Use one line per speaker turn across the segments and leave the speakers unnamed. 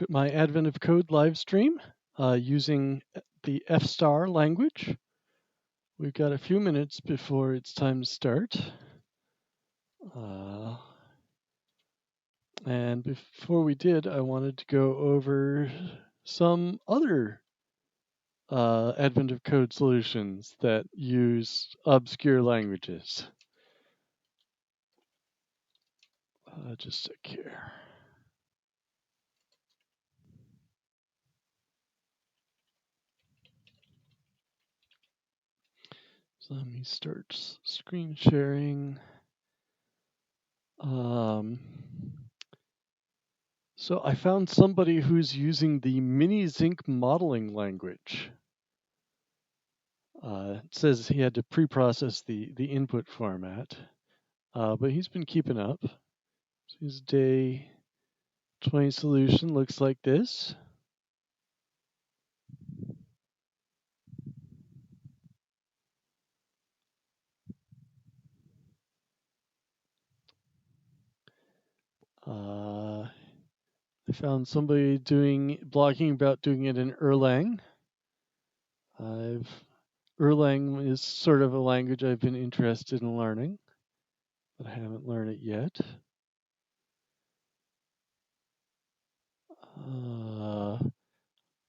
my Advent of Code live stream using the F-star language. We've got a few minutes before it's time to start. Uh, and before we did, I wanted to go over some other Advent of Code solutions that use obscure languages. Just a sec here. So let me start screen sharing. So I found somebody who's using the mini-zinc modeling language. It says he had to pre-process the input format, but he's been keeping up. So his day 20 solution looks like this. I found somebody blogging about doing it in Erlang. Erlang is sort of a language I've been interested in learning, but I haven't learned it yet.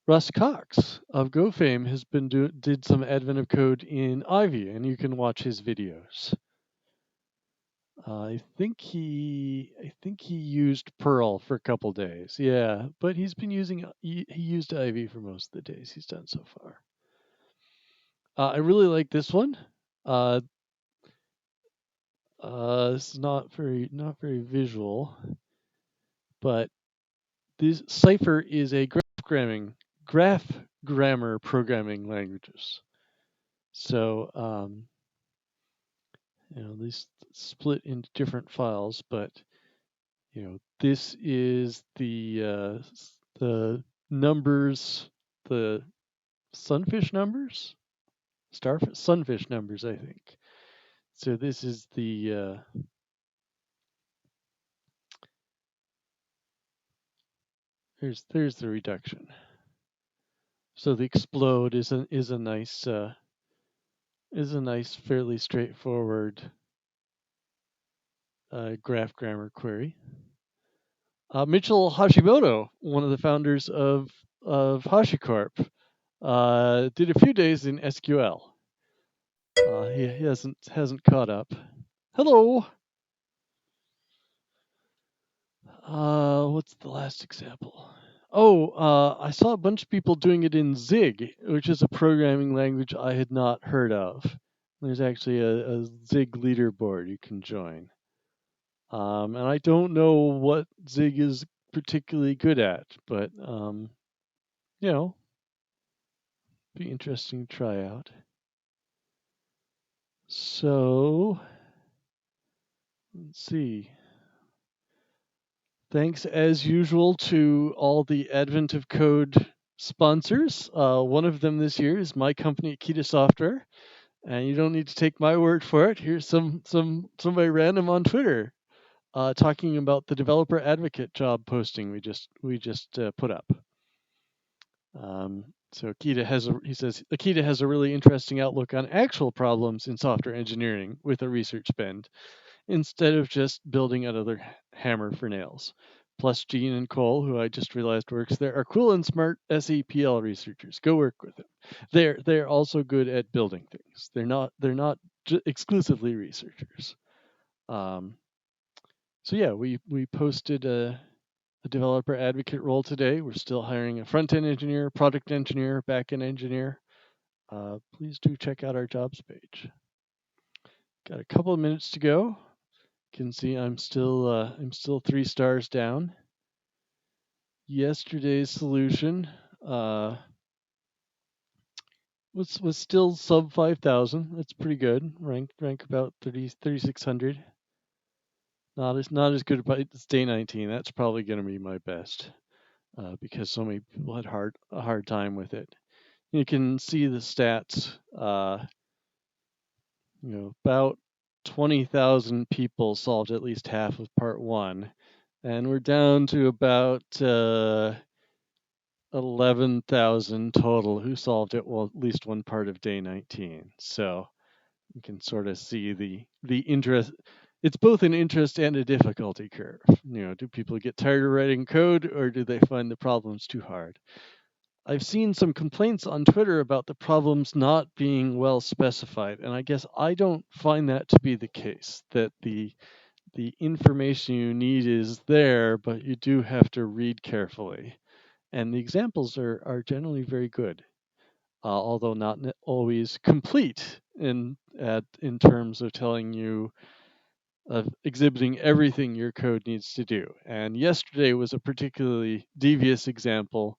Russ Cox of Go fame has did some Advent of Code in Ivy, and you can watch his videos. I think he used Perl for a couple days. Yeah, but he used Ivy for most of the days he's done so far. I really like this one. Uh, it's not very visual, but this Cypher is a graph grammar programming languages. So these split into different files, but this is the numbers, the sunfish numbers, sunfish numbers, I think. So this is there's the reduction. So the explode is a nice fairly straightforward graph grammar query. Mitchell Hashimoto, one of the founders of HashiCorp, did a few days in SQL. He hasn't caught up. Hello. What's the last example? Oh, I saw a bunch of people doing it in Zig, which is a programming language I had not heard of. There's actually a Zig leaderboard you can join. And I don't know what Zig is particularly good at, but be interesting to try out. So let's see. Thanks as usual to all the Advent of Code sponsors. One of them this year is my company, Akita Software, and you don't need to take my word for it. Here's somebody random on Twitter talking about the developer advocate job posting we just put up. So he says Akita has a really interesting outlook on actual problems in software engineering with a research bend, instead of just building another hammer for nails. Plus, Gene and Cole, who I just realized works there, are cool and smart SEPL researchers. Go work with them. They're also good at building things. They're not exclusively researchers. Um, so yeah, we posted a developer advocate role today. We're still hiring a front end engineer, product engineer, back end engineer. Please do check out our jobs page. Got a couple of minutes to go. You can see I'm still 3 stars down. Yesterday's solution was still sub 5,000. That's pretty good. Rank about 3,600. Not as good, but it's day 19. That's probably going to be my best because so many people had a hard time with it. You can see the stats. About 20,000 people solved at least half of part 1, And we're down to about 11,000 total who solved it, well, at least one part of day 19. So you can sort of see the interest. It's both an interest and a difficulty curve. Do people get tired of writing code, or do they find the problems too hard? I've seen some complaints on Twitter about the problems not being well specified, and I guess I don't find that to be the case, that the information you need is there, but you do have to read carefully. And the examples are generally very good, although not always complete in terms of telling you, of exhibiting everything your code needs to do. And yesterday was a particularly devious example,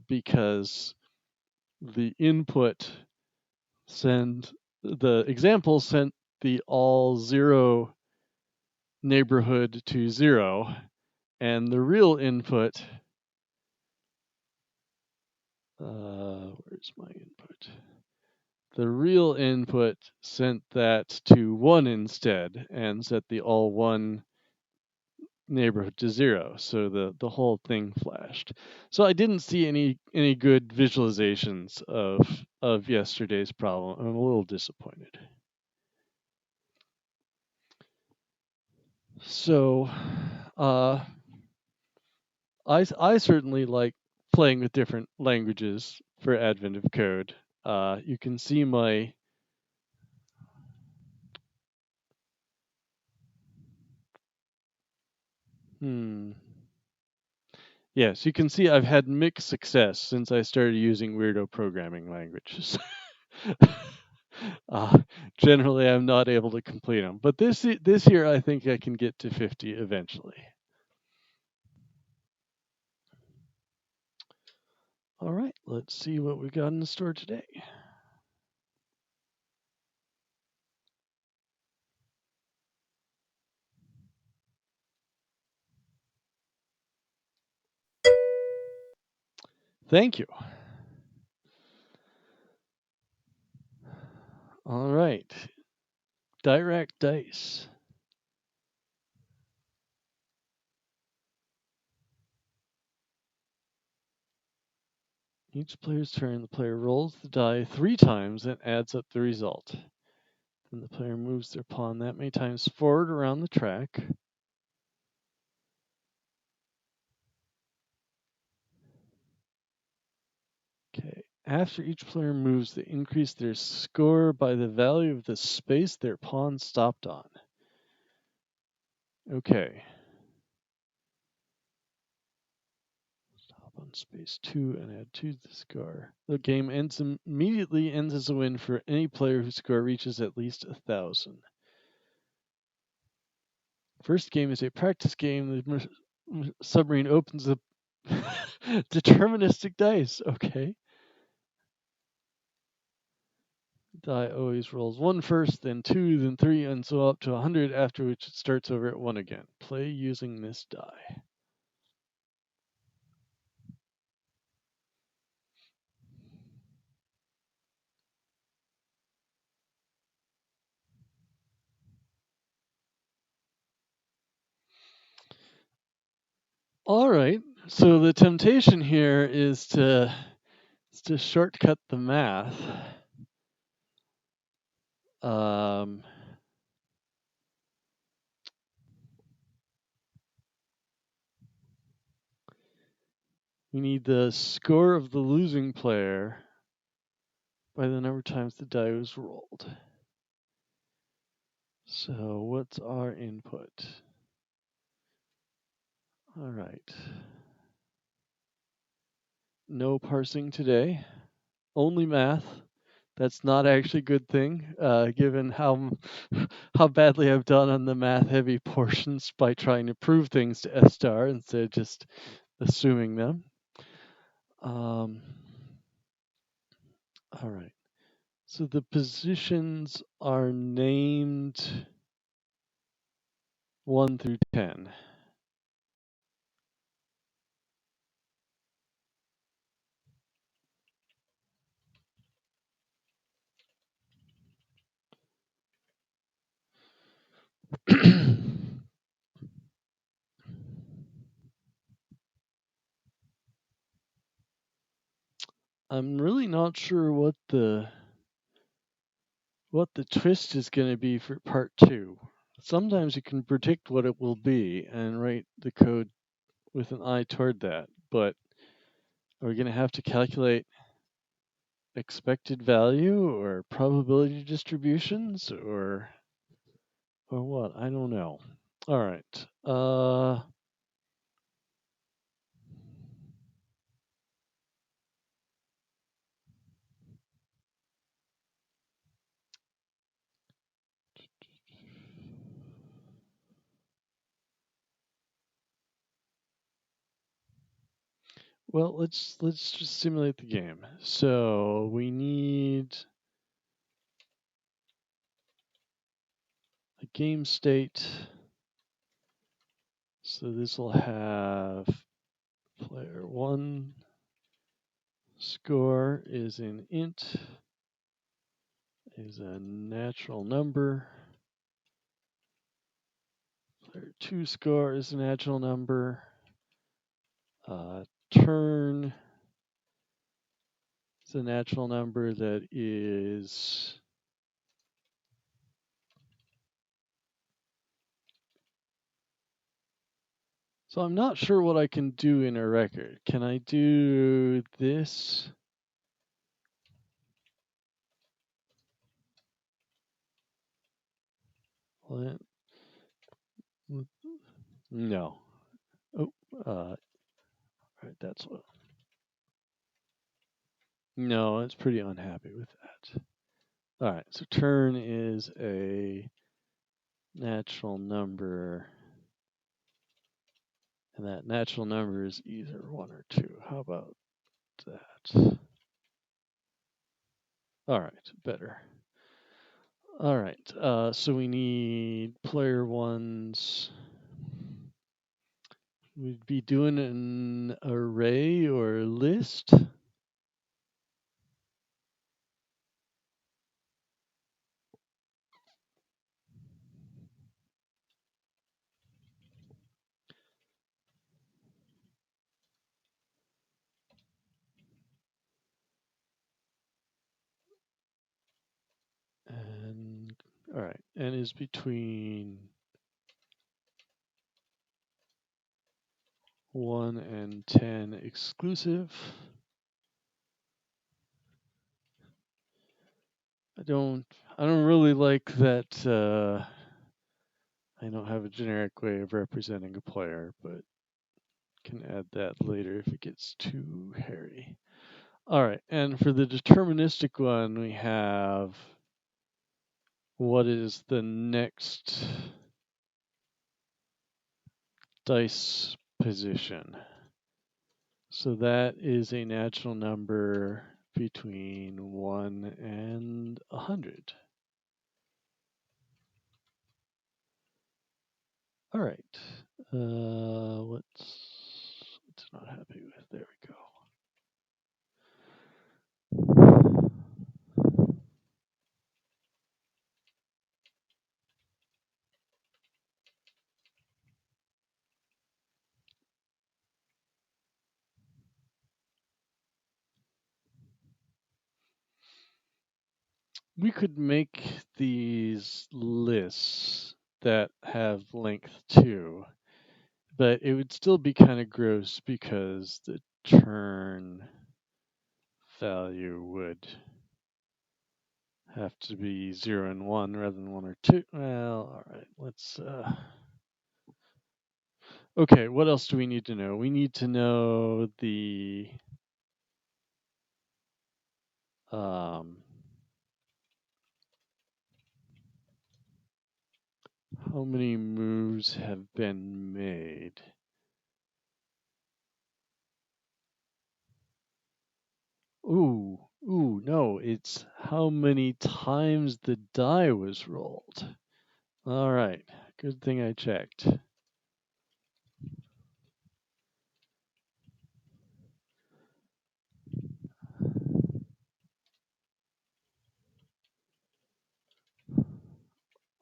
because the input the example sent the all zero neighborhood to 0, and the real input, where's my input? The real input sent that to 1 instead, and set the all 1 neighborhood to 0. So the whole thing flashed. So I didn't see any good visualizations of yesterday's problem. I'm a little disappointed. So I certainly like playing with different languages for Advent of Code. You can see my Yes, you can see I've had mixed success since I started using weirdo programming languages. uh, Generally, I'm not able to complete them, but this year I think I can get to 50 eventually. All right, let's see what we got in the store today. Thank you. All right, Dirac dice. Each player's turn, the player rolls the die 3 times and adds up the result. Then the player moves their pawn that many times forward around the track. Okay. After each player moves, they increase their score by the value of the space their pawn stopped on. Okay. Stop on space 2 and add 2 to the score. The game immediately ends as a win for any player whose score reaches at least 1,000. First game is a practice game. The submarine opens the deterministic dice. Okay. Die always rolls 1 first, then 2, then 3, and so up to 100, after which it starts over at 1 again. Play using this die. All right. So the temptation here is to shortcut the math. Um, we need the score of the losing player by the number of times the die was rolled. So what's our input? All right. No parsing today. Only math. That's not actually a good thing, given how badly I've done on the math-heavy portions by trying to prove things to S star instead of just assuming them. All right. So the positions are named 1 through 10. I'm really not sure what the twist is going to be for part 2. Sometimes you can predict what it will be and write the code with an eye toward that, but are we going to have to calculate expected value or probability distributions or what? I don't know. All right. Well, let's just simulate the game. So we need a game state. So this will have player 1 score is an int, is a natural number. Player 2 score is a natural number. Turn is a natural number that is so I'm not sure what I can do in a record. Can I do this? No. Oh, right, that's what. No, it's pretty unhappy with that. All right, so turn is a natural number, and that natural number is either 1 or 2. How about that? All right, better. All right, so we need player 1's. We'd be doing an array or list. And all right, n is between 1 and 10 exclusive. I don't really like that I don't have a generic way of representing a player, but can add that later if it gets too hairy. All right, and for the deterministic one, we have what is the next dice position. So that is a natural number between 1 and 100. All right. What's not happy with? There we go. We could make these lists that have length 2, but it would still be kind of gross because the turn value would have to be 0 and 1 rather than 1 or 2. Well, all right, let's okay, what else do we need to know? We need to know the how many moves have been made. Ooh, no, it's how many times the die was rolled. All right, good thing I checked.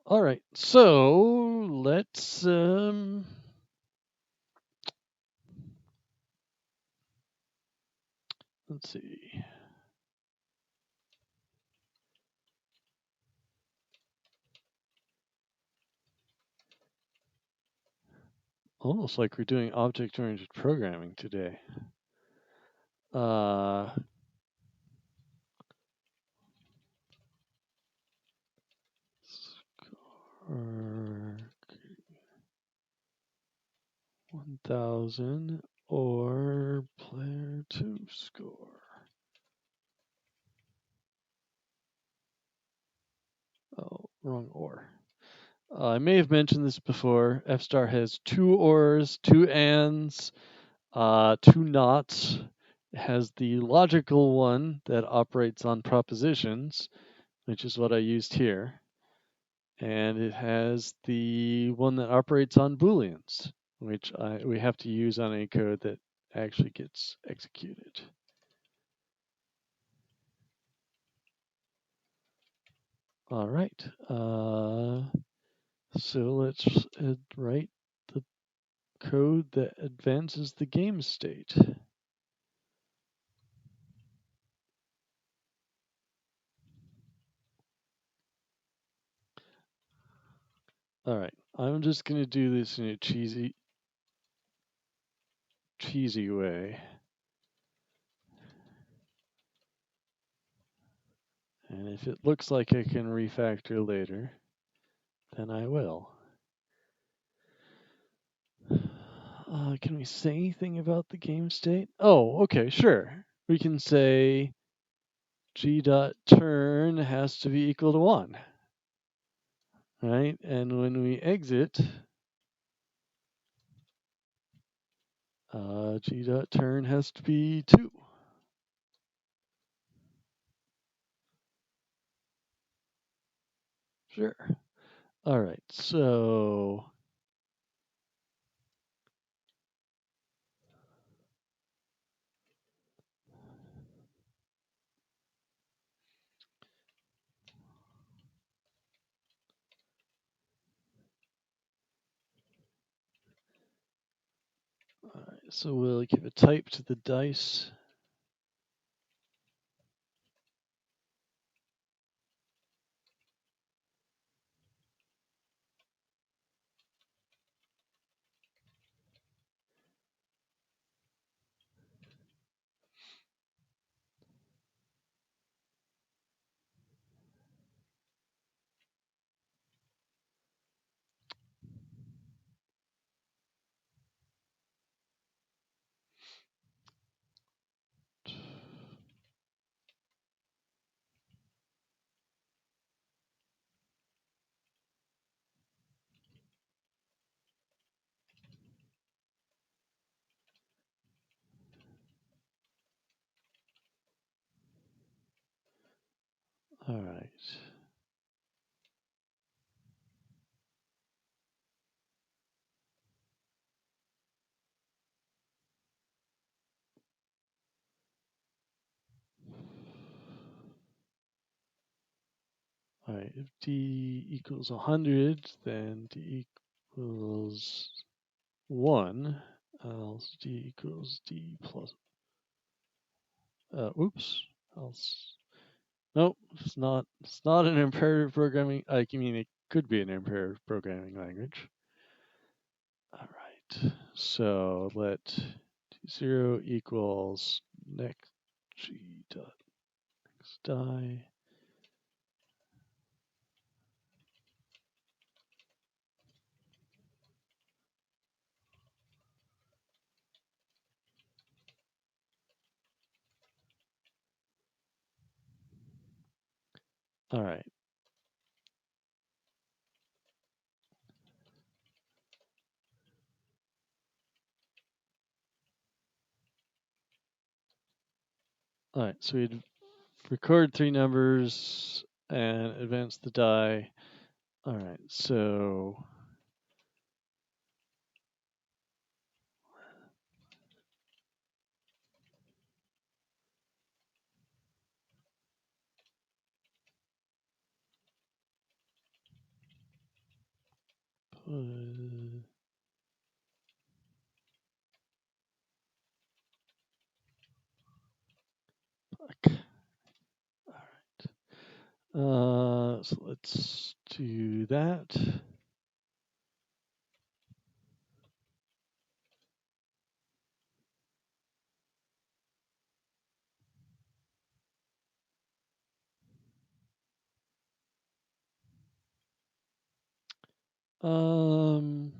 All right, so let's see. Almost like we're doing object-oriented programming today. Score 1000 or player 2 score. Oh, wrong or. I may have mentioned this before. F-star has 2 ors, 2 ands, 2 nots. It has the logical one that operates on propositions, which is what I used here. And it has the one that operates on booleans, which we have to use on a code that actually gets executed. All right. So let's write the code that advances the game state. All right. I'm just going to do this in a cheesy way. And if it looks like I can refactor later, then I will. Can we say anything about the game state? Oh, okay, sure. We can say g.turn has to be equal to 1, right? And when we exit, g.turn has to be 2. Sure. All right, so we'll give a type to the dice. All right. All right, if d equals 100, then d equals 1, else d equals d plus, oops, else, nope, it's not an imperative programming, I mean, it could be an imperative programming language. All right, so let d0 equals next g dot next die. All right. All right, so we'd record 3 numbers and advance the die. All right, so so let's do that. I'm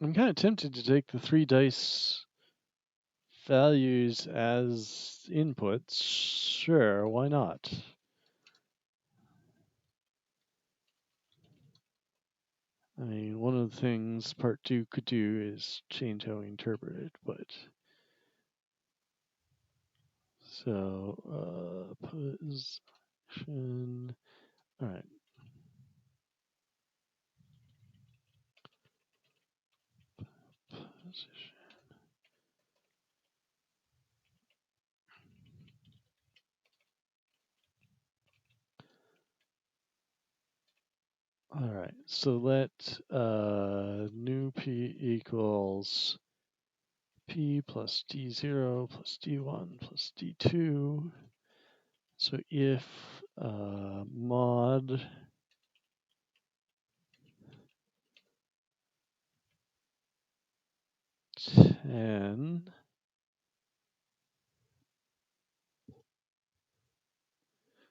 kind of tempted to take the 3 dice values as inputs. Sure, why not? I mean, one of the things part 2 could do is change how we interpret it, but so position. All right. Position. All right. So let new p equals p plus d0 plus d1 plus d2. So if mod ten,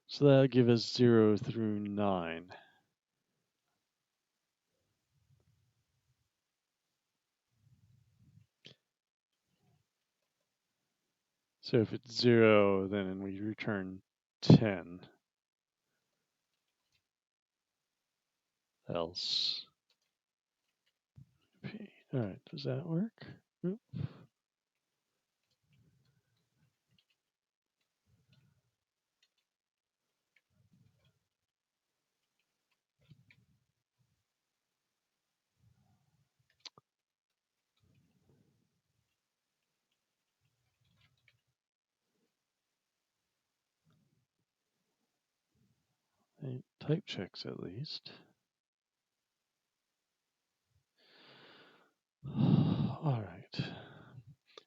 so that'll give us 0 through 9. So if it's 0, then we return 10. Else p. All right, does that work? Oop. Type checks at least. All right. I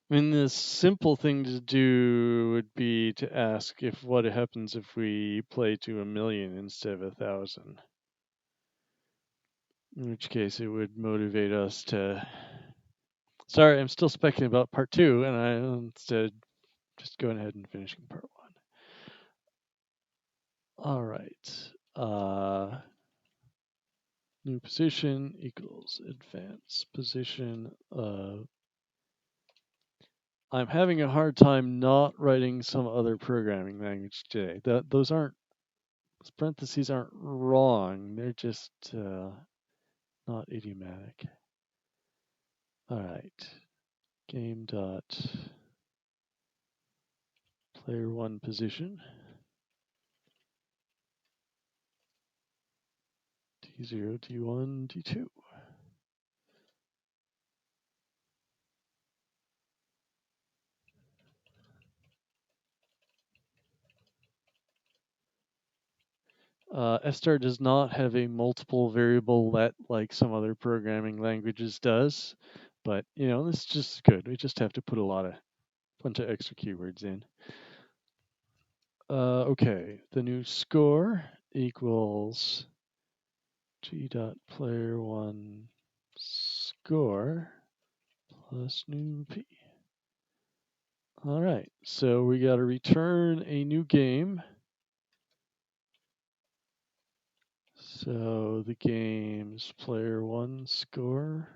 mean, the simple thing to do would be to ask if what happens if we play to 1,000,000 instead of 1,000. In which case, it would motivate us to. Sorry, I'm still speculating about part 2, and I instead just going ahead and finishing part 1. All right. New position equals advanced position. I'm having a hard time not writing some other programming language today. Those parentheses aren't wrong. They're just not idiomatic. All right. Game dot player 1 position. D0, D1, D2. Star does not have a multiple variable let like some other programming languages does, but this is just good. We just have to put a bunch of extra keywords in. Okay, the new score equals g dot player 1 score plus new p. All right, so we got to return a new game. So the game's player 1 score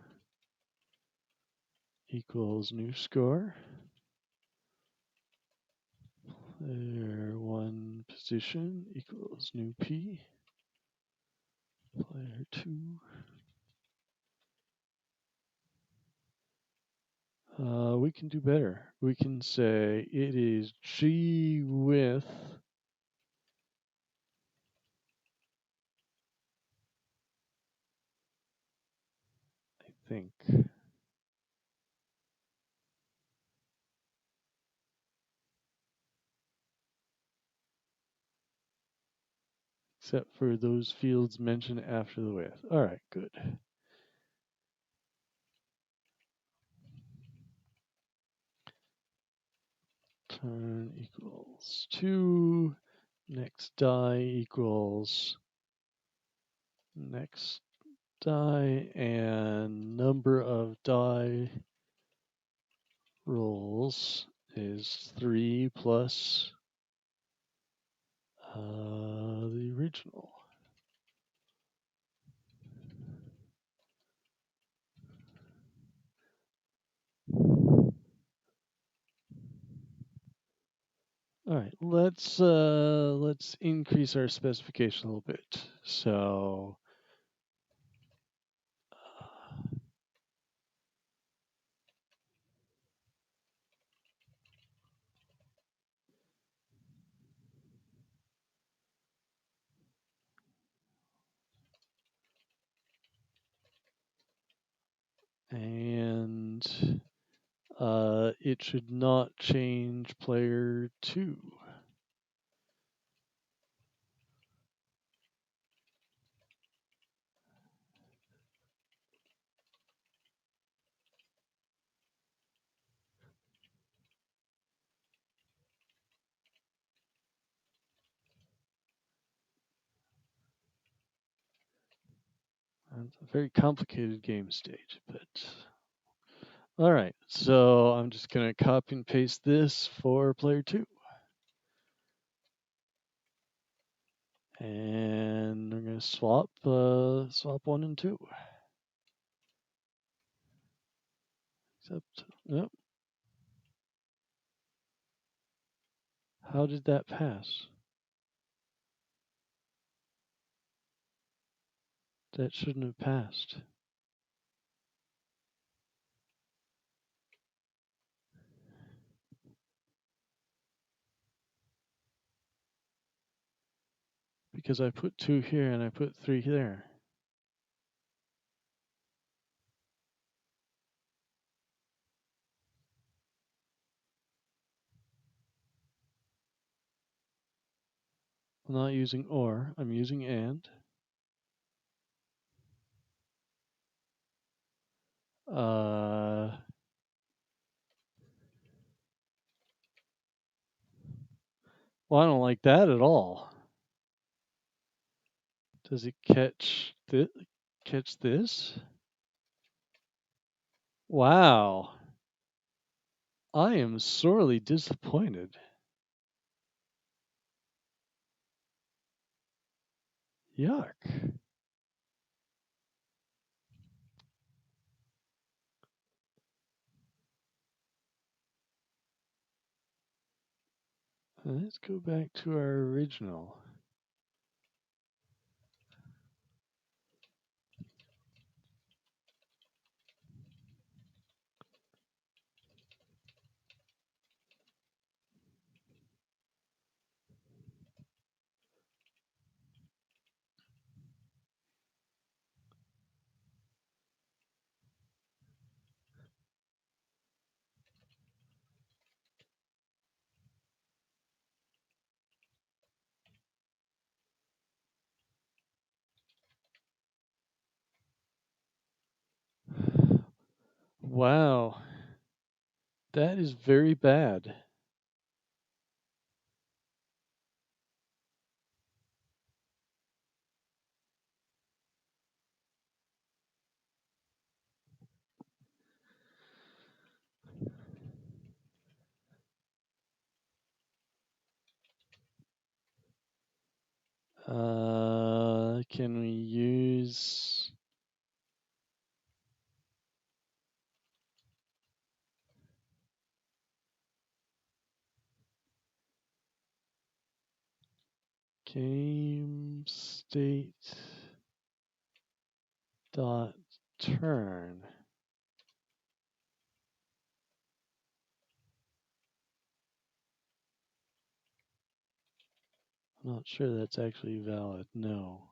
equals new score. Player 1 position equals new p. Player 2. We can do better. We can say it is G with I think except for those fields mentioned after the with. All right, good. Turn equals 2. Next die equals next die, and number of die rolls is 3 plus the original. right, let's increase our specification a little bit. So and it should not change player 2. It's a very complicated game stage, but all right. So I'm just gonna copy and paste this for player 2, and we're gonna swap 1 and 2. Except, nope. How did that pass? That shouldn't have passed. Because I put 2 here and I put 3 there. I'm not using or, I'm using and. Well, I don't like that at all. Does it catch this? Wow. I am sorely disappointed. Yuck. Let's go back to our original. Wow. That is very bad. Can we use game state dot turn? I'm not sure that's actually valid. No.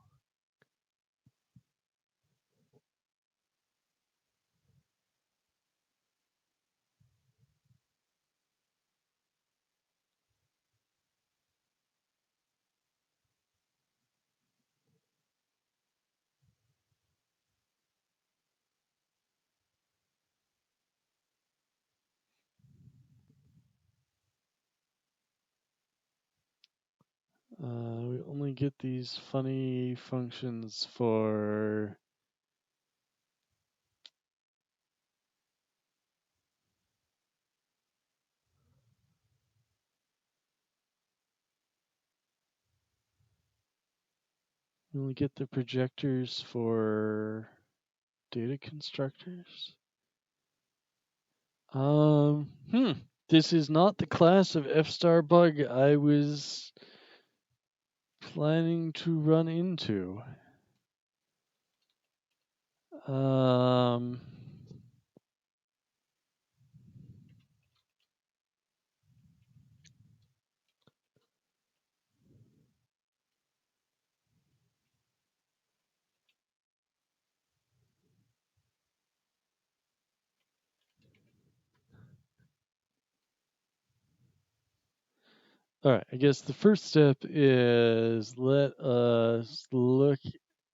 We only get these funny functions for we only get the projectors for data constructors. Hmm. This is not the class of F-star bug I was planning to run into. Um, all right, I guess the first step is let us look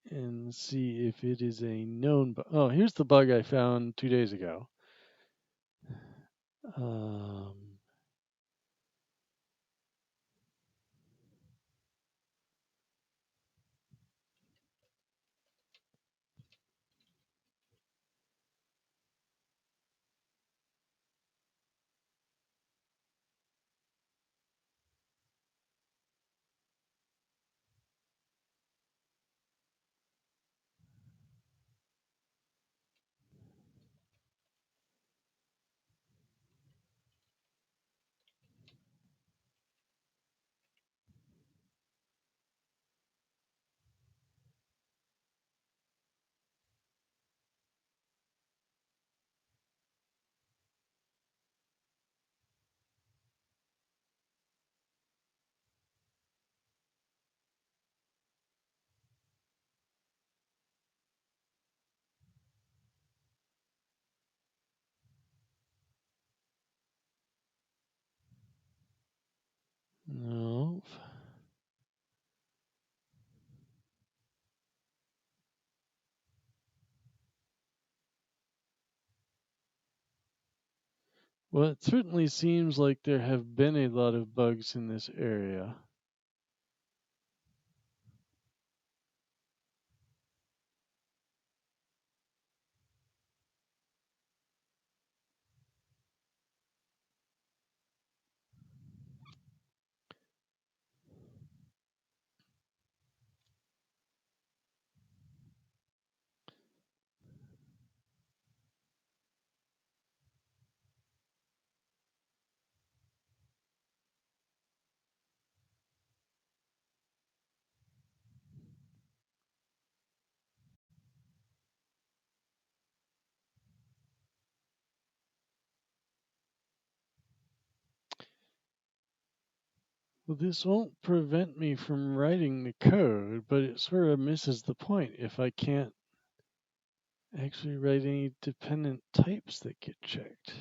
and see if it is a known bug. Oh, here's the bug I found 2 days ago. Um, no. Well, it certainly seems like there have been a lot of bugs in this area. Well, this won't prevent me from writing the code, but it sort of misses the point if I can't actually write any dependent types that get checked.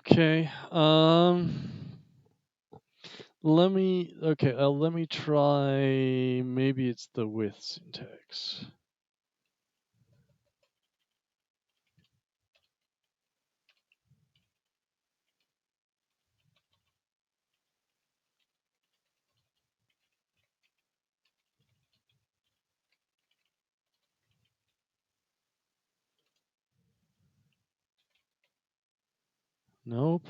Okay. Let me try, maybe it's the with syntax. Nope.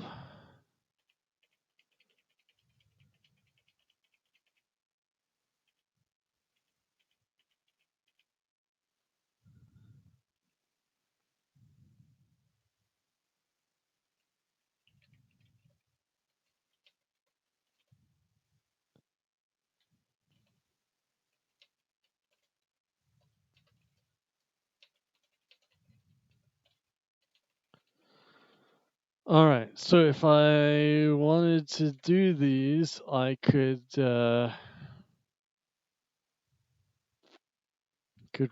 All right. So if I wanted to do these, I could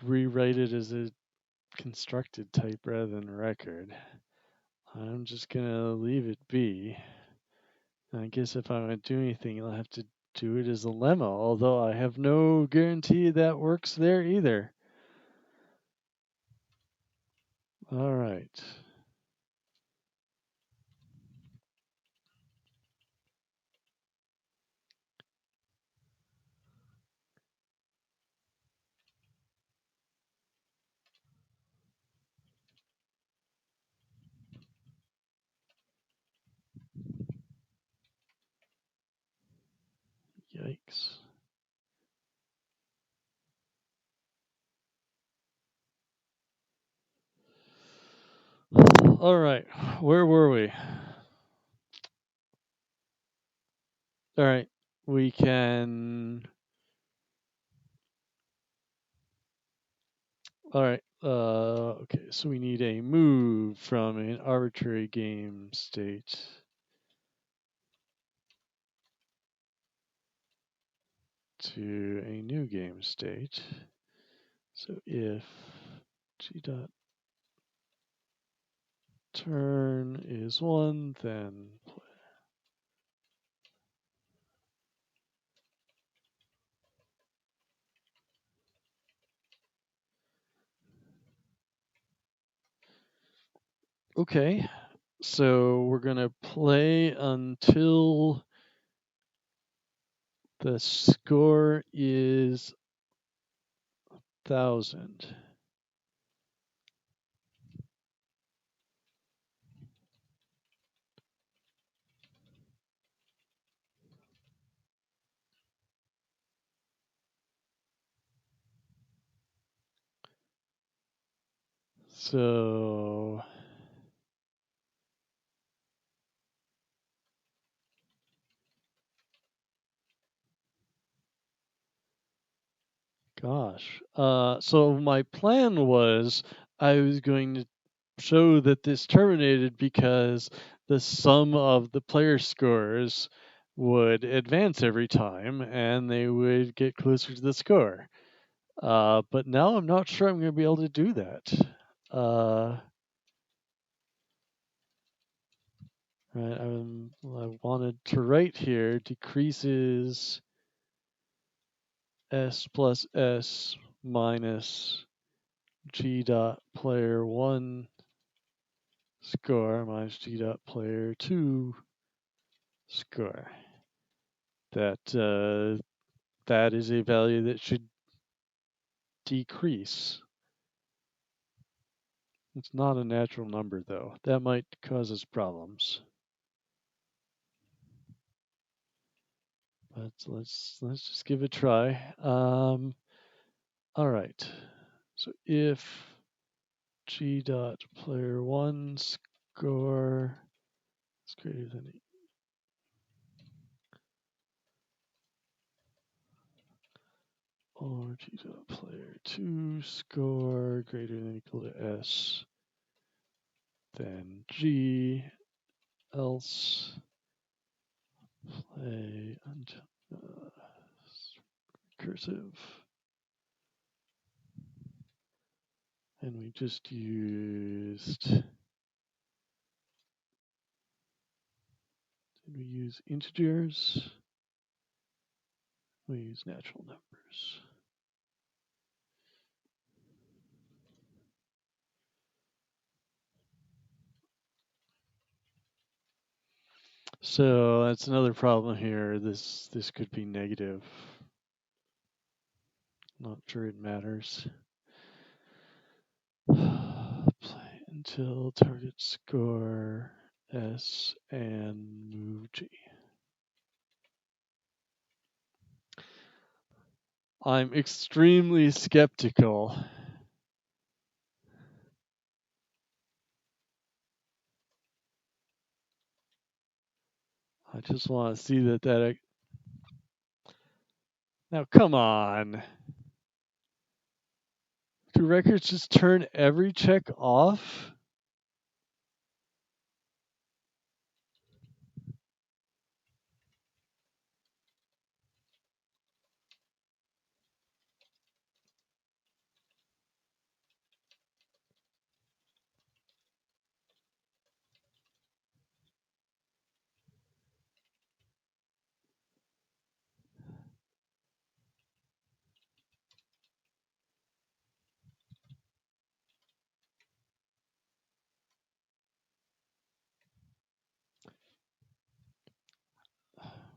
rewrite it as a constructed type rather than record. I'm just gonna leave it be. I guess if I want to do anything, I'll have to do it as a lemma, although I have no guarantee that works there either. All right. Yikes. All right, where were we? All right, we can. All right. Okay, so we need a move from an arbitrary game state to a new game state. So if g dot turn is 1, then play. Okay, so we're going to play until the score is 1,000. So gosh. So my plan was I was going to show that this terminated because the sum of the player scores would advance every time and they would get closer to the score. But now I'm not sure I'm going to be able to do that. Right, I wanted to write here decreases s plus s minus g dot player 1 score minus g dot player 2 score. That is a value that should decrease. It's not a natural number though. That might cause us problems. But let's just give it a try. All right. So if g dot player 1 score is greater than or g dot player 2 score greater than equal to s, then g, else play cursive, and we just used, did we use integers? We use natural numbers. So that's another problem here. This could be negative. Not sure it matters. Play until target score S and move G. I'm extremely skeptical. I just want to see that. Now, come on. Do records just turn every check off?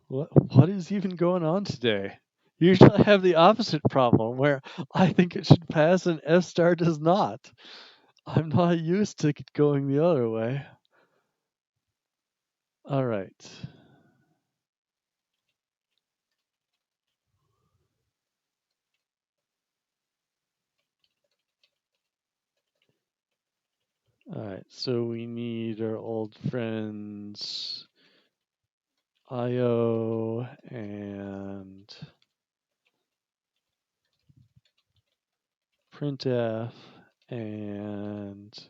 What is even going on today? Usually I have the opposite problem where I think it should pass and F star does not. I'm not used to it going the other way. All right. All right, so we need our old friends IO and printf and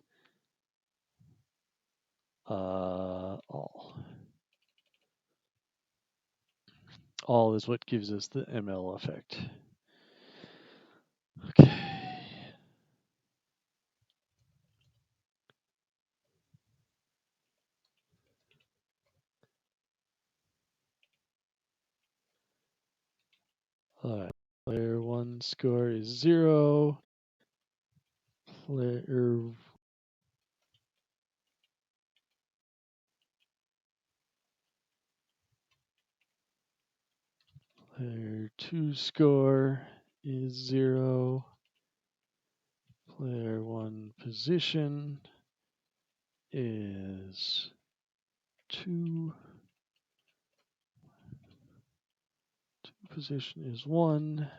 all. All is what gives us the ML effect. Okay. All right. Player 1 score is 0. Player Player 2 score is 0. Player 1 position is 2. 2 position is 1.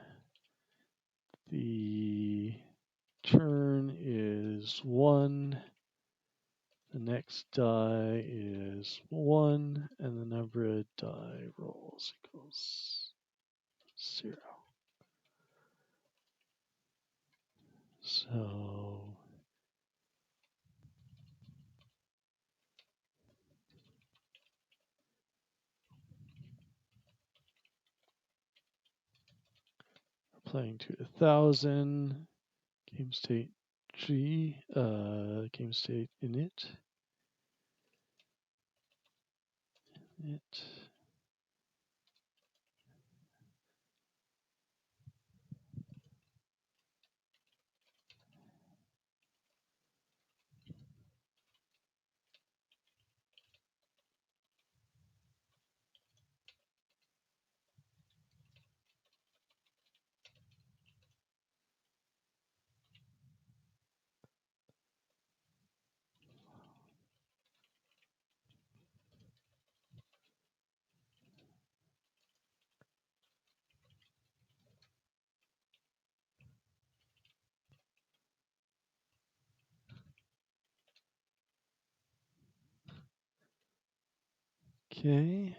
The turn is 1. The next die is 1. And the number of die rolls equals 0. So we're playing to 1,000. Game state G, game state init. Okay.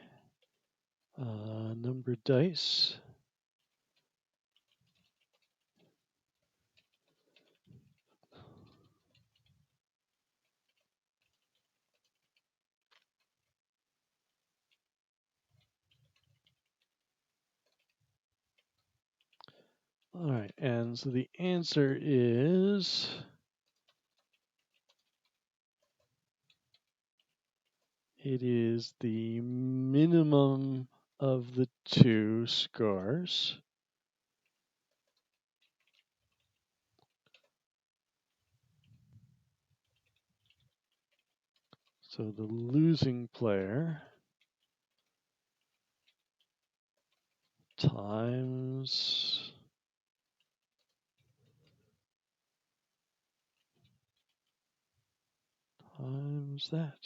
Number dice. All right, and so the answer is it is the minimum of the two scores. So the losing player times that.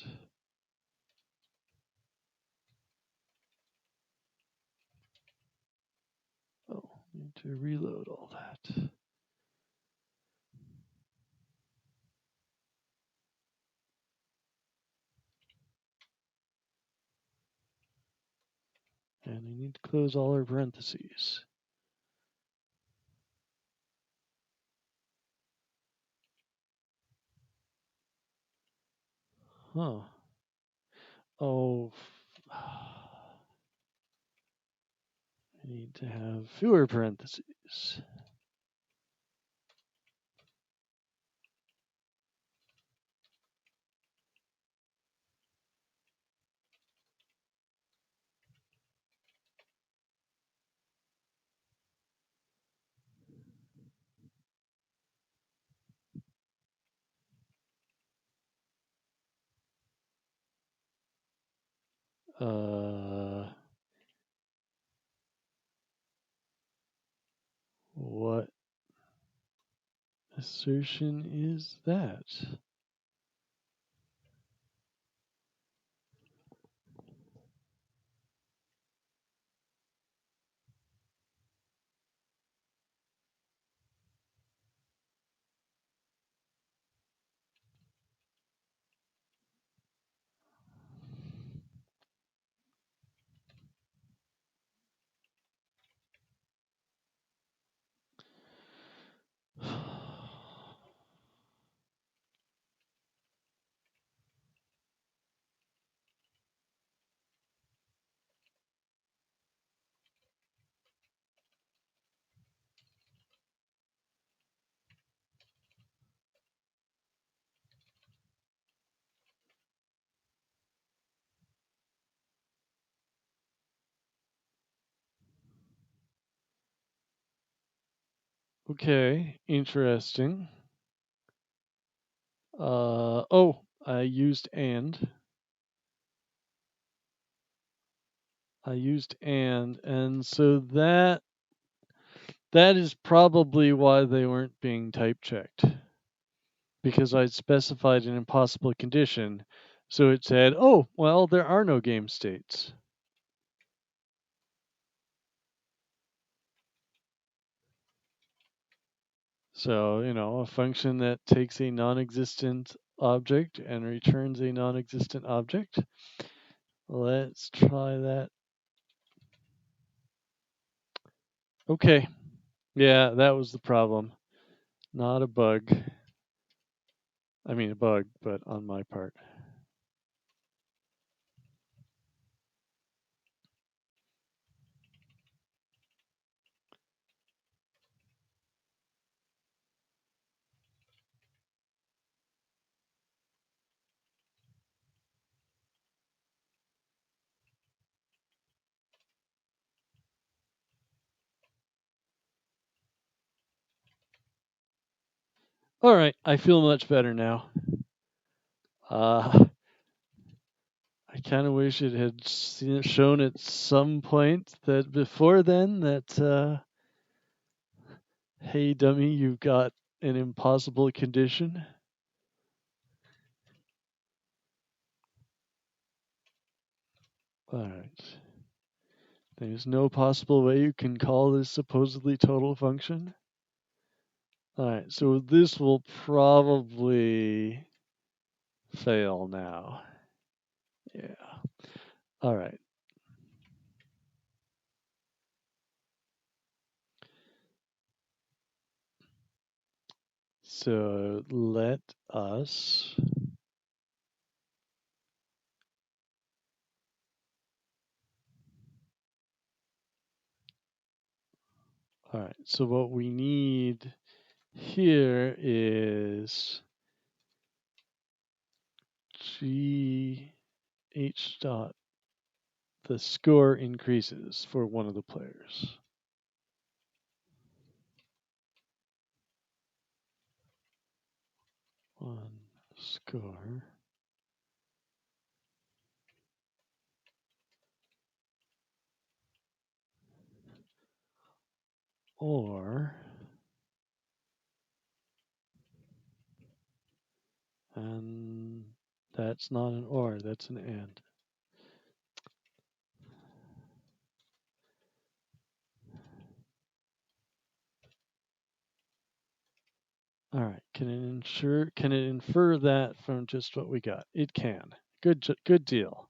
Oh, need to reload all that. And we need to close all our parentheses. Huh. Oh, I need to have fewer parentheses. What assertion is that? Okay, interesting. Oh, I used and. And so that is probably why they weren't being type checked. Because I'd specified an impossible condition, so it said, "Oh, well, there are no game states." So, a function that takes a non-existent object and returns a non-existent object. Let's try that. Okay. Yeah, that was the problem. Not a bug. I mean, a bug, but on my part. All right, I feel much better now. Uh, I kind of wish it had shown at some point that before then that, hey, dummy, you've got an impossible condition. All right. There's no possible way you can call this supposedly total function. All right, so this will probably fail now. Yeah. All right. So let us. All right. So what we need here is G H dot. The score increases for one of the players. One score. Or. And that's not an or, that's an and. All right. Can it infer that from just what we got? It can. Good deal.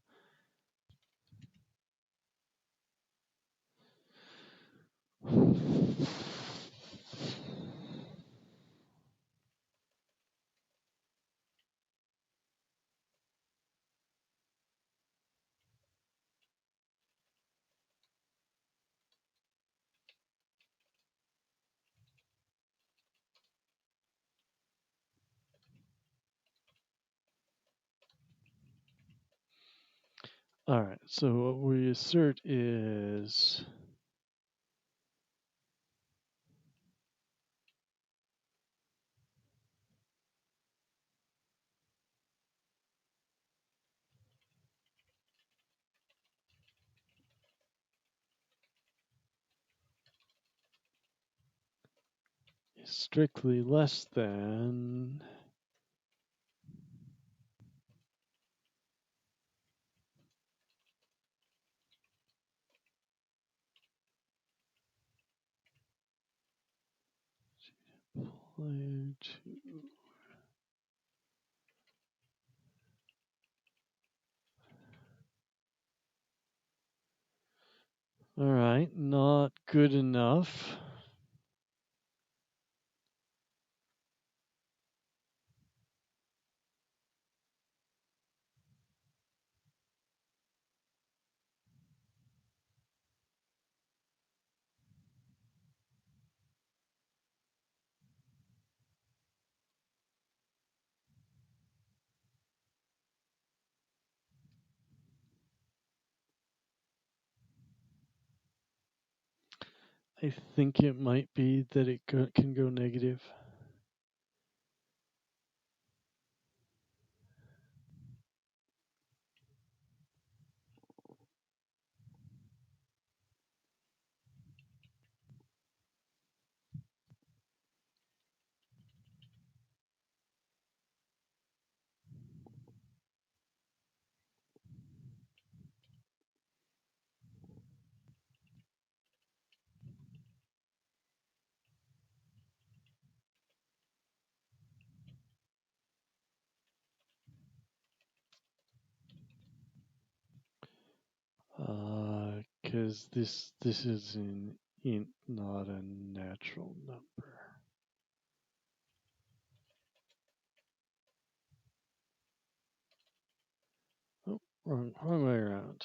All right. So what we assert is strictly less than player 2. All right, not good enough. I think it might be that it can go negative. Because this is an int, not a natural number. Oh, wrong way around.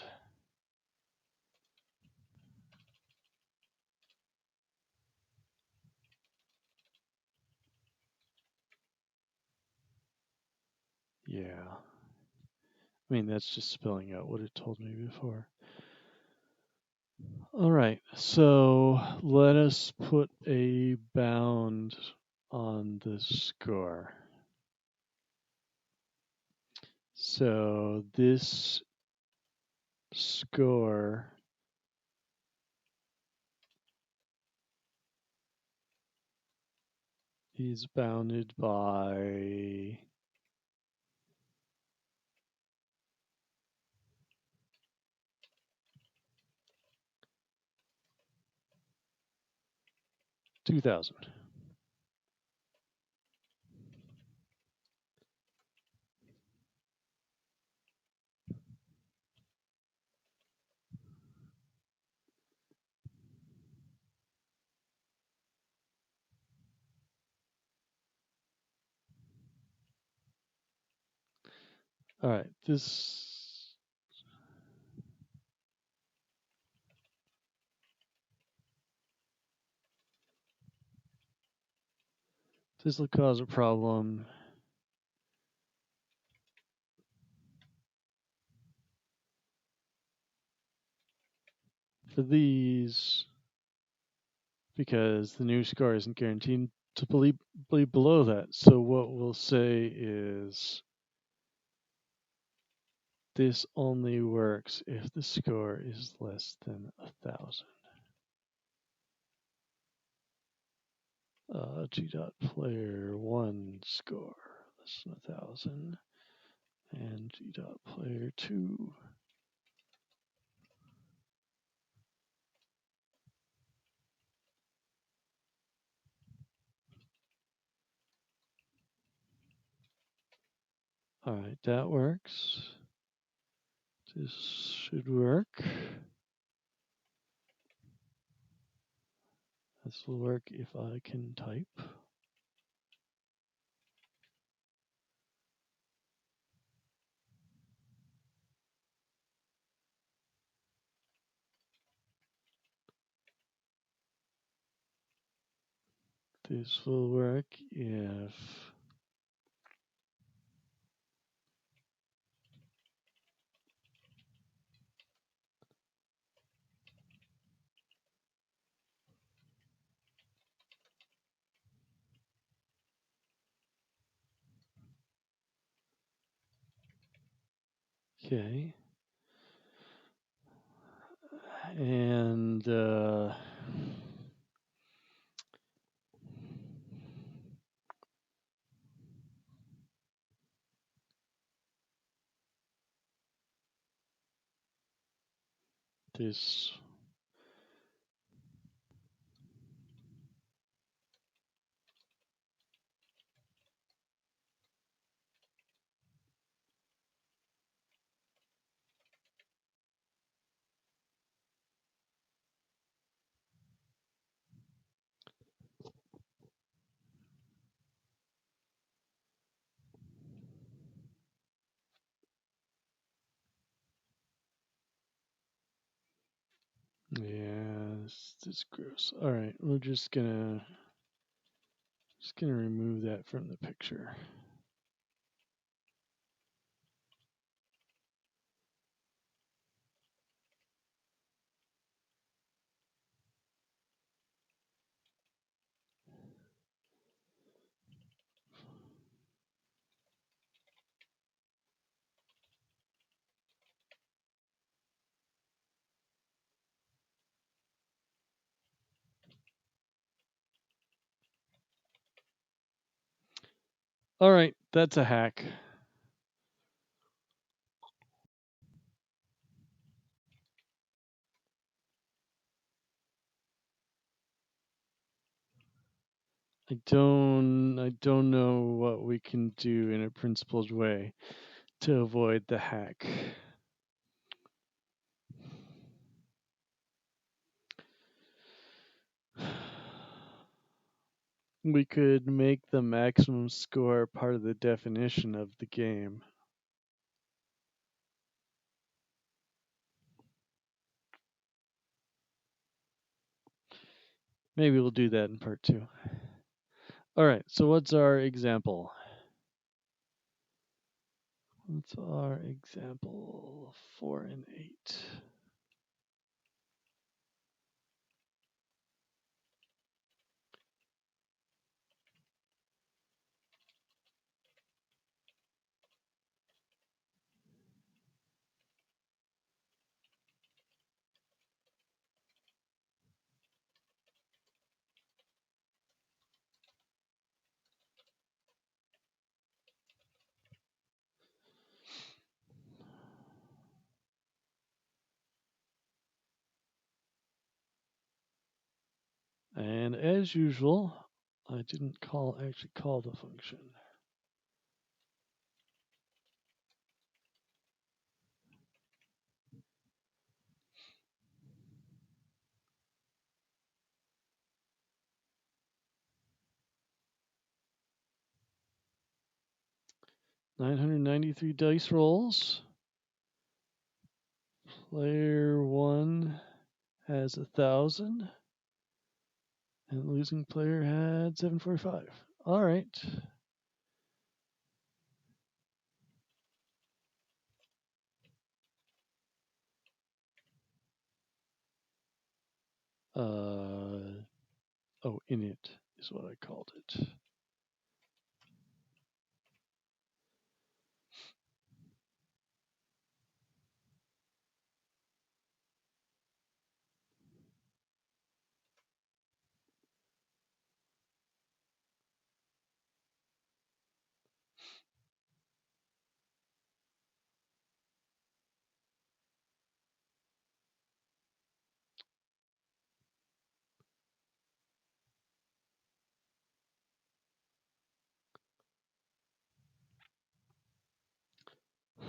Yeah. I mean, that's just spelling out what it told me before. All right, so let us put a bound on the score. So this score is bounded by 2,000. All right, this will cause a problem. For these, because the new score isn't guaranteed to be below that. So what we'll say is this only works if the score is less than 1,000. G dot player 1 score less than 1,000, and G dot player 2. All right, that works. This should work. This will work if I can type. This will work if okay. And this yeah, this is gross. All right, we're just gonna remove that from the picture. All right, that's a hack. I don't know what we can do in a principled way to avoid the hack. We could make the maximum score part of the definition of the game. Maybe we'll do that in part 2. All right, so what's our example? What's our example? 4 and 8. And as usual, I didn't actually call the function. $993 dice rolls. Player 1 has 1,000. And losing player had 745. All right. Init is what I called it.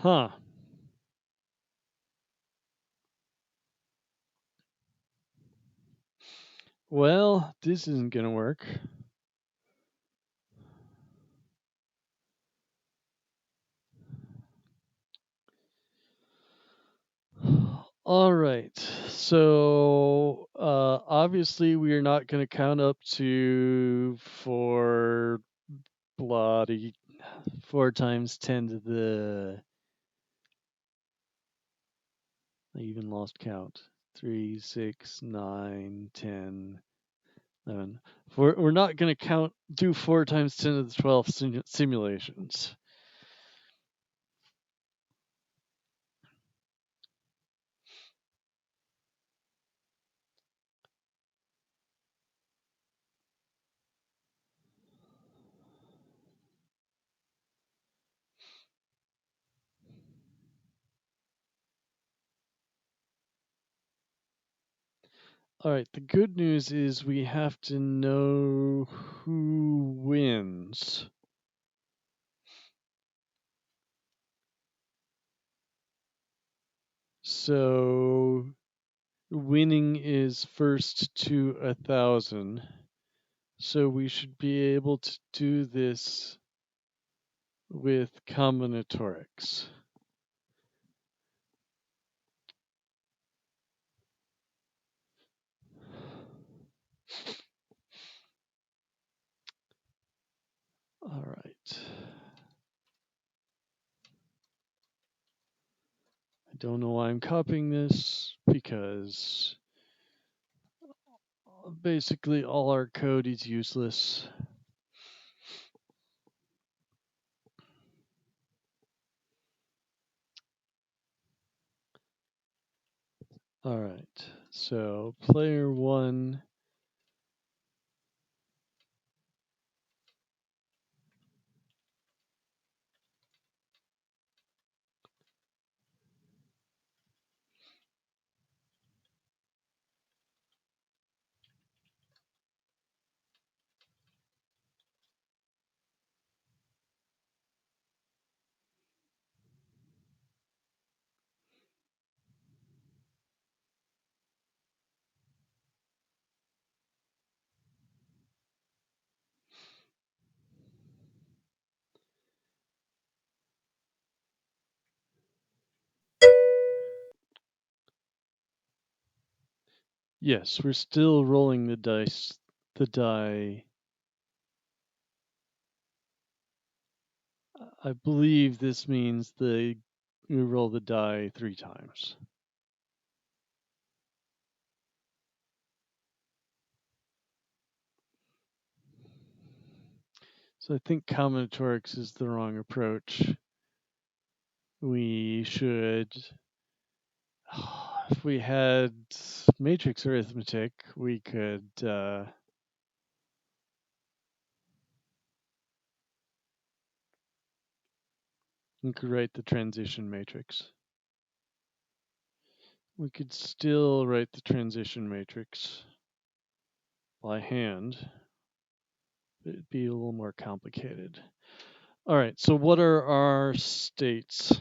Huh. Well, this isn't going to work. All right. So obviously we are not going to count up to 4 times 10 to the. I even lost count. 3, 6, 9, 10, 11. We're not going to do 4 times 10 to the 12 simulations. All right, the good news is we have to know who wins. So winning is first to 1,000. So we should be able to do this with combinatorics. All right. I don't know why I'm copying this because basically all our code is useless. All right. So player 1 Yes, we're still rolling the die. I believe this means you roll the die 3 times. So I think combinatorics is the wrong approach. We should, if we had matrix arithmetic, we could write the transition matrix. We could still write the transition matrix by hand. It'd be a little more complicated. All right, so what are our states?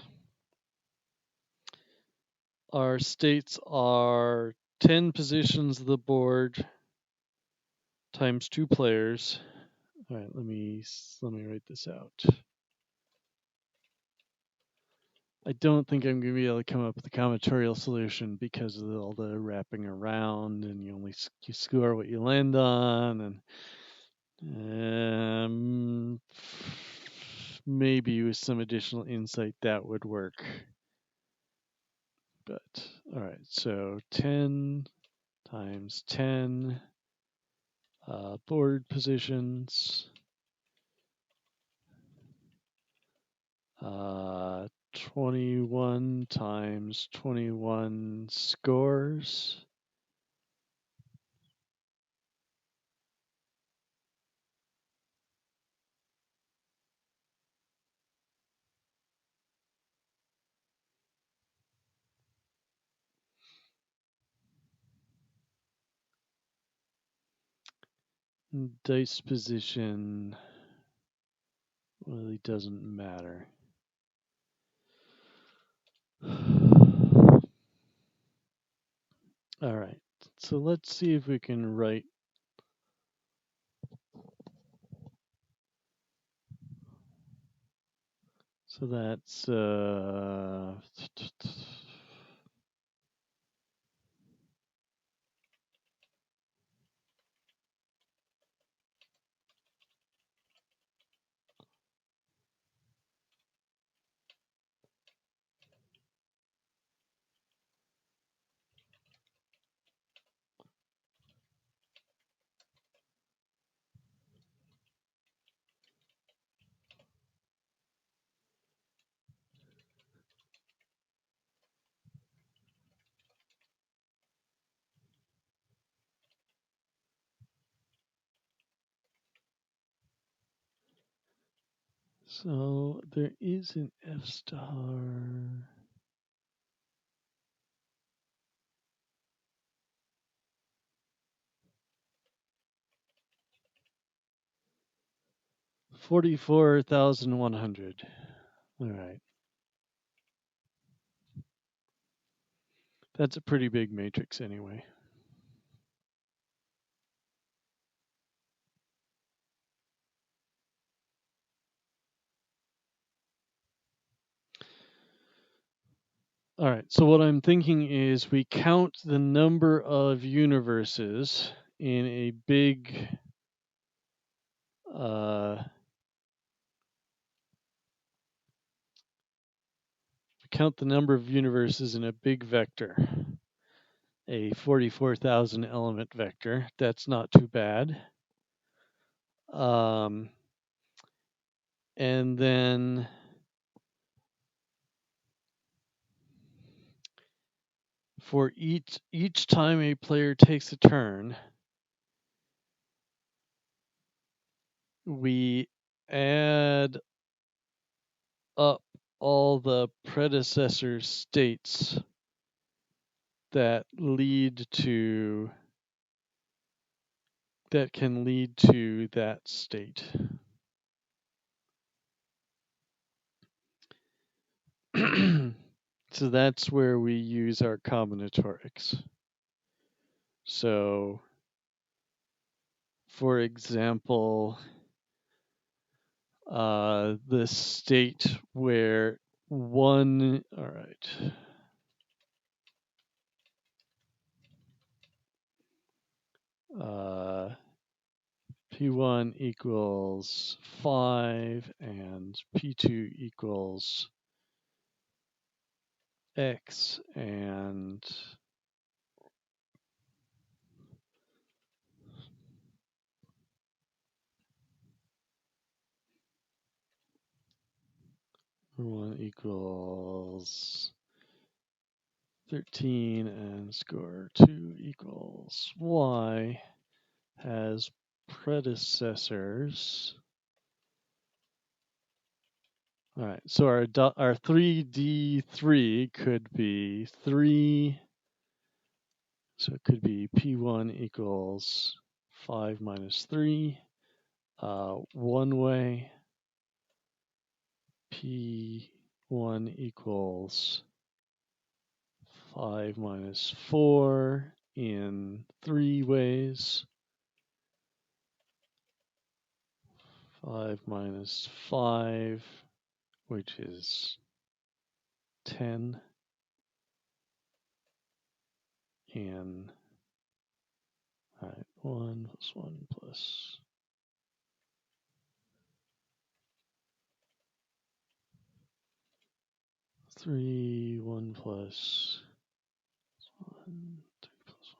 Our states are 10 positions of the board times 2 players. All right, let me write this out. I don't think I'm going to be able to come up with a combinatorial solution because of all the wrapping around, and you score what you land on, and maybe with some additional insight that would work. But all right, so 10 times 10 board positions. 21 times 21 scores. Dice position really doesn't matter. All right, so let's see if we can write. So that's so there is an F star. 44,100. All right. That's a pretty big matrix anyway. All right, so what I'm thinking is we count the number of universes in a big count the number of universes in a big vector, a 44,000 element vector. That's not too bad. And then for each time a player takes a turn, we add up all the predecessor states that can lead to that state. So that's where we use our combinatorics. So, for example, the state where all right. P1 equals 5 and P2 equals X and P1 equals 13 and score 2 equals Y has predecessors. All right, so our 3D3 could be 3, so it could be P1 equals 5 minus 3, one way, P1 equals 5 minus 4 in 3 ways, 5 minus 5, which is 10, and all right, 1 plus 1 plus 3, 1 plus 1, 3 plus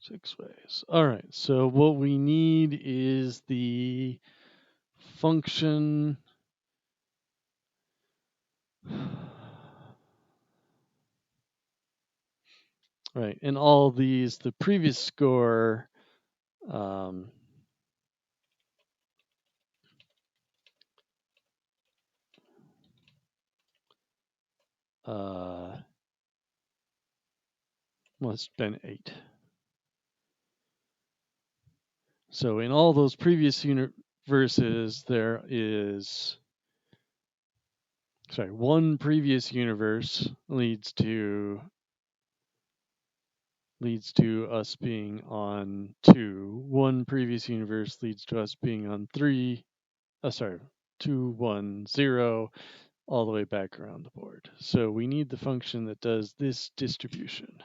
1, 6 ways. All right, so what we need is the function. Right, and all these, the previous score, must have been 8. So in all those previous universes, there is, one previous universe leads to us being on 2. One previous universe leads to us being on 3. 2, 1, 0, all the way back around the board. So we need the function that does this distribution.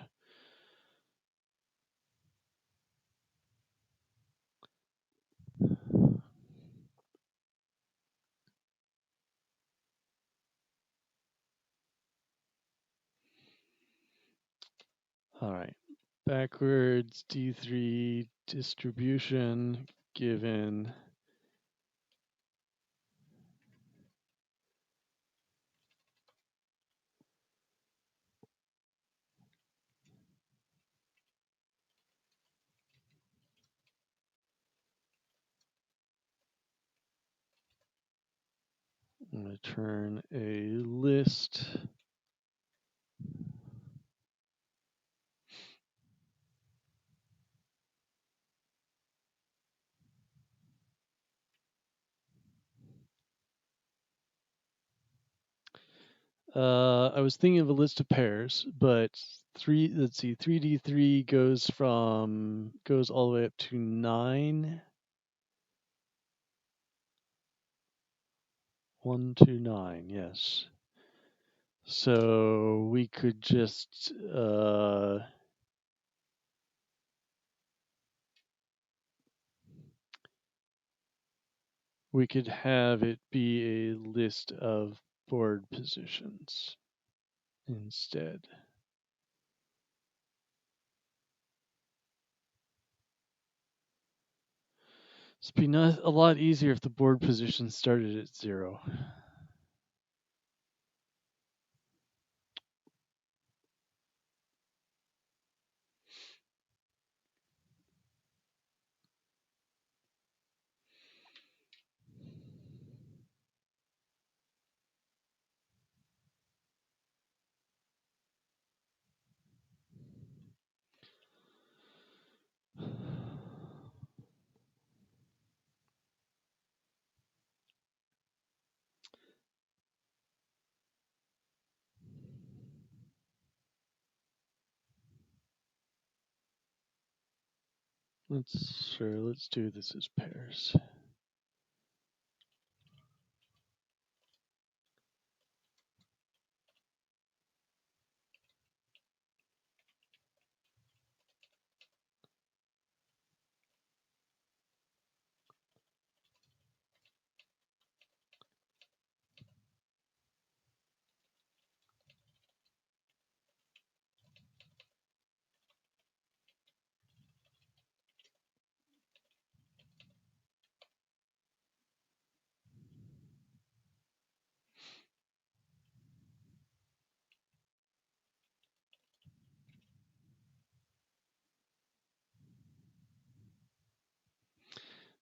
All right, backwards D3 distribution given I'm going to turn a list. I was thinking of a list of pairs, but 3D3 goes all the way up to 9. 1 to 9, yes. So we could just we could have it be a list of board positions instead. It'd be a lot easier if the board position started at 0. Let's do this as pairs.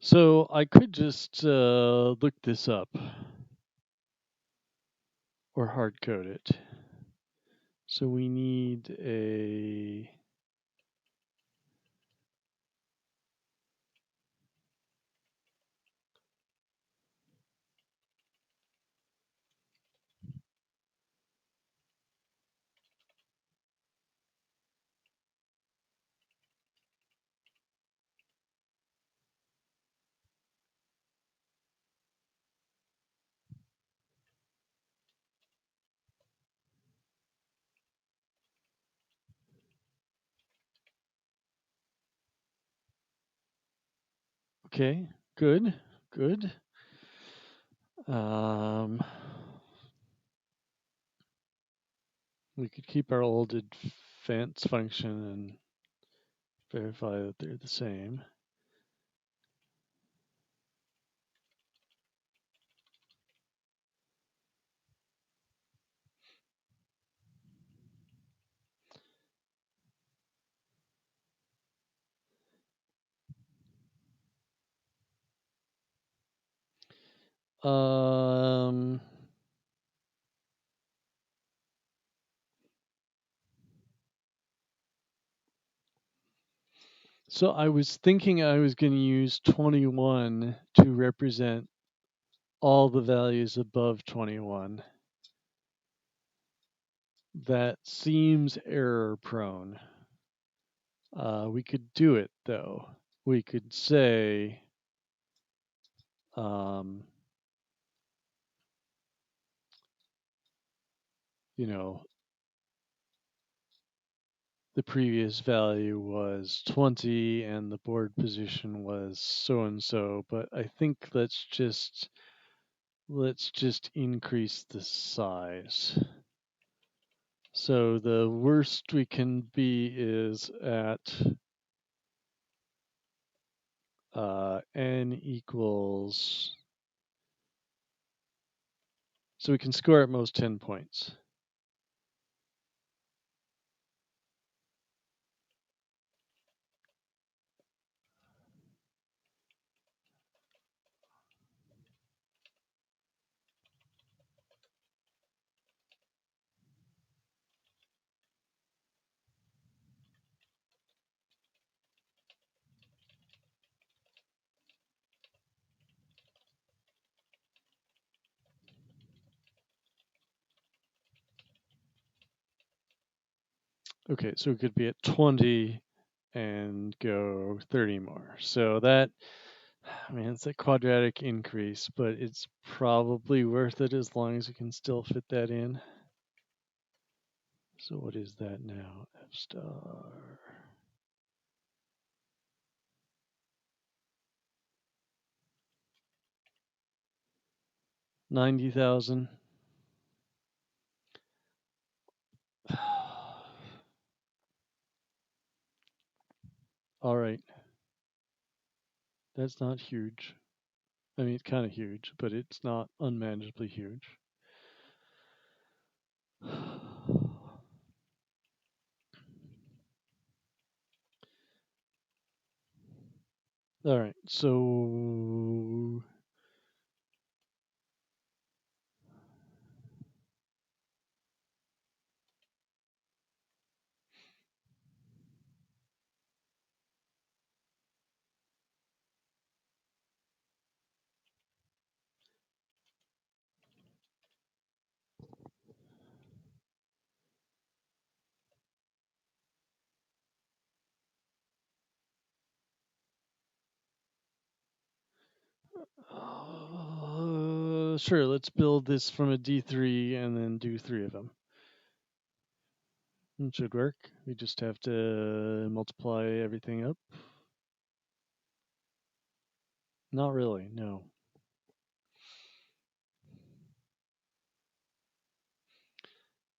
So I could just look this up or hard code it. So we need a okay, good, good. Um, we could keep our old advanced function and verify that they're the same. Um, so I was thinking I was going to use 21 to represent all the values above 21. That seems error prone. We could do it though. We could say, um, you know, the previous value was 20 and the board position was so and so, but I think let's just increase the size. So the worst we can be is at n equals, so we can score at most 10 points. Okay, so we could be at 20 and go 30 more. So that, I mean, it's a quadratic increase, but it's probably worth it as long as we can still fit that in. So what is that now? F star. 90,000. All right. That's not huge. I mean, it's kind of huge, but it's not unmanageably huge. All right. So sure, let's build this from a D3 and then do 3 of them. It should work. We just have to multiply everything up. Not really, no.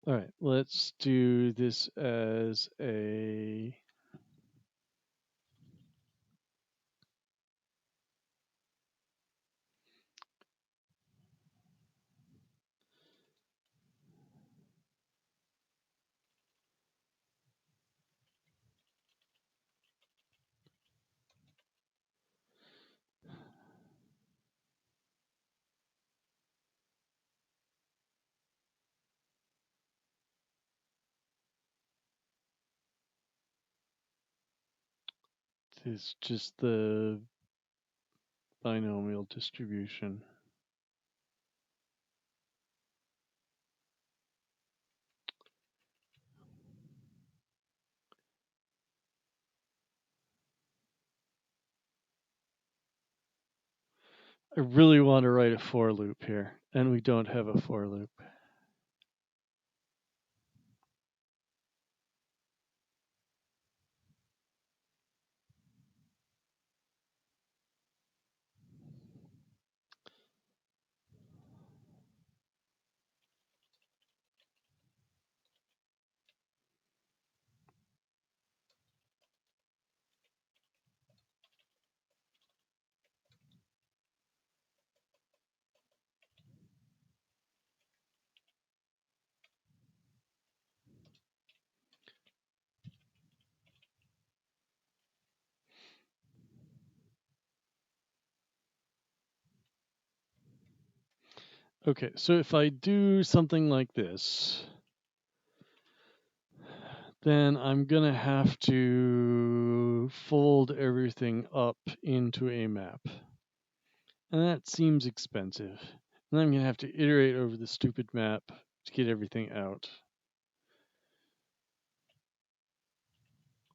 All right, let's do this as a is just the binomial distribution. I really want to write a for loop here, and we don't have a for loop. Okay, so if I do something like this, then I'm going to have to fold everything up into a map. And that seems expensive. And I'm going to have to iterate over the stupid map to get everything out.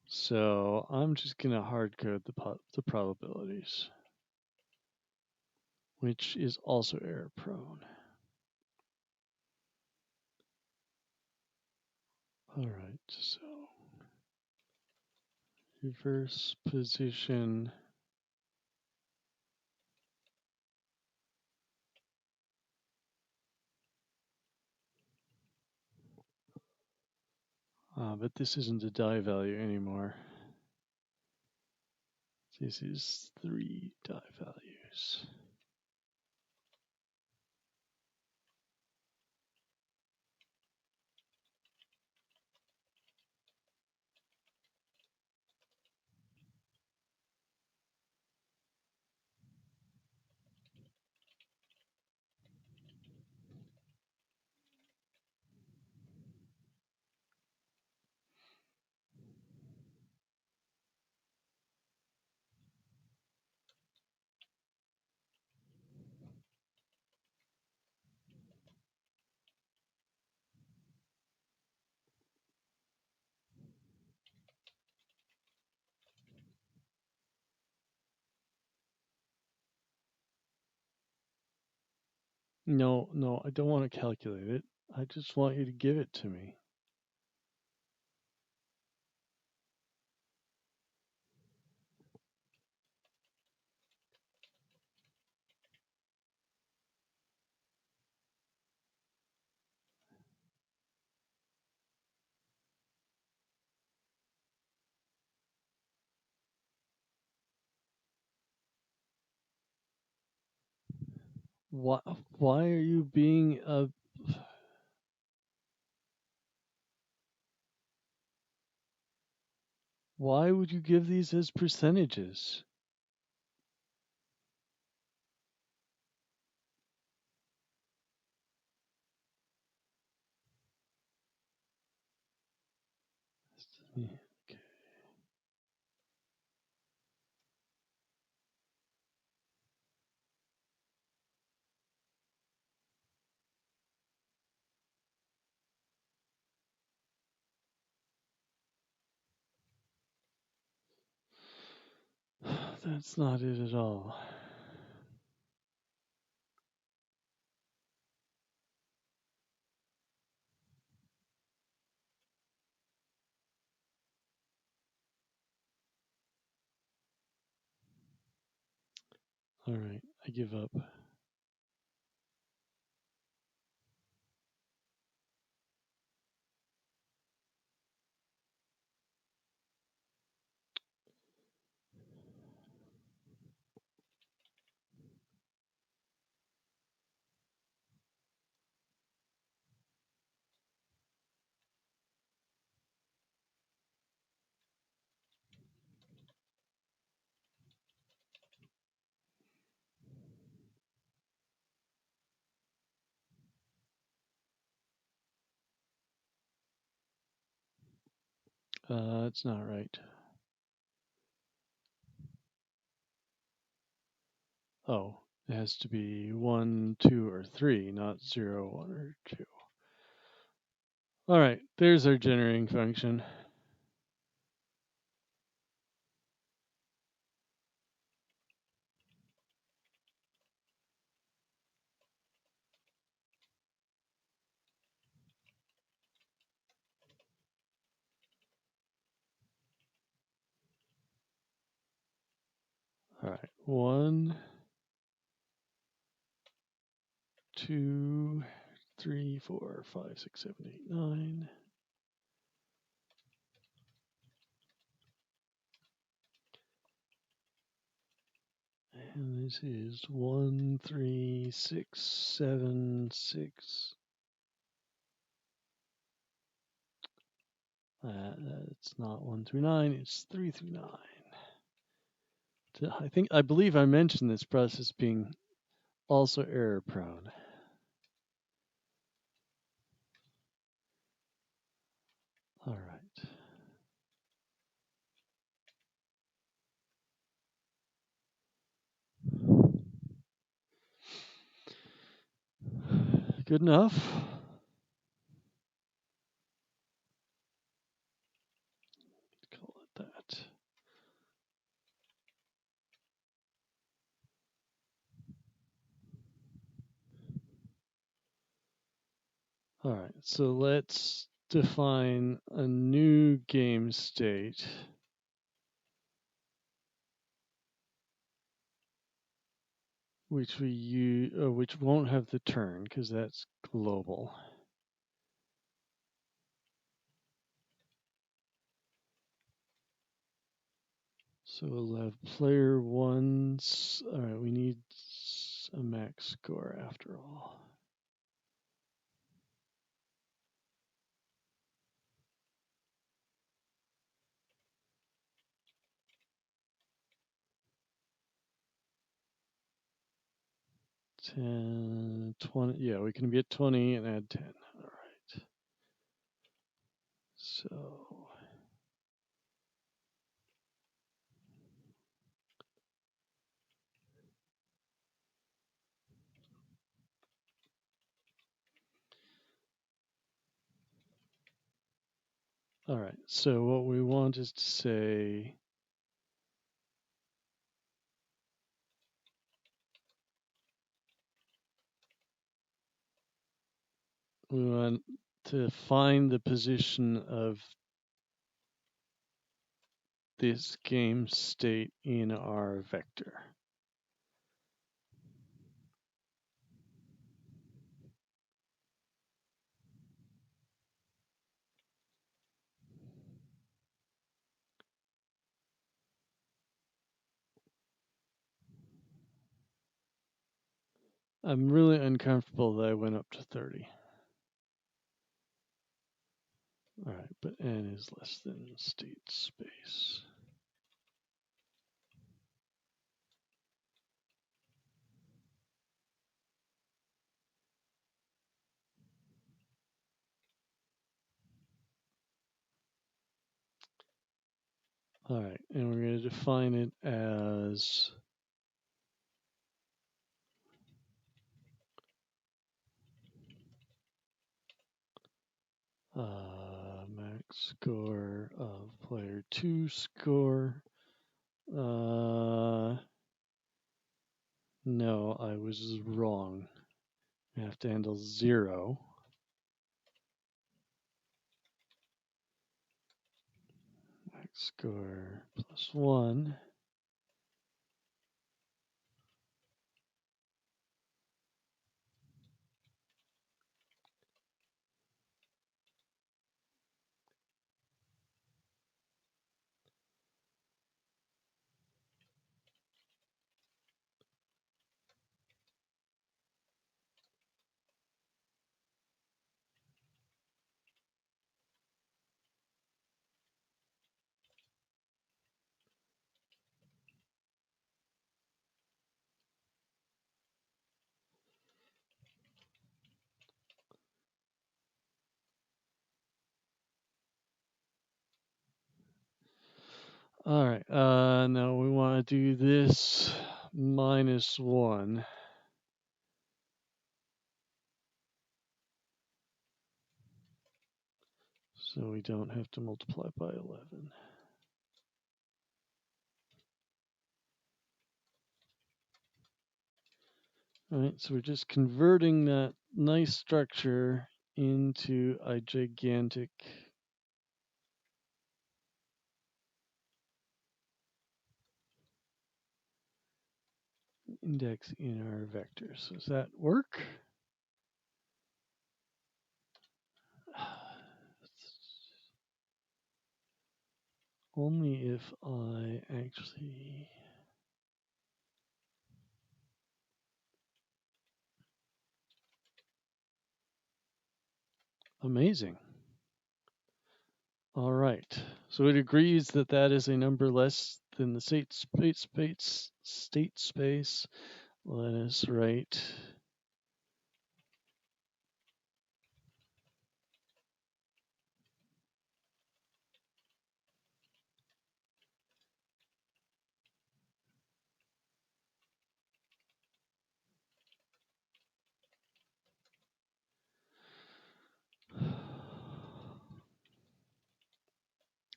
So I'm just going to hard code the probabilities, which is also error prone. All right, so reverse position. But this isn't a die value anymore. This is 3 die values. No, no, I don't want to calculate it. I just want you to give it to me. Why, why are you being a... Why would you give these as percentages? Okay. That's not it at all. All right, I give up. That's not right. Oh, it has to be 1, 2, or 3, not 0, 1, or 2. All right, there's our generating function. All right, 1, 2, 3, 4, 5, 6, 7, 8, 9. And this is 1, 3, 6, 7, 6. It's not 1 through 9, it's 3 through 9. I believe I mentioned this process being also error prone. All right. Good enough. Call it that. All right, so let's define a new game state. Which we use, which won't have the turn because that's global. So we'll have player one's. All right, we need a max score after all. Ten, 20. Yeah, we can be at 20 and add 10. All right. So. All right, so what we want is to say we want to find the position of this game state in our vector. I'm really uncomfortable that I went up to 30. All right, but n is less than state space. All right, and we're going to define it as max score of player 2 score. No, I was wrong. I have to handle 0. Max score plus 1. All right, now we want to do this minus 1. So we don't have to multiply by 11. All right, so we're just converting that nice structure into a gigantic index in our vectors. Does that work? Only if I actually... Amazing. All right, so it agrees that that is a number less than the state space. Let us write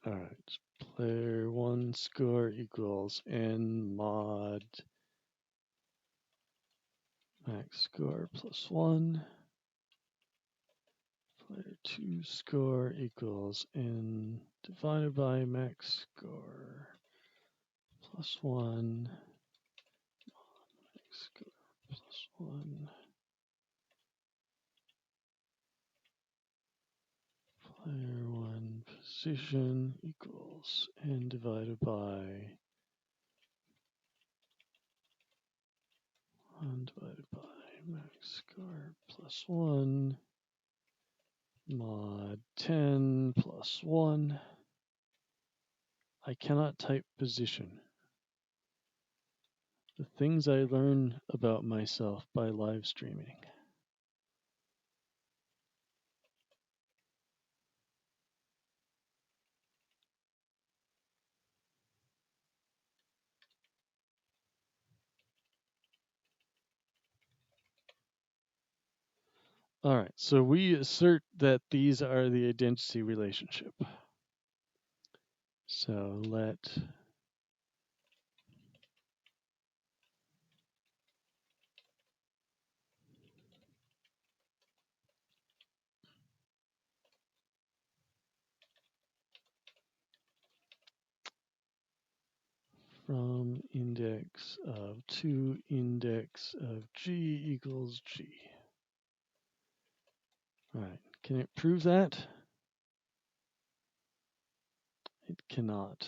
all right, player 1 score equals n mod max score plus 1. Player 2 score equals n divided by max score plus 1. Max score plus 1. Player 1 position equals n divided by 1 divided by max score plus 1 mod 10 plus 1. I cannot type position. The things I learn about myself by live streaming. All right, so we assert that these are the identity relationship. So let from index of to index of G equals G. All right, can it prove that? It cannot.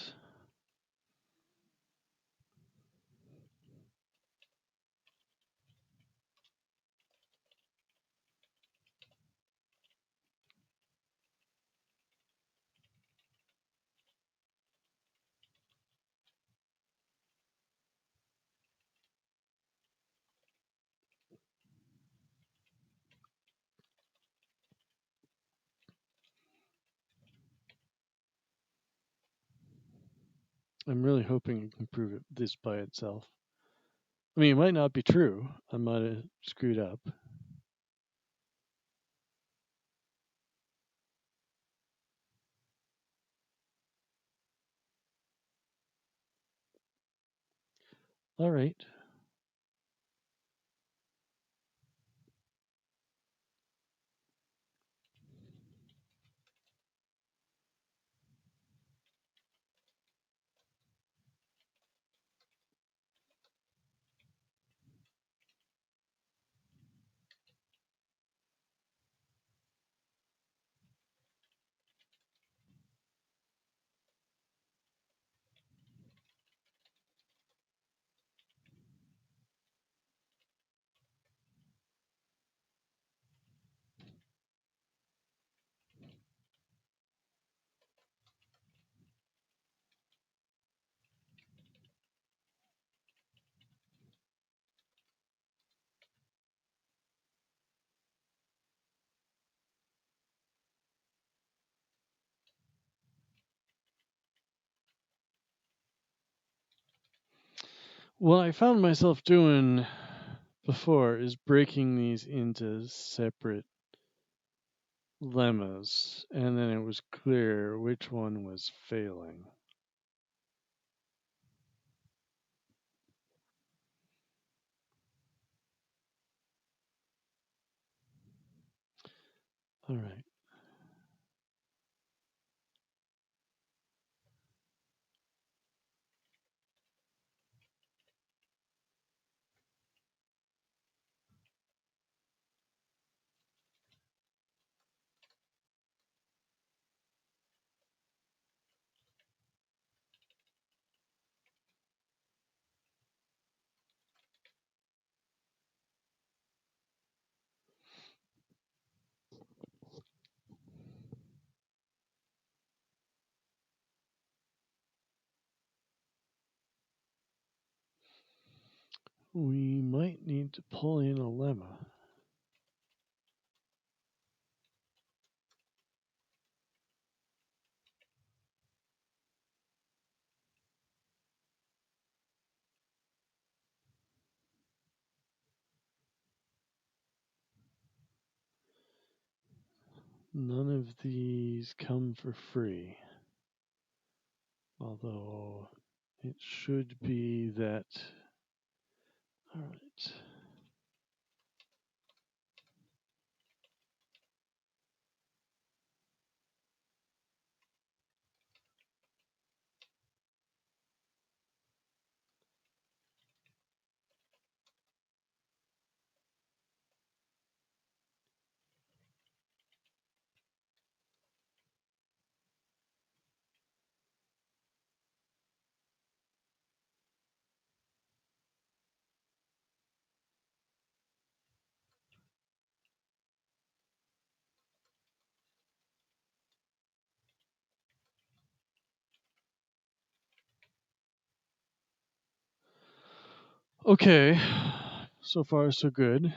I'm really hoping it can prove this by itself. I mean, it might not be true. I might have screwed up. All right. what I found myself doing before is breaking these into separate lemmas, and then it was clear which one was failing. All right. We might need to pull in a lemma. None of these come for free, although it should be that. All right. Okay, so far so good.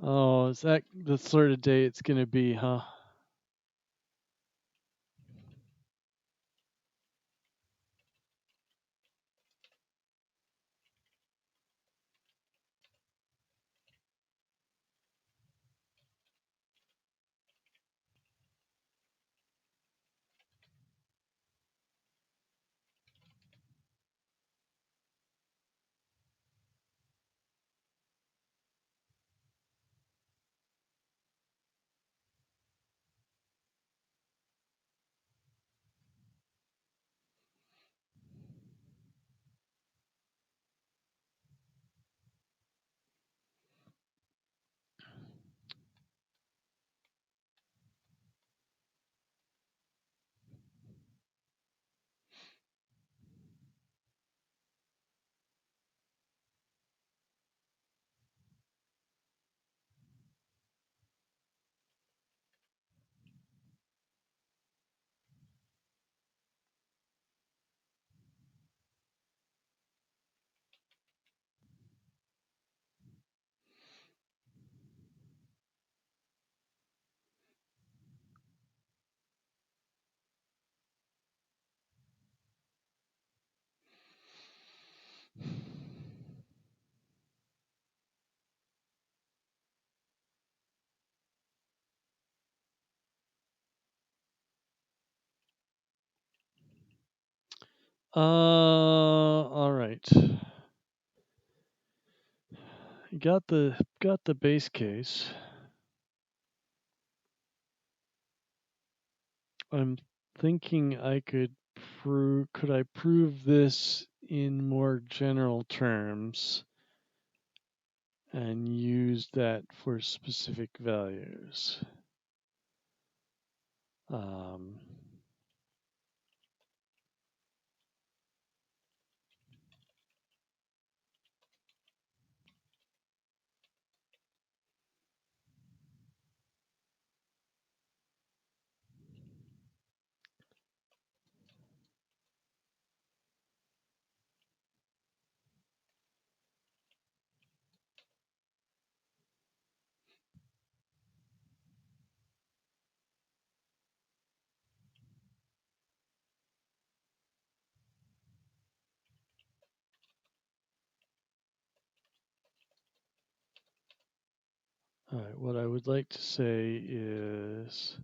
Oh, is that the sort of day it's going to be, huh? All right. Got the base case. I'm thinking I could prove this in more general terms and use that for specific values? Um, all right, what I would like to say is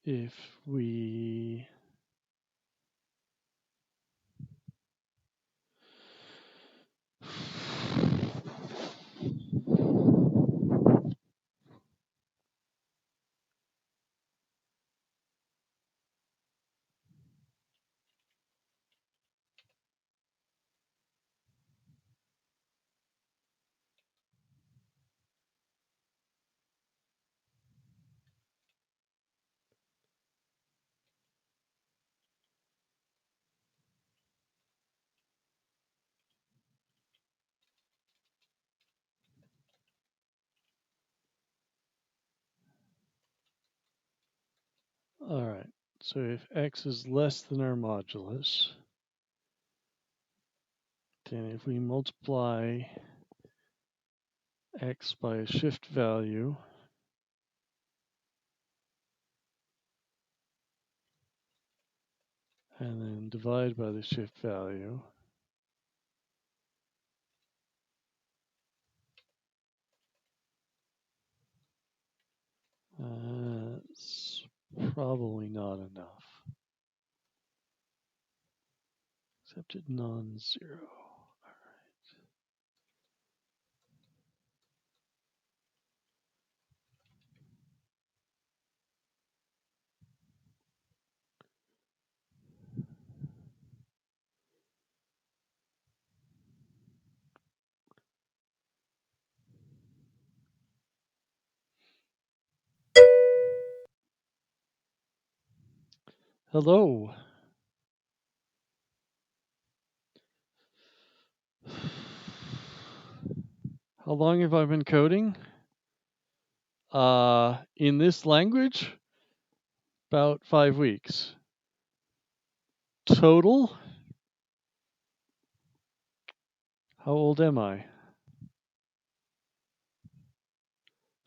if we all right, so if x is less than our modulus, then if we multiply x by a shift value, and then divide by the shift value, that's probably not enough. Accepted non-zero. Hello. How long have I been coding? In this language, about 5 weeks. Total? How old am I?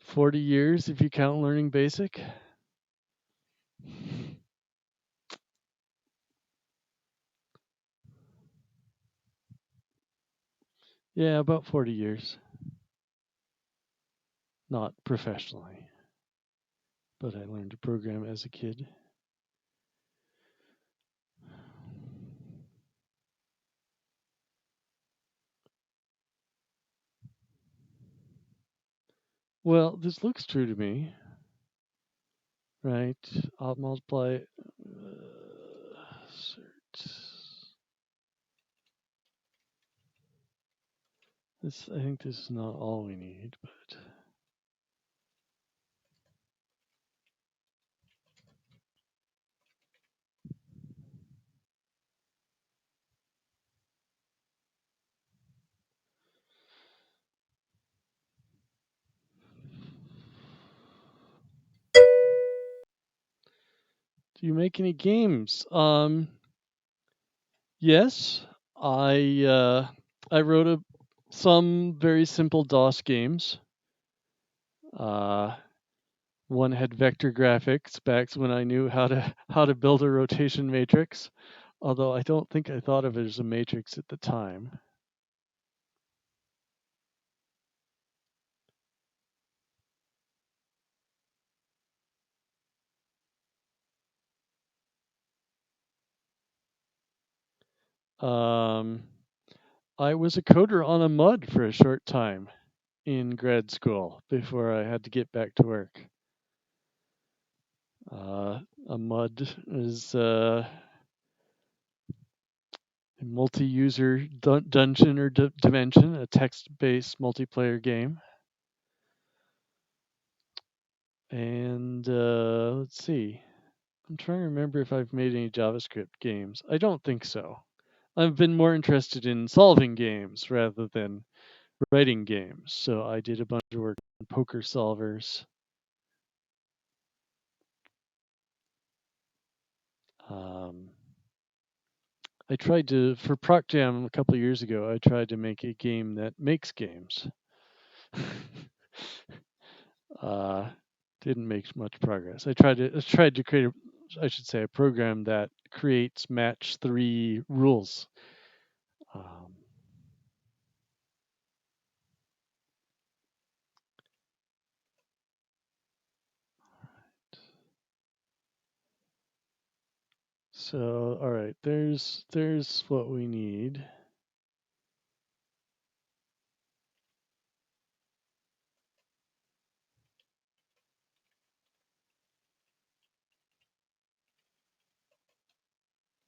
40 years if you count learning basic? Yeah, about 40 years. Not professionally, but I learned to program as a kid. Well, this looks true to me, right? I'll multiply cert. I think this is not all we need, but do you make any games? Yes, I wrote some very simple DOS games. Uh, one had vector graphics back when I knew how to build a rotation matrix, although I don't think I thought of it as a matrix at the time. I was a coder on a mud for a short time in grad school before I had to get back to work. A mud is a multi-user dungeon or dimension, a text-based multiplayer game. And let's see. I'm trying to remember if I've made any JavaScript games. I don't think so. I've been more interested in solving games rather than writing games. So I did a bunch of work on poker solvers. I tried to, for Proc Jam a couple of years ago, I tried to make a game that makes games. uh, didn't make much progress. I tried to create a program that creates match 3 rules. Um, so all right, there's what we need.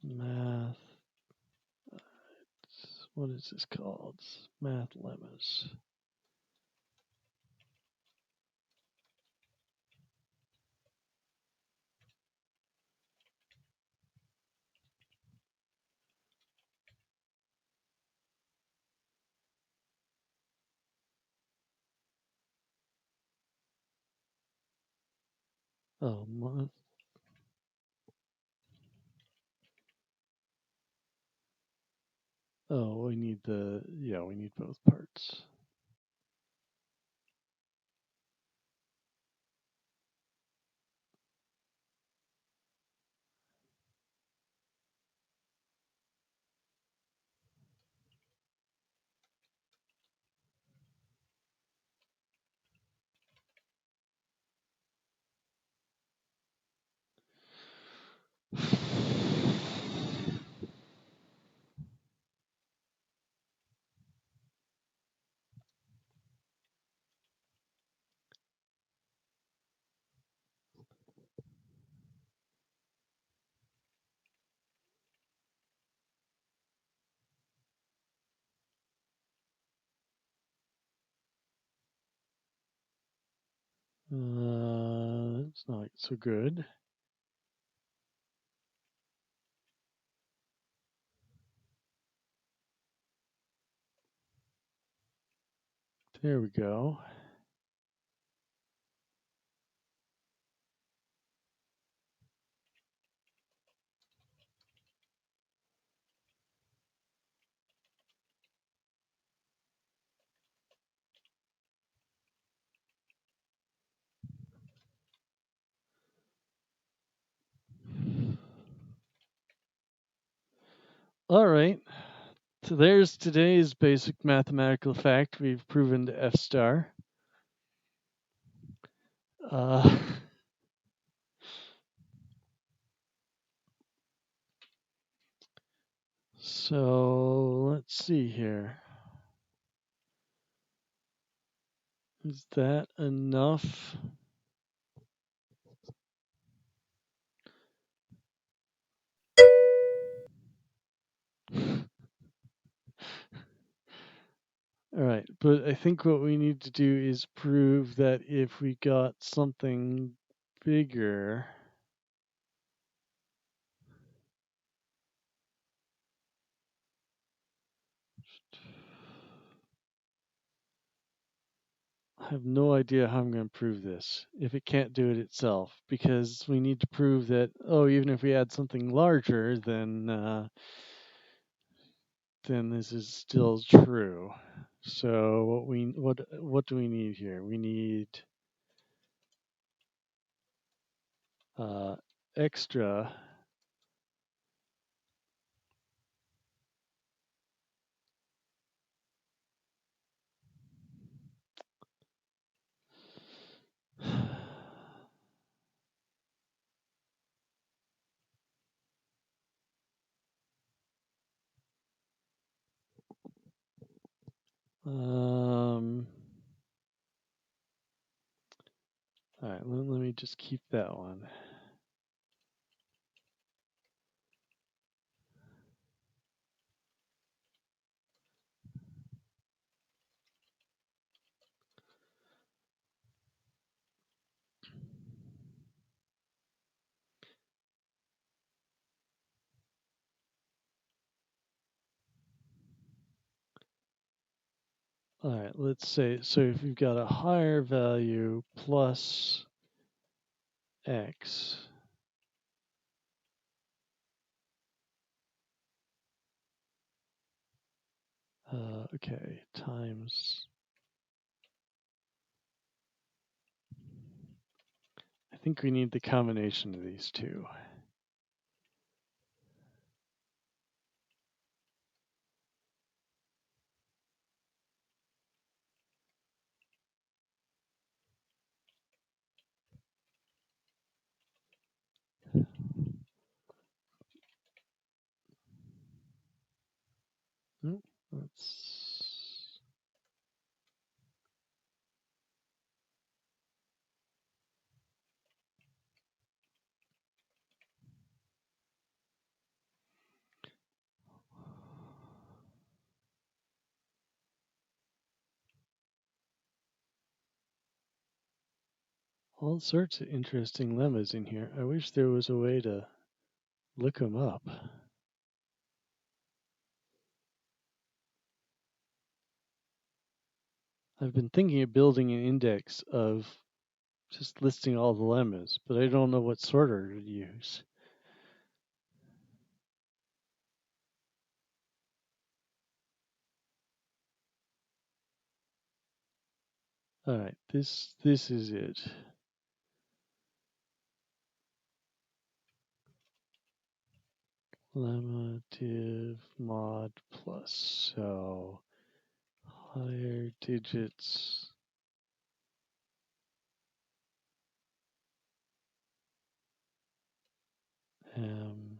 Math. What is this called? Math lemmas. Oh, oh, we need we need both parts. It's not so good. There we go. All right. So there's today's basic mathematical fact we've proven to F star. Uh, so let's see here. Is that enough? All right, but I think what we need to do is prove that if we got something bigger, I have no idea how I'm going to prove this if it can't do it itself, because we need to prove that, oh, even if we add something larger, then this is still true. So what do we need here? We need extra All right, let me just keep that one. All right, let's say, so if you've got a higher value plus x, okay, times, I think we need the combination of these two. Let's, all sorts of interesting lemmas in here. I wish there was a way to look them up. I've been thinking of building an index of just listing all the lemmas, but I don't know what sorter to use. All right, this is it. Lemma div mod plus. So higher digits. M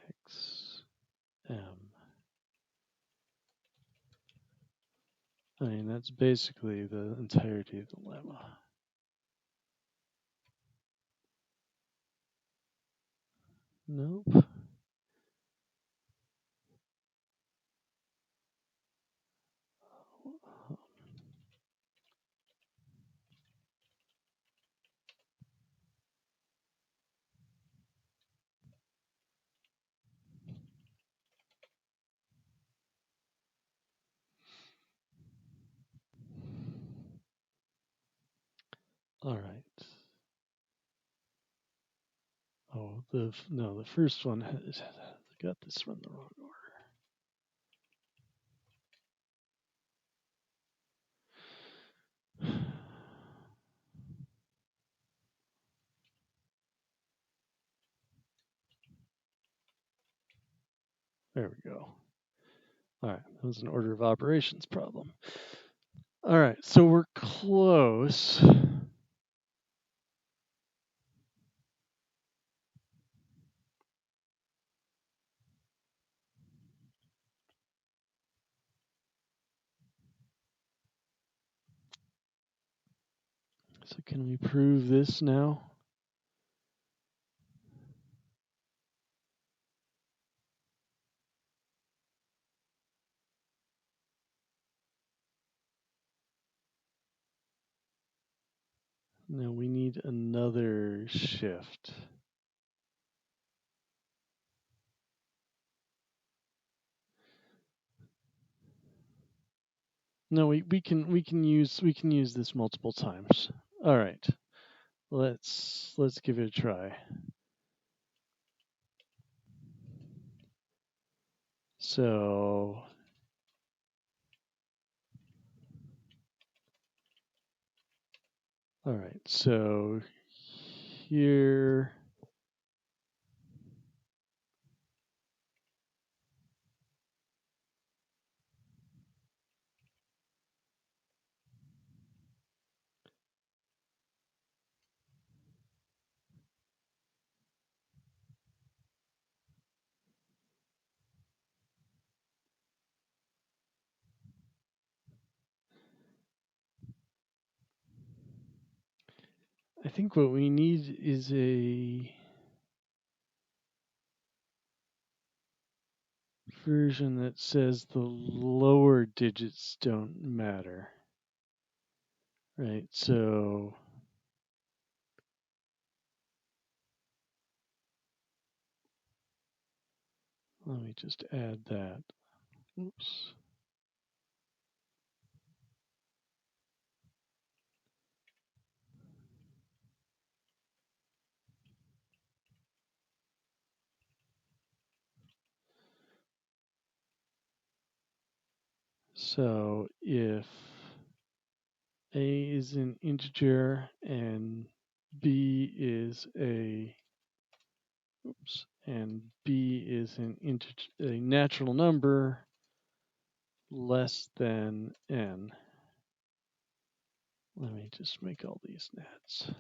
X M. I mean, that's basically the entirety of the lemma. Nope. All right. Oh, the first one has got this one the wrong order. There we go. All right, that was an order of operations problem. All right, so we're close. So can we prove this now? No, we need another shift. No, we can use this multiple times. All right. Let's give it a try. So all right. So here I think what we need is a version that says the lower digits don't matter. Right, so let me just add that. Oops. So if A is an integer and B is a B is an integer, a natural number less than n. Let me just make all these nats.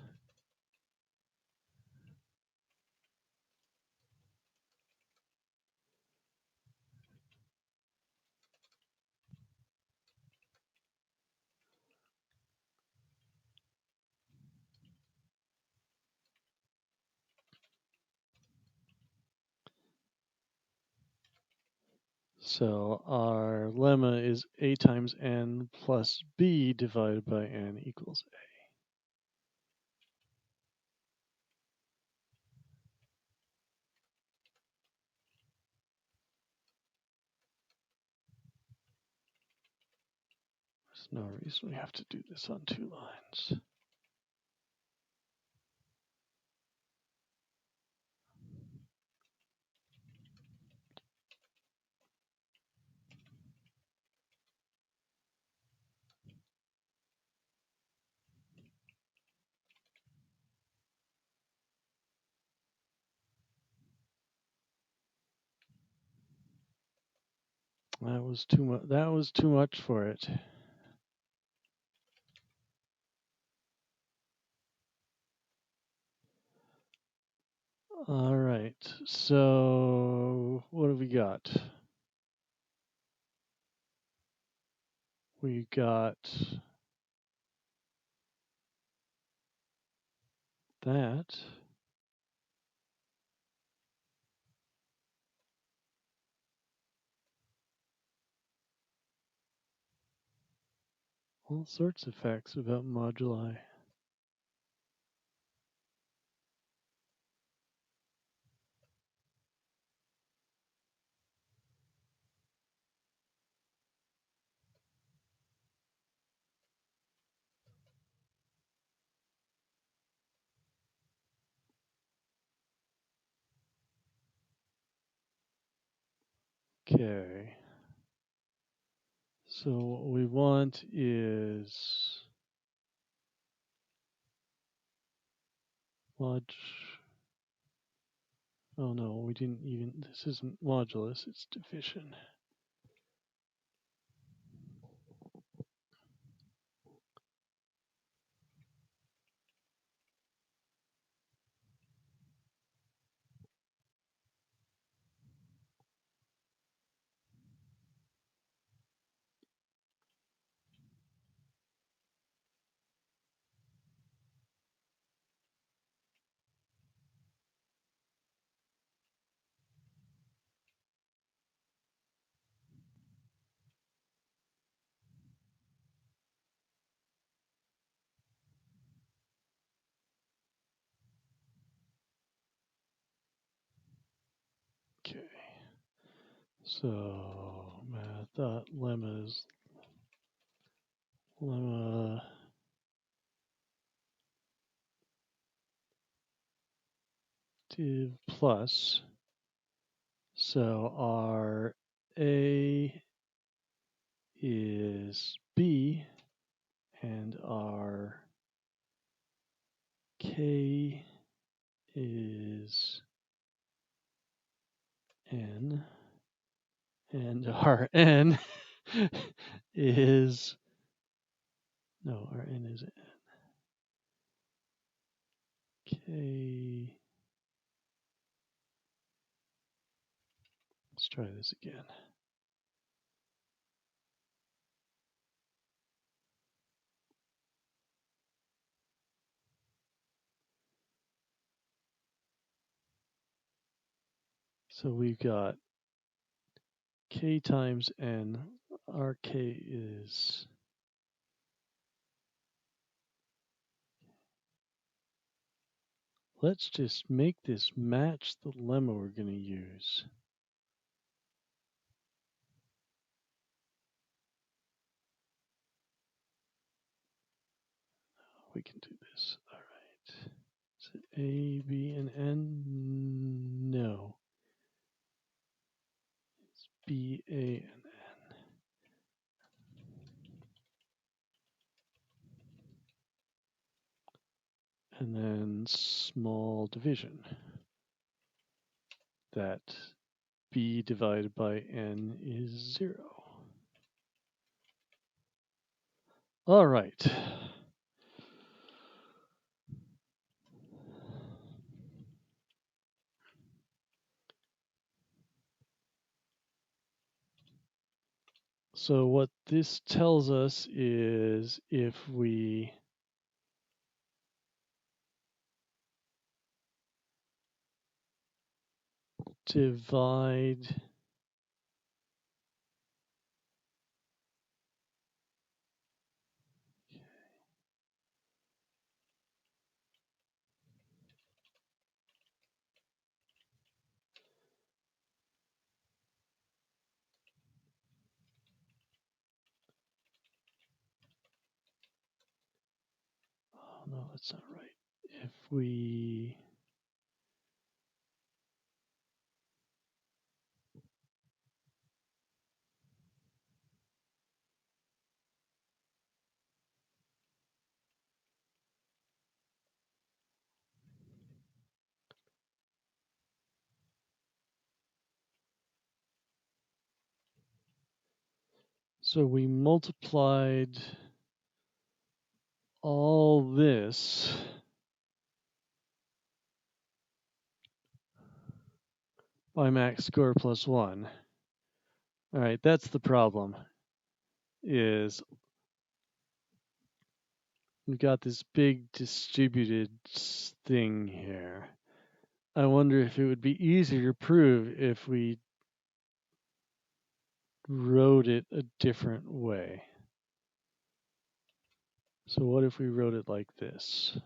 So our lemma is A times n plus B divided by n equals A. There's no reason we have to do this on 2 lines. That was too much. That was too much for it. All right. So what have we got? We got that. All sorts of facts about moduli. Okay. So what we want is mod. Oh no, we didn't even. This isn't modulus. It's division. Okay. So math dot lemma is lemma div plus. So our A is B and our K is N and our N is no, our N is K. Let's try this again. So we've got K times N. Our K is let's just make this match the lemma we're going to use. We can do this. All right. Is it A, B, and N? No. It's B, A, and N. And then small division. That B divided by N is 0. All right. So what this tells us is if we divide oh no, that's not right. If we so we multiplied all this by max score plus 1. All right, that's the problem. Is we've got this big distributed thing here. I wonder if it would be easier to prove if we wrote it a different way. So what if we wrote it like this?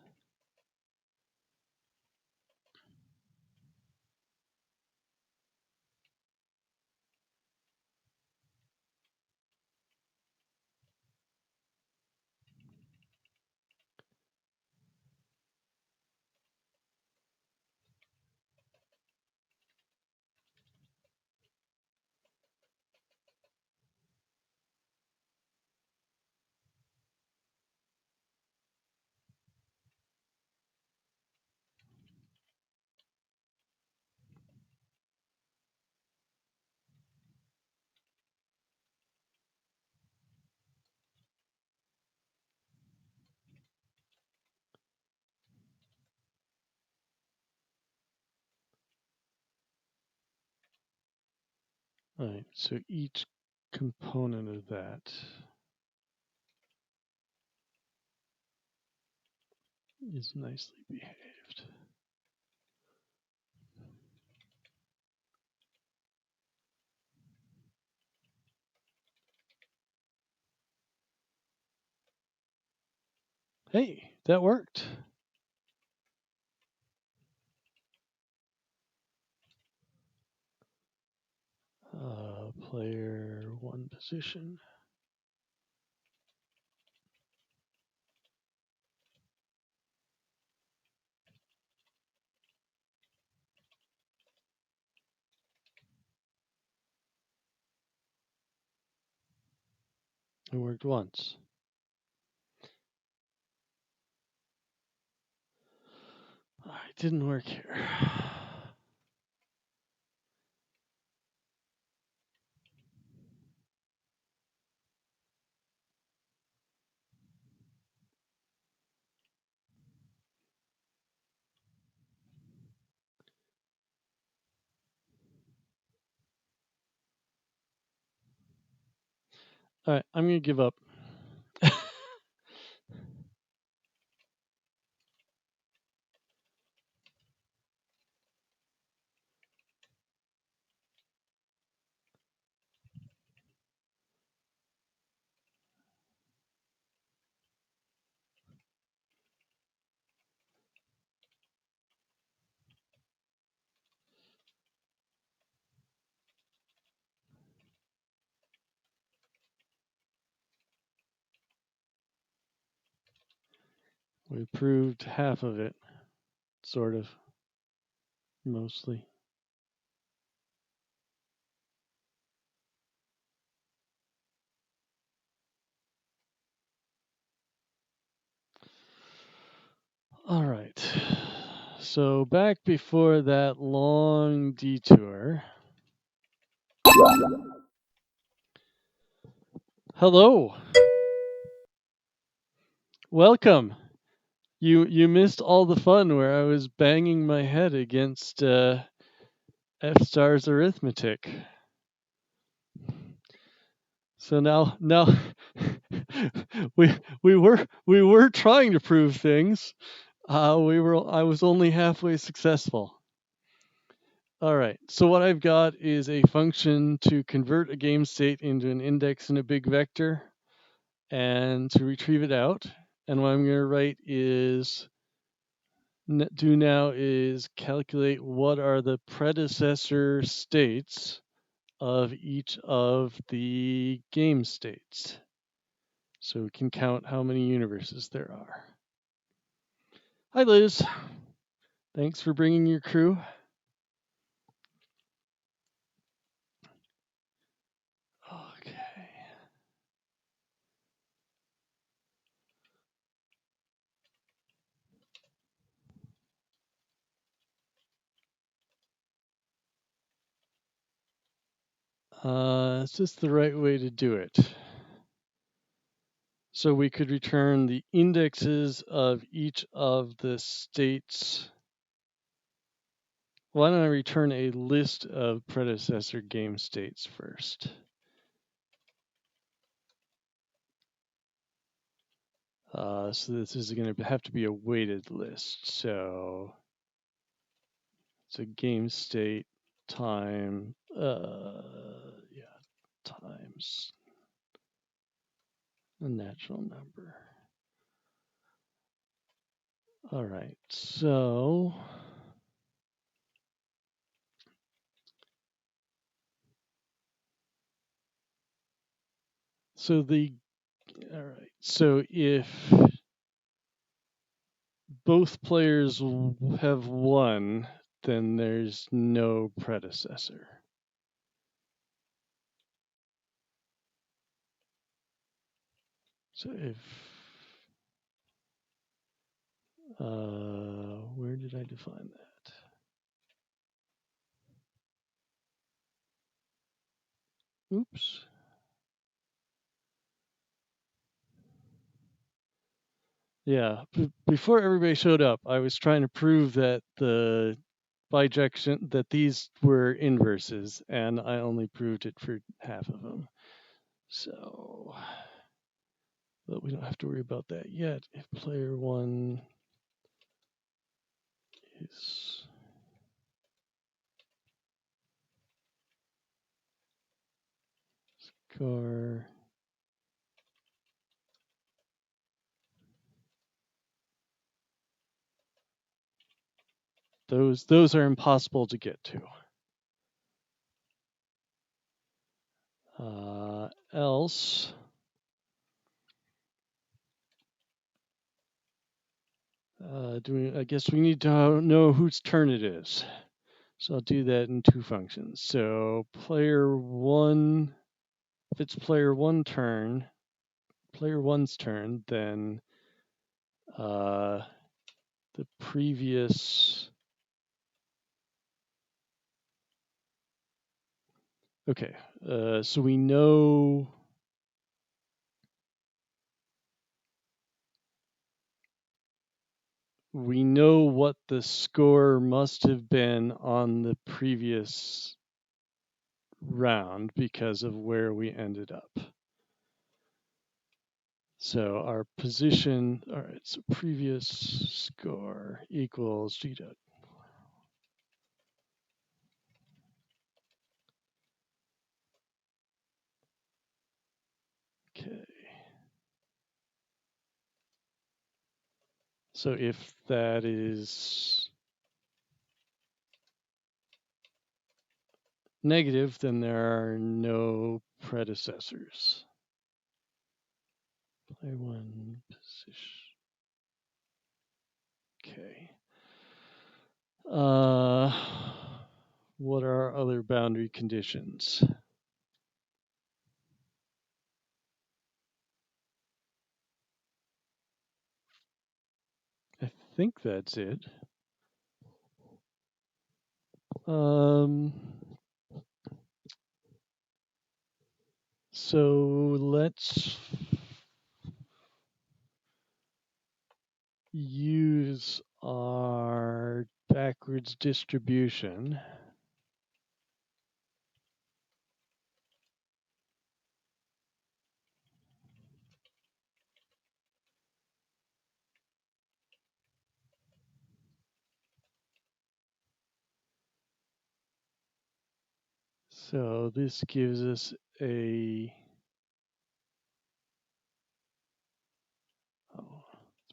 All right, so each component of that is nicely behaved. Hey, that worked. Player 1 position. It worked once. All right, didn't work here. All right, I'm going to give up. We proved half of it, sort of, mostly. All right. So back before that long detour. Hello. Welcome. You missed all the fun where I was banging my head against F-star's arithmetic. So now we were trying to prove things. I was only halfway successful. All right. So what I've got is a function to convert a game state into an index in a big vector and to retrieve it out. And what I'm going to write is do now is calculate what are the predecessor states of each of the game states. So we can count how many universes there are. Hi, Liz. Thanks for bringing your crew. Okay. It's just the right way to do it. So we could return the indexes of each of the states. Why don't I return a list of predecessor game states first? So this is going to have to be a weighted list. So it's a game state time, times a natural number. All right, so if both players have won, then there's no predecessor. So if where did I define that? Oops. Yeah, before everybody showed up, I was trying to prove that the bijection that these were inverses, and I only proved it for half of them. So, but we don't have to worry about that yet. If player one is score, those are impossible to get to. Else, I guess we need to know whose turn it is. So I'll do that in two functions. So player one, if it's player one's turn, then the previous. Okay, so we know what the score must have been on the previous round because of where we ended up. So our position, all right, so previous score equals G dot. Okay. So if that is negative, then there are no predecessors. Play one position. Okay. What are our other boundary conditions? I think that's it. So let's use our backwards distribution. So this gives us a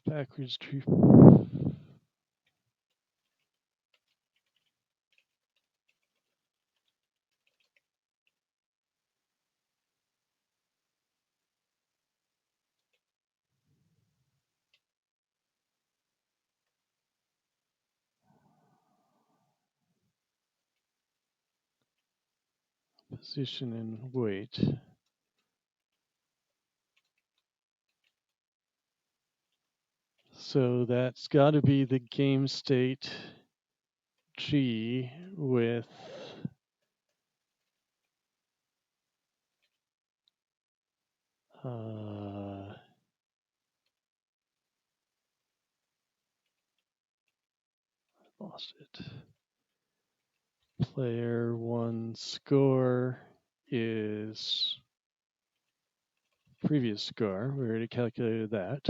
it's backwards tree. Position and weight. So that's got to be the game state G with uh, lost it. Player one score is previous score. We already calculated that.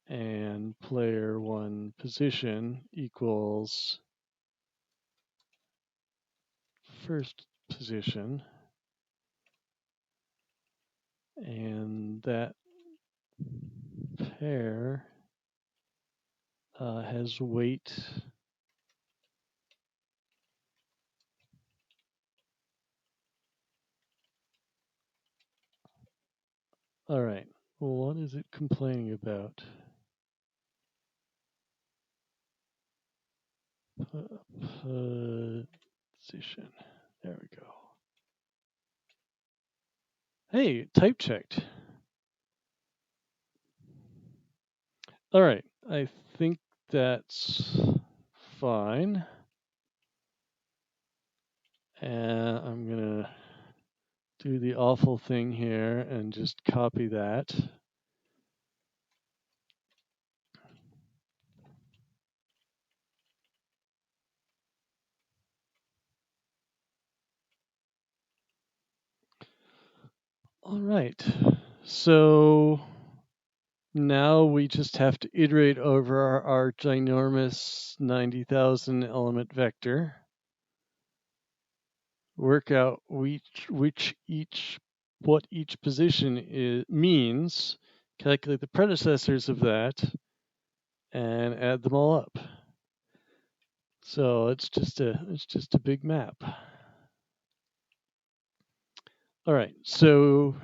And player one position equals first position. And that pair has weight. All right. Well, what is it complaining about? Position. There we go. Hey, type checked. All right. I think that's fine. And I'm going to do the awful thing here and just copy that. All right. So now we just have to iterate over our ginormous 90,000 element vector, work out what each position means, calculate the predecessors of that, and add them all up. So it's just a big map. All right. So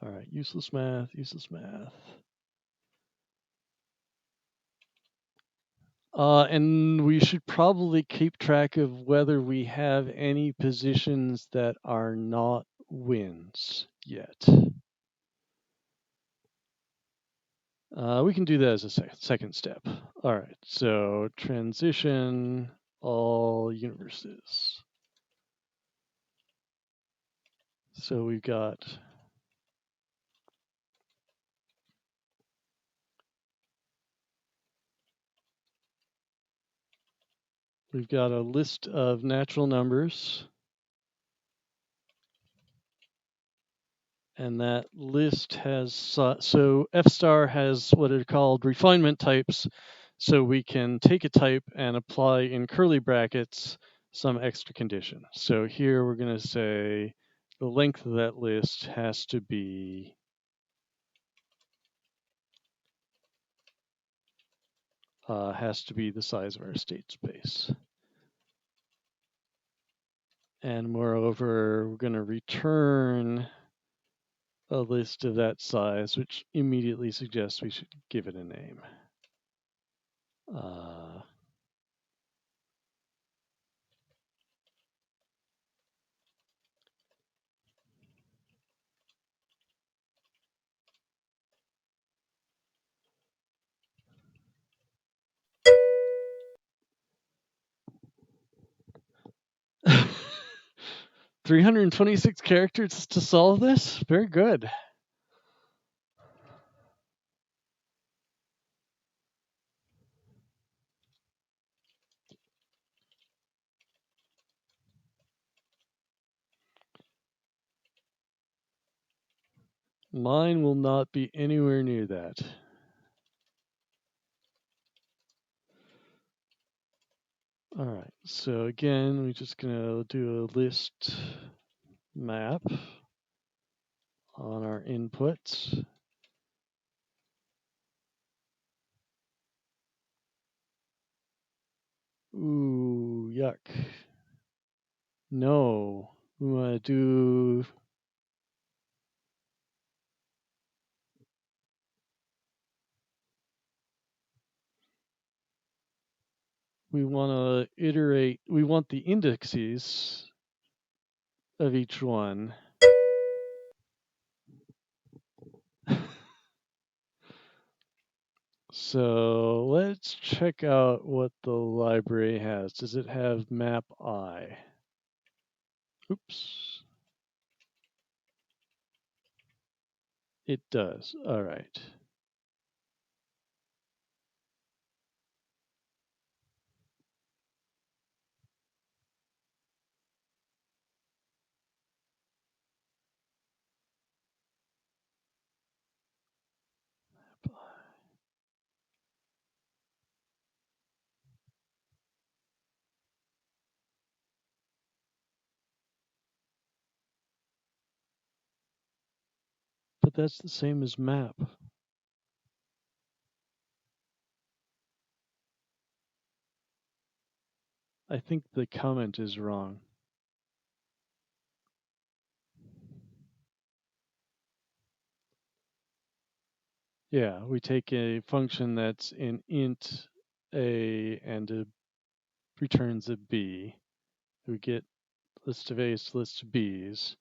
all right, useless math. And we should probably keep track of whether we have any positions that are not wins yet. We can do that as a second step. All right, so transition all universes. So we've got a list of natural numbers. And that list has, so F star has what are called refinement types. So we can take a type and apply in curly brackets some extra condition. So here we're going to say the length of that list has to be the size of our state space. And moreover, we're going to return a list of that size, which immediately suggests we should give it a name. 326 characters to solve this? Very good. Mine will not be anywhere near that. All right, so again, we're just gonna do a list map on our inputs. Ooh, yuck. No, we want to do. We want to iterate. We want the indexes of each one. So let's check out what the library has. Does it have map I? Oops. It does. All right. But that's the same as map. I think the comment is wrong. Yeah, we take a function that's an int a and it returns a b. We get list of a's, list of b's,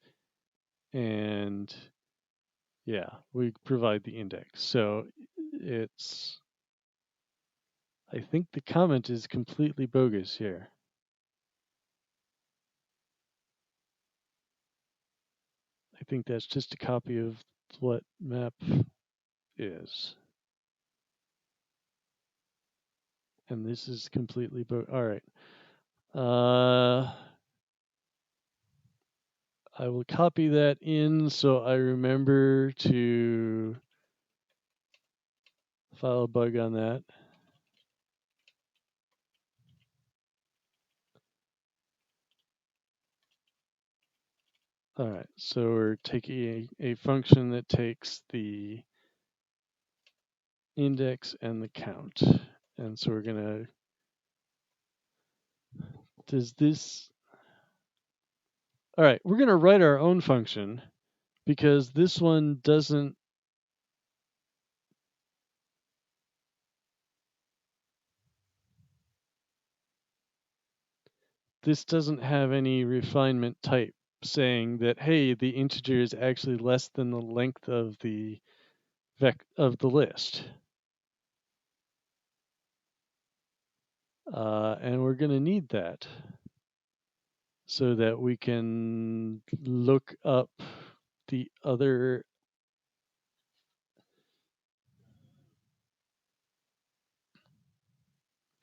and yeah, we provide the index. So it's, I think the comment is completely bogus here. I think that's just a copy of what map is. And this is completely bogus. All right. I will copy that in so I remember to file a bug on that. All right, so we're taking a function that takes the index and the count. And so we're gonna, does this, all right, we're gonna write our own function because this one doesn't, this doesn't have any refinement type saying that, hey, the integer is actually less than the length of the list. And we're going to need that so that we can look up the other.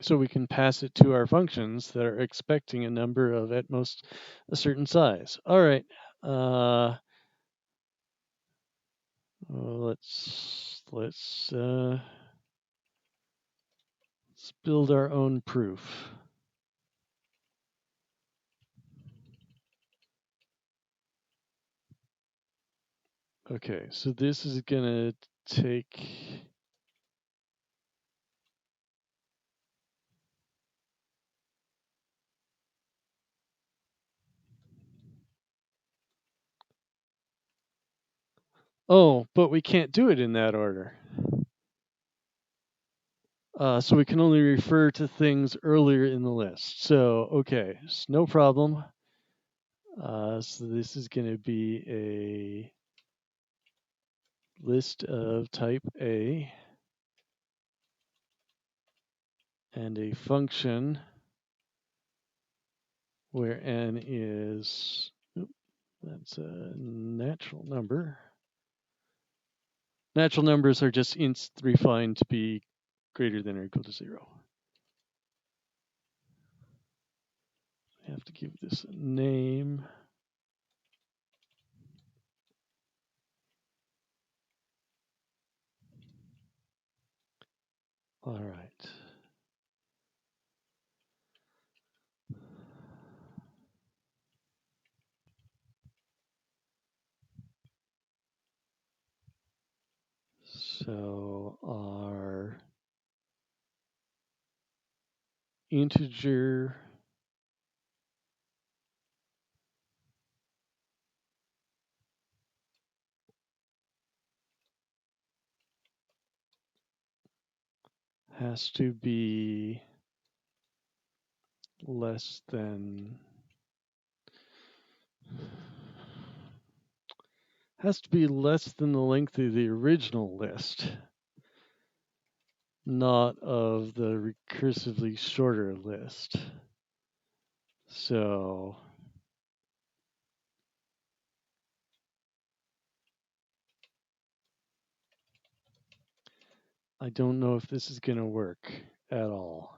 So we can pass it to our functions that are expecting a number of at most a certain size. All right. Let's build our own proof. Okay, so this is gonna take. Oh, but we can't do it in that order. So we can only refer to things earlier in the list. So, okay, so no problem. So this is going to be a list of type A and a function where n is, that's a natural number. Natural numbers are just ints refined to be greater than or equal to 0. I have to give this a name. All right. So our integer has to be less than the length of the original list, not of the recursively shorter list. So I don't know if this is going to work at all.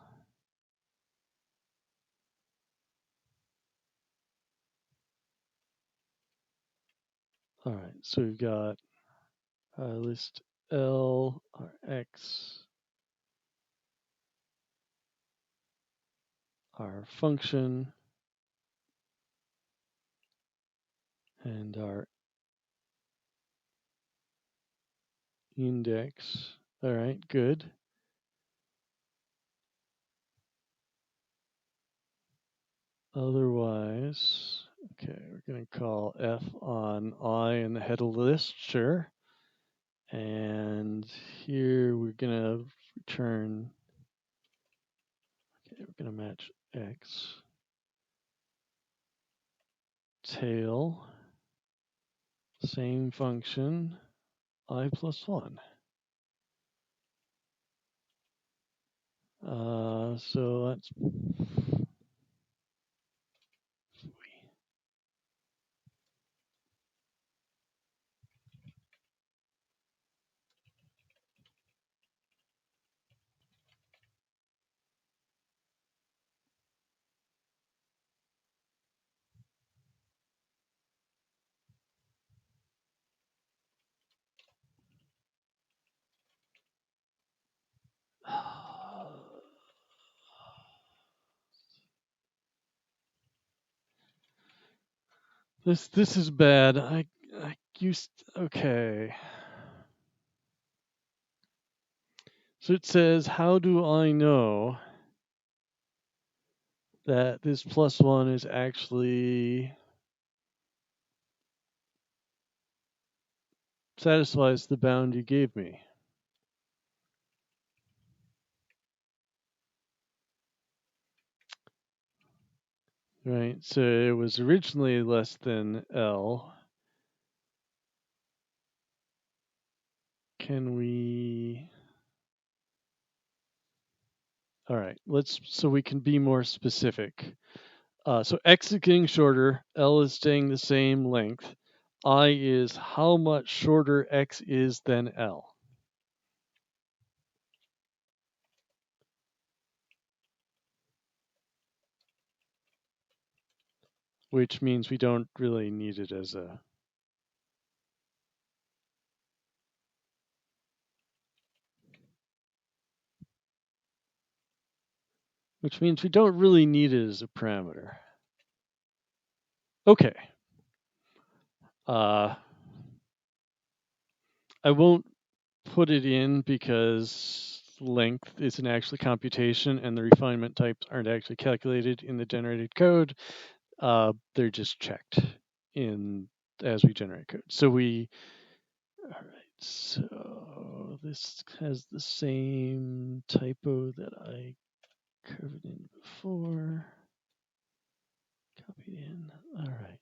All right, so we've got our list L, our X, our function, and our index. All right, good. Otherwise, okay, we're going to call F on I in the head of the list, sure. And here we're going to return, okay, we're going to match X. Tail, same function, I plus 1. So that's this is bad. I used, okay. So it says, how do I know that this plus 1 is actually satisfies the bound you gave me? Right, so it was originally less than L. Can we, all right, so we can be more specific. So X is getting shorter, L is staying the same length. I is how much shorter X is than L. Which means we don't really need it as a, which means we don't really need it as a parameter. Okay. I won't put it in because length isn't actually computation and the refinement types aren't actually calculated in the generated code. They're just checked in as we generate code. So we All right, so this has the same typo that I covered in before. Copied in. All right.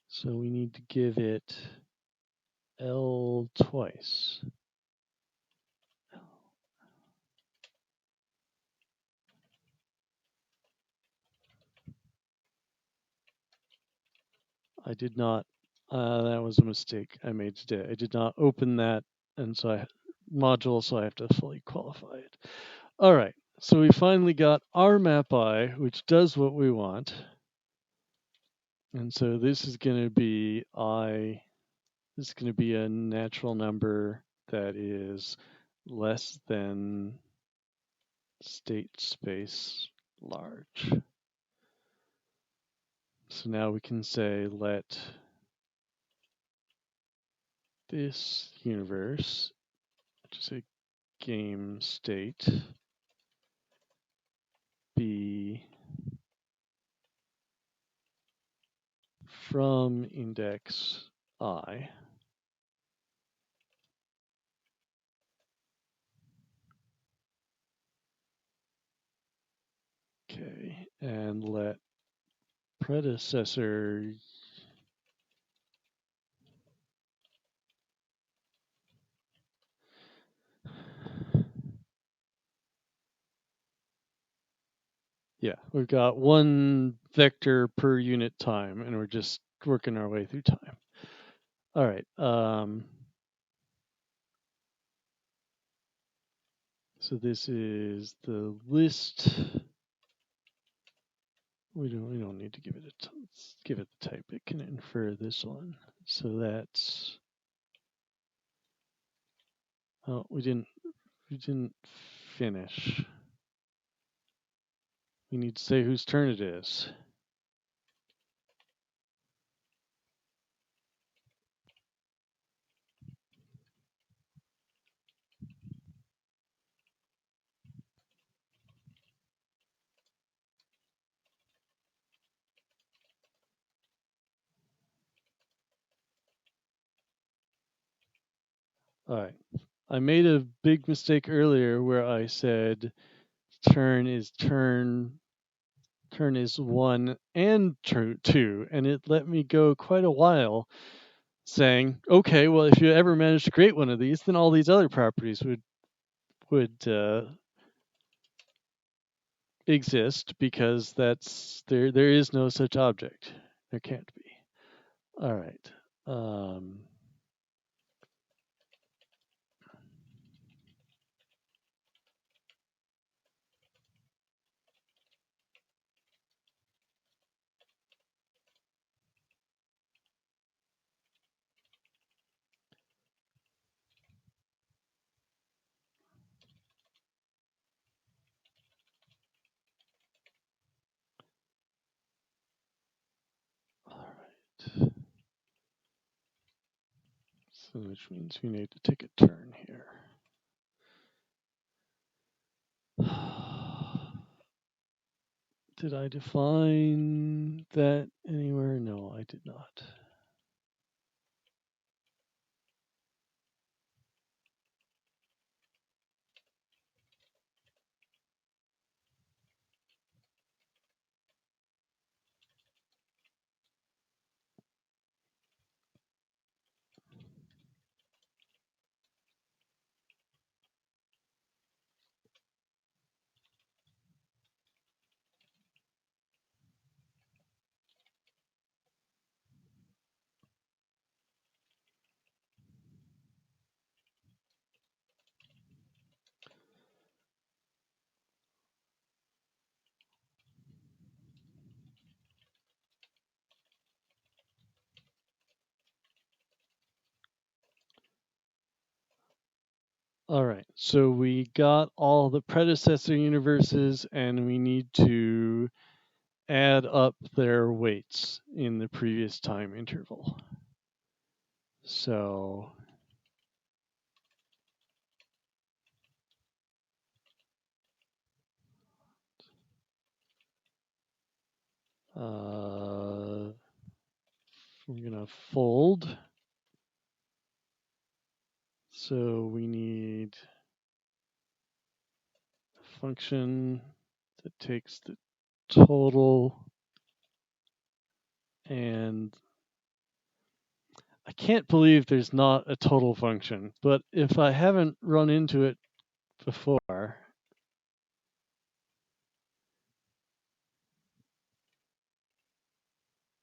So we need to give it L twice. I did not, that was a mistake I made today. I did not open that, and so so I have to fully qualify it. All right, so we finally got our map I, which does what we want. And so this is going to be this is going to be a natural number that is less than state space large. So now we can say let this universe, which is a game state, be from index I. Okay, and let predecessor yeah, we've got one vector per unit time, and we're just working our way through time. All right. So this is the list. We don't need to give it let's give it the type. It can infer this one. So that's we didn't finish. We need to say whose turn it is. All right. I made a big mistake earlier where I said turn is 1 and turn 2, and it let me go quite a while saying, okay, well, if you ever manage to create one of these, then all these other properties would exist, because there is no such object. There can't be. All right. Um, all right. So which means we need to take a turn here. Did I define that anywhere? No, I did not. All right, so we got all the predecessor universes, and we need to add up their weights in the previous time interval. So we're going to fold So we need a function that takes the total, and I can't believe there's not a total function, but if I haven't run into it before,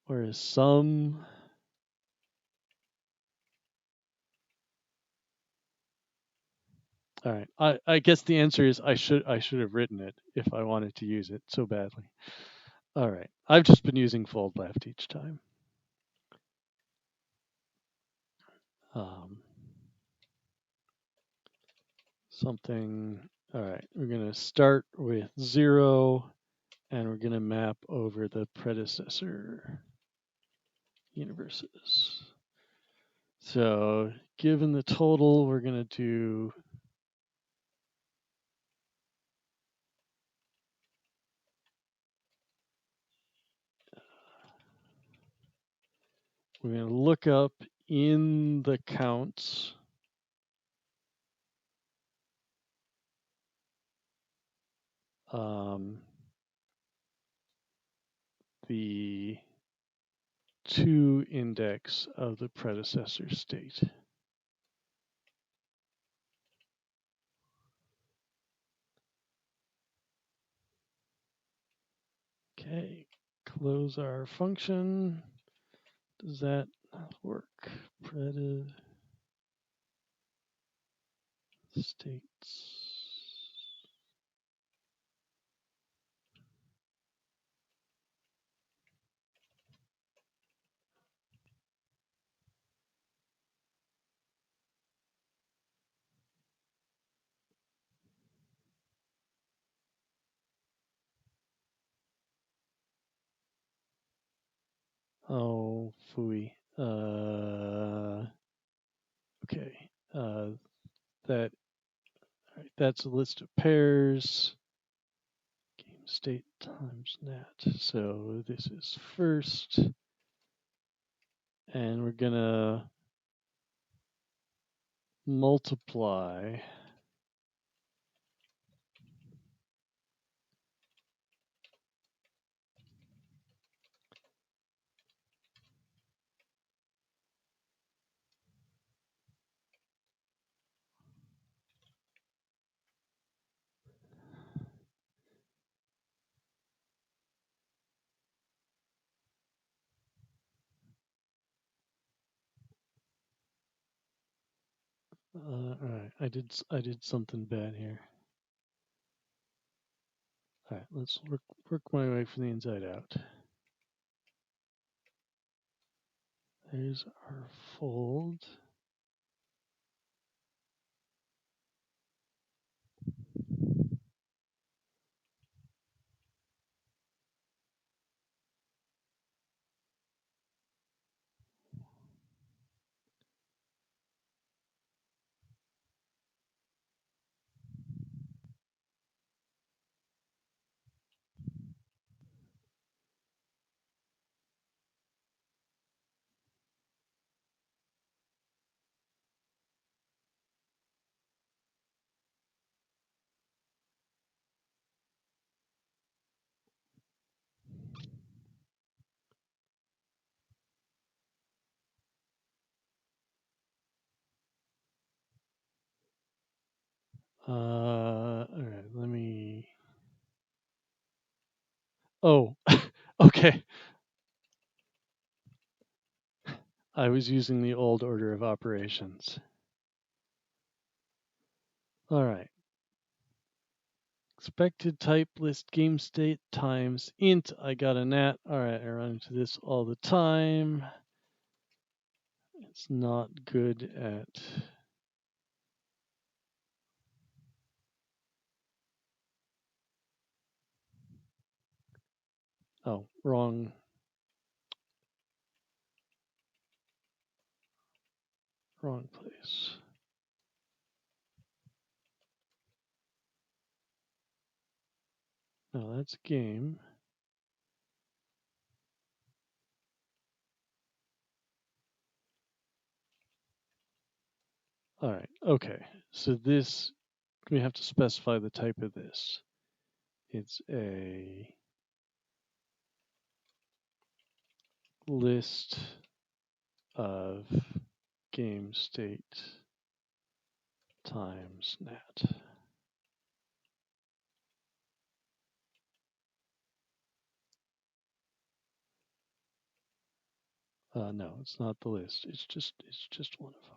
whereas sum, all right, I guess the answer is I should have written it if I wanted to use it so badly. All right, I've just been using fold left each time. Something, all right, we're gonna start with 0 and we're gonna map over the predecessor universes. So given the total, we're gonna do we're going to look up in the counts the 2 index of the predecessor state. Okay, close our function. Does that work? Pred states. Oh, phooey. Okay. That's a list of pairs. Game state times nat. So this is first. And we're gonna multiply all right, I did something bad here. All right, let's work my way from the inside out. There's our fold. All right, let me. Oh, okay. I was using the old order of operations. All right. Expected type list game state times int. I got a nat. All right, I run into this all the time. It's not good at. Oh, wrong place. No, that's game. All right. Okay. So this, we have to specify the type of this. It's a list of game state times nat. No, it's not the list. It's just one of them.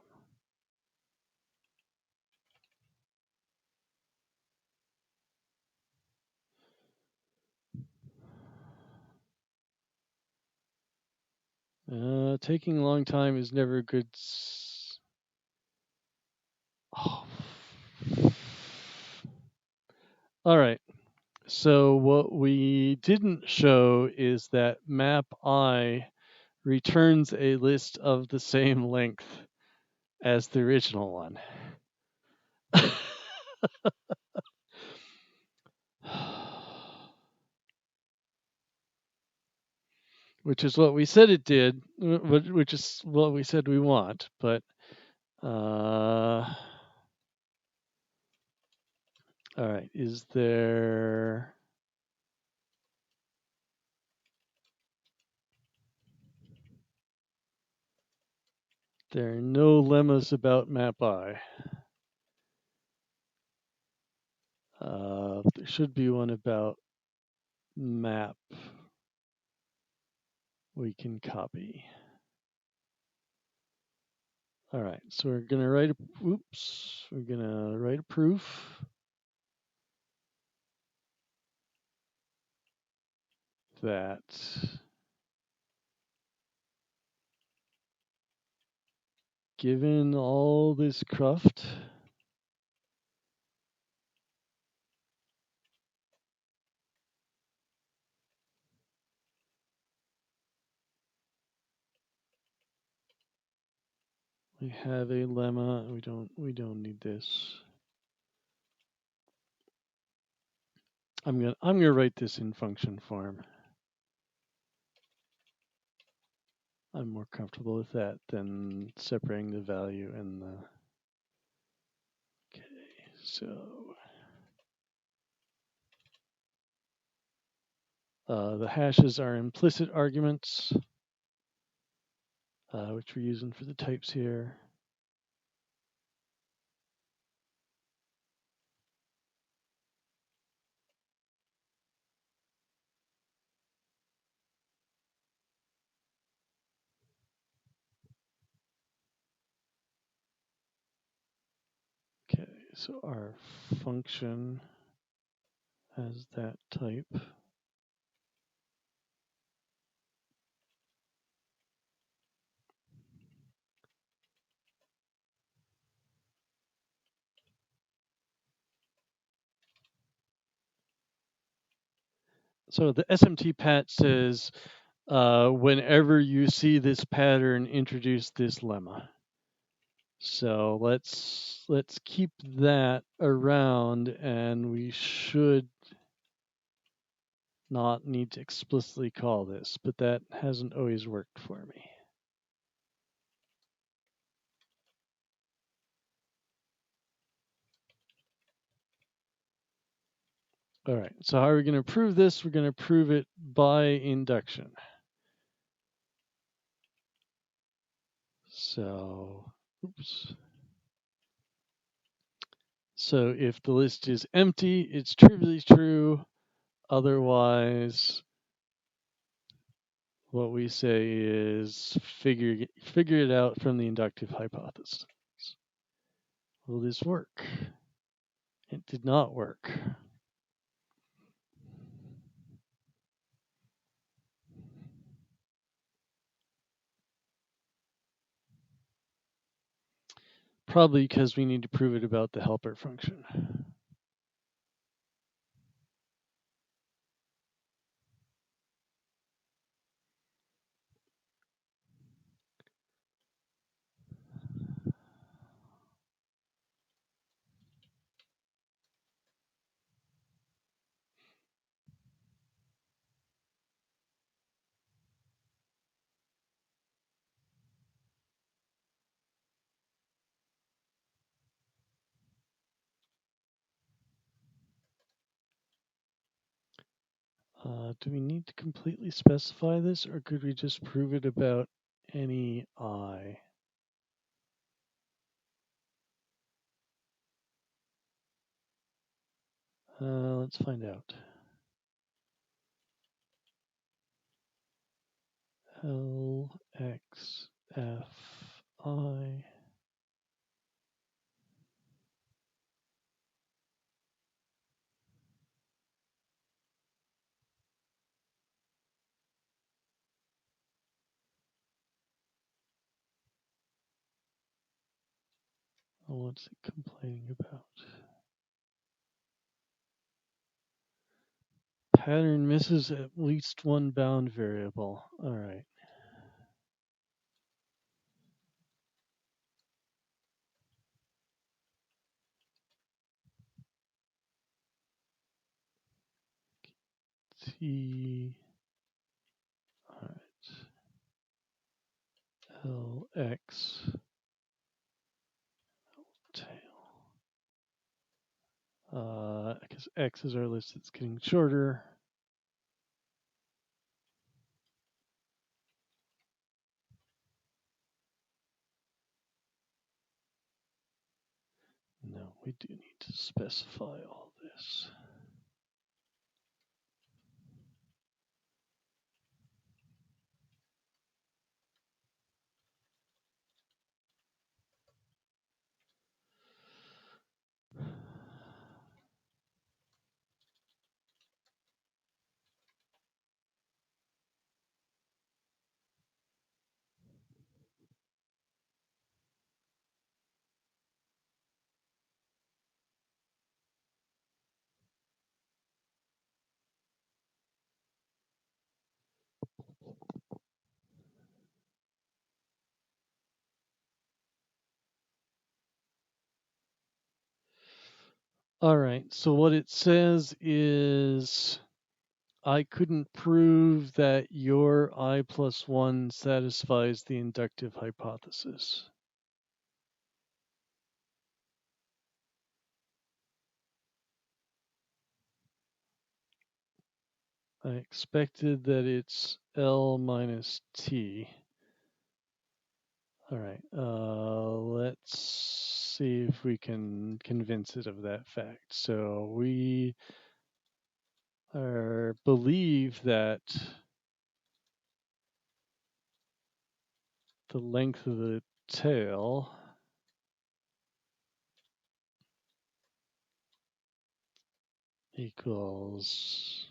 Taking a long time is never a good. Oh. All right. So what we didn't show is that map I returns a list of the same length as the original one. Which is what we said it did, which is what we said we want, but all right, is there are no lemmas about map I. There should be one about map we can copy. All right, so we're gonna write a proof that given all this cruft, we have a lemma. We don't need this. I'm gonna write this in function form. I'm more comfortable with that than separating the value and the. Okay, so the hashes are implicit arguments, which we're using for the types here. Okay, so our function has that type. So the SMT pat says, whenever you see this pattern, introduce this lemma. So let's keep that around, and we should not need to explicitly call this, but that hasn't always worked for me. All right, so how are we going to prove this? We're going to prove it by induction. So, oops. So if the list is empty, it's trivially true. Otherwise, what we say is figure it out from the inductive hypothesis. Will this work? It did not work. Probably because we need to prove it about the helper function. Do we need to completely specify this, or could we just prove it about any I? Let's find out. L, X, F, I. Oh, what's it complaining about? Pattern misses at least one bound variable. All right. T. All right. L, X, tail. Because X is our list that's getting shorter. No, we do need to specify all this. All right, so what it says is I couldn't prove that your I plus 1 satisfies the inductive hypothesis. I expected that it's L minus T. All right, let's see if we can convince it of that fact. So we believe that the length of the tail equals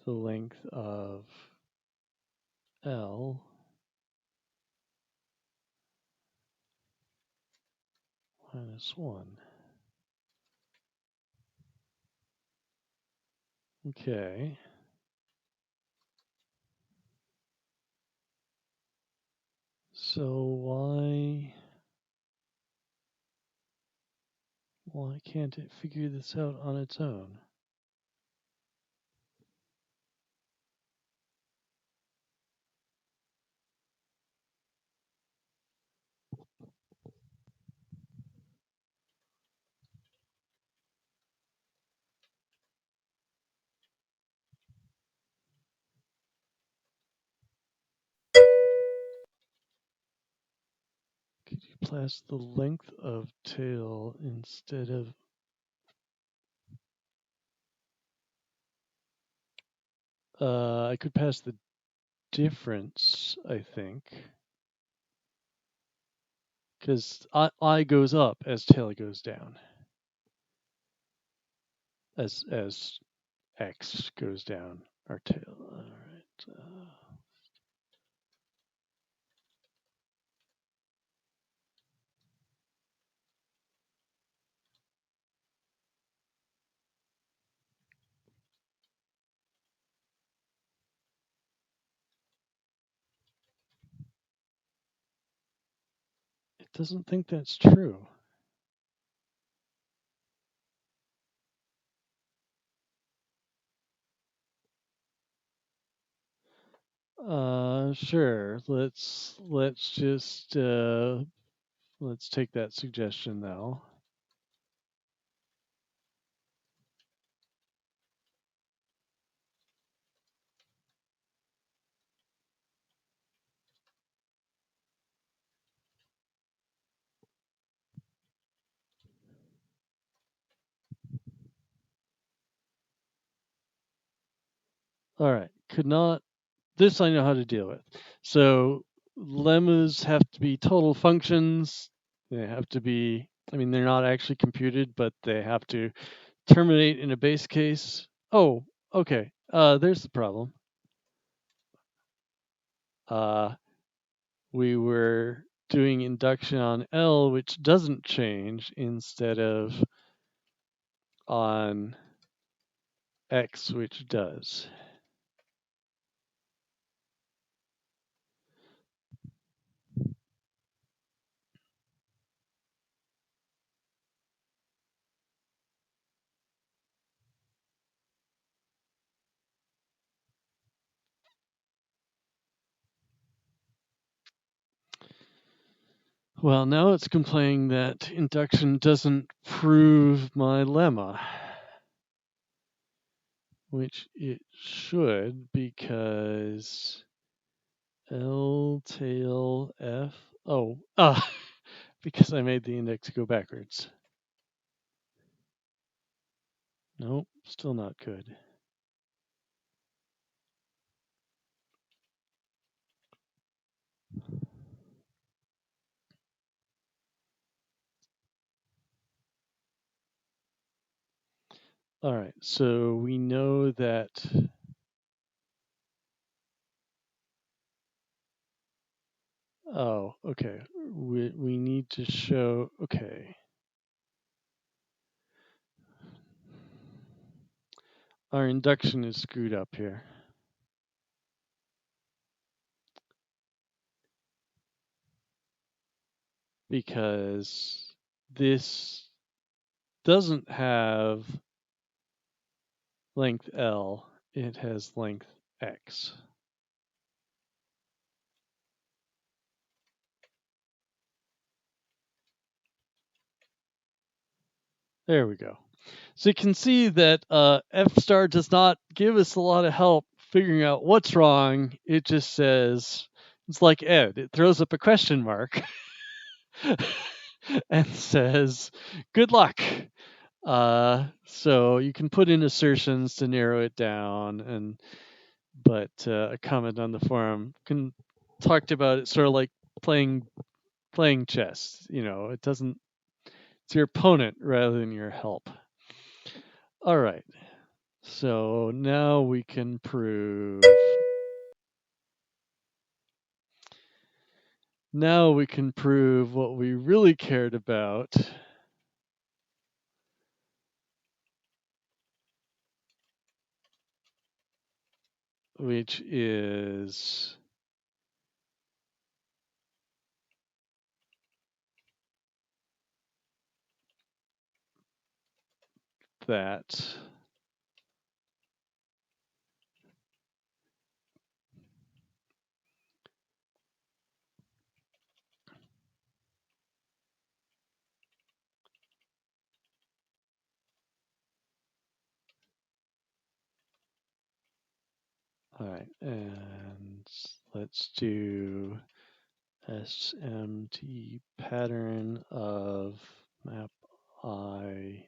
the length of L minus 1. Okay. So why can't it figure this out on its own? Could you pass the length of tail instead of I could pass the difference, I think. Because I goes up as tail goes down. As X goes down, our tail. All right. It doesn't think that's true. Sure. Let's just let's take that suggestion now. All right, could not. This I know how to deal with. So lemmas have to be total functions. They have to be. I mean, they're not actually computed, but they have to terminate in a base case. Oh, okay. There's the problem. Uh, we were doing induction on L, which doesn't change, instead of on X, which does. Well, now it's complaining that induction doesn't prove my lemma, which it should, because L tail F. Oh, because I made the index go backwards. Nope, still not good. All right, so we know that. Oh, okay. We need to show. Okay. Our induction is screwed up here. Because this doesn't have length L, it has length X. There we go. So you can see that F star does not give us a lot of help figuring out what's wrong. It just says, it's like Ed, it throws up a question mark and says, good luck. So you can put in assertions to narrow it down, but a comment on the forum talked about it sort of like playing chess. It doesn't. It's your opponent rather than your help. All right. So now we can prove. Now we can prove what we really cared about, which is that all right, and let's do SMT pattern of map ILF.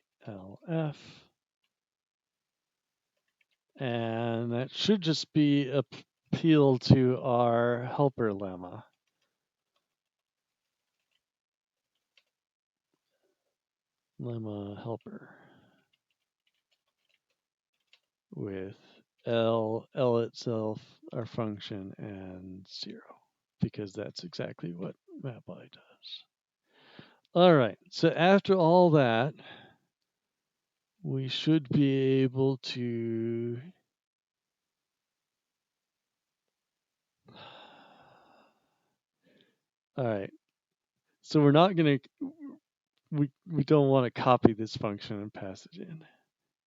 And that should just be appeal to our helper lemma. Lemma helper with L itself, our function, and 0, because that's exactly what mapi does. All right, so after all that, we should be able to all right. So we're not going to we don't want to copy this function and pass it in.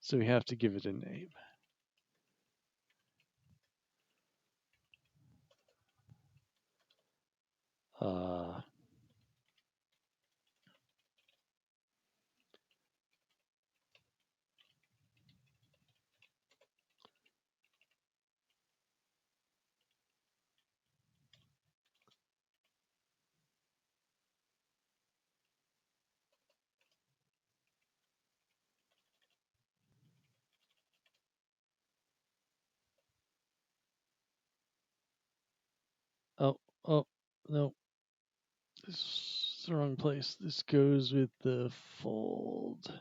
So we have to give it a name. Uh, Oh, oh, no. This is the wrong place. This goes with the fold.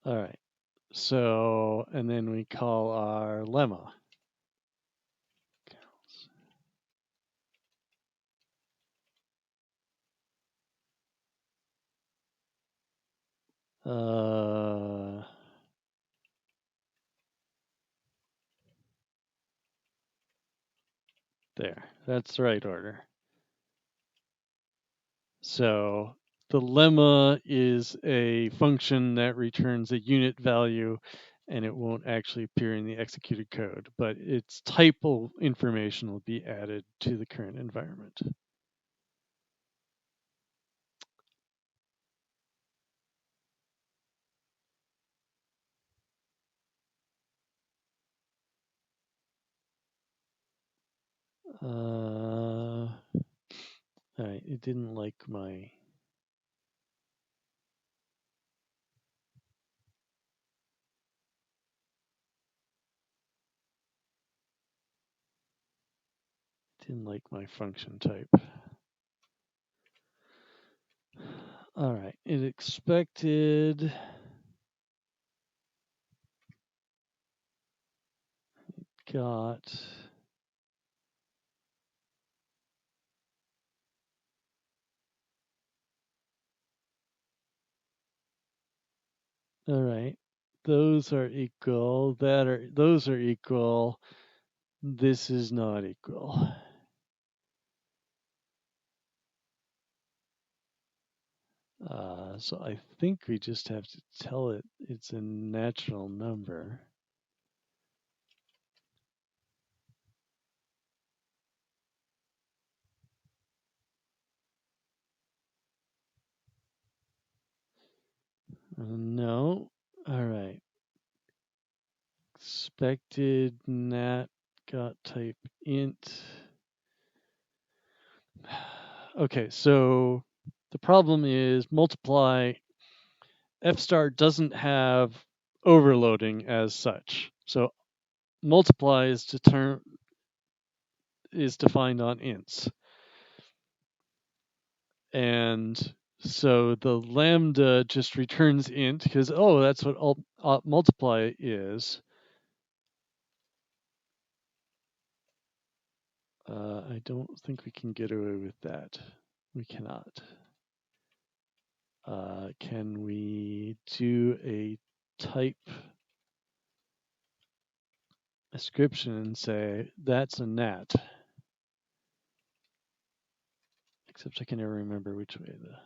All right. So, and then we call our lemma. Uh, there. That's the right order. So the lemma is a function that returns a unit value and it won't actually appear in the executed code, but its typal information will be added to the current environment. All right, it didn't like my. Didn't like my function type. All right, it expected. Got. All right, those are equal. Those are equal. This is not equal. So I think we just have to tell it it's a natural number. No. All right. Expected nat got type int. Okay, so the problem is multiply f star doesn't have overloading as such. So multiply is defined on ints. And so the lambda just returns int because, oh, that's what multiply is. I don't think we can get away with that. We cannot. Can we do a type description and say that's a nat? Except I can never remember which way the.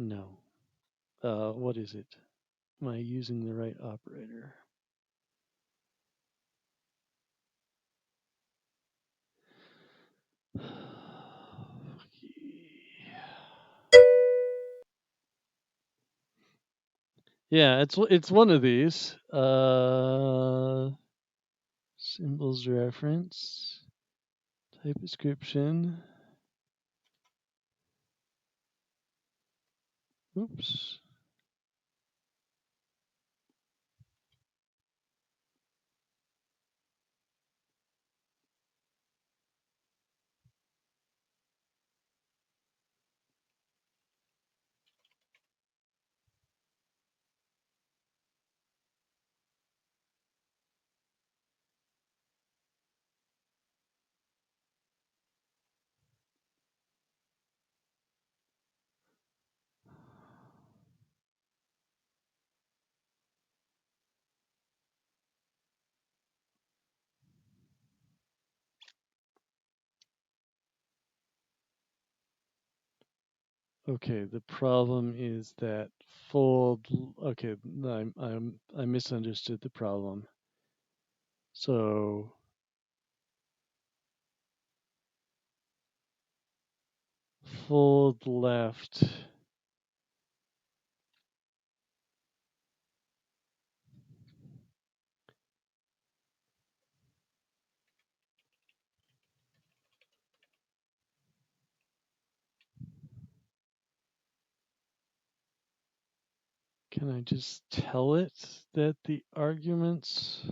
No. What is it? Am I using the right operator? Yeah, it's one of these. Symbols reference, type description. Oops. Okay, the problem is that fold. Okay, I misunderstood the problem. So fold left Can I just tell it that the arguments...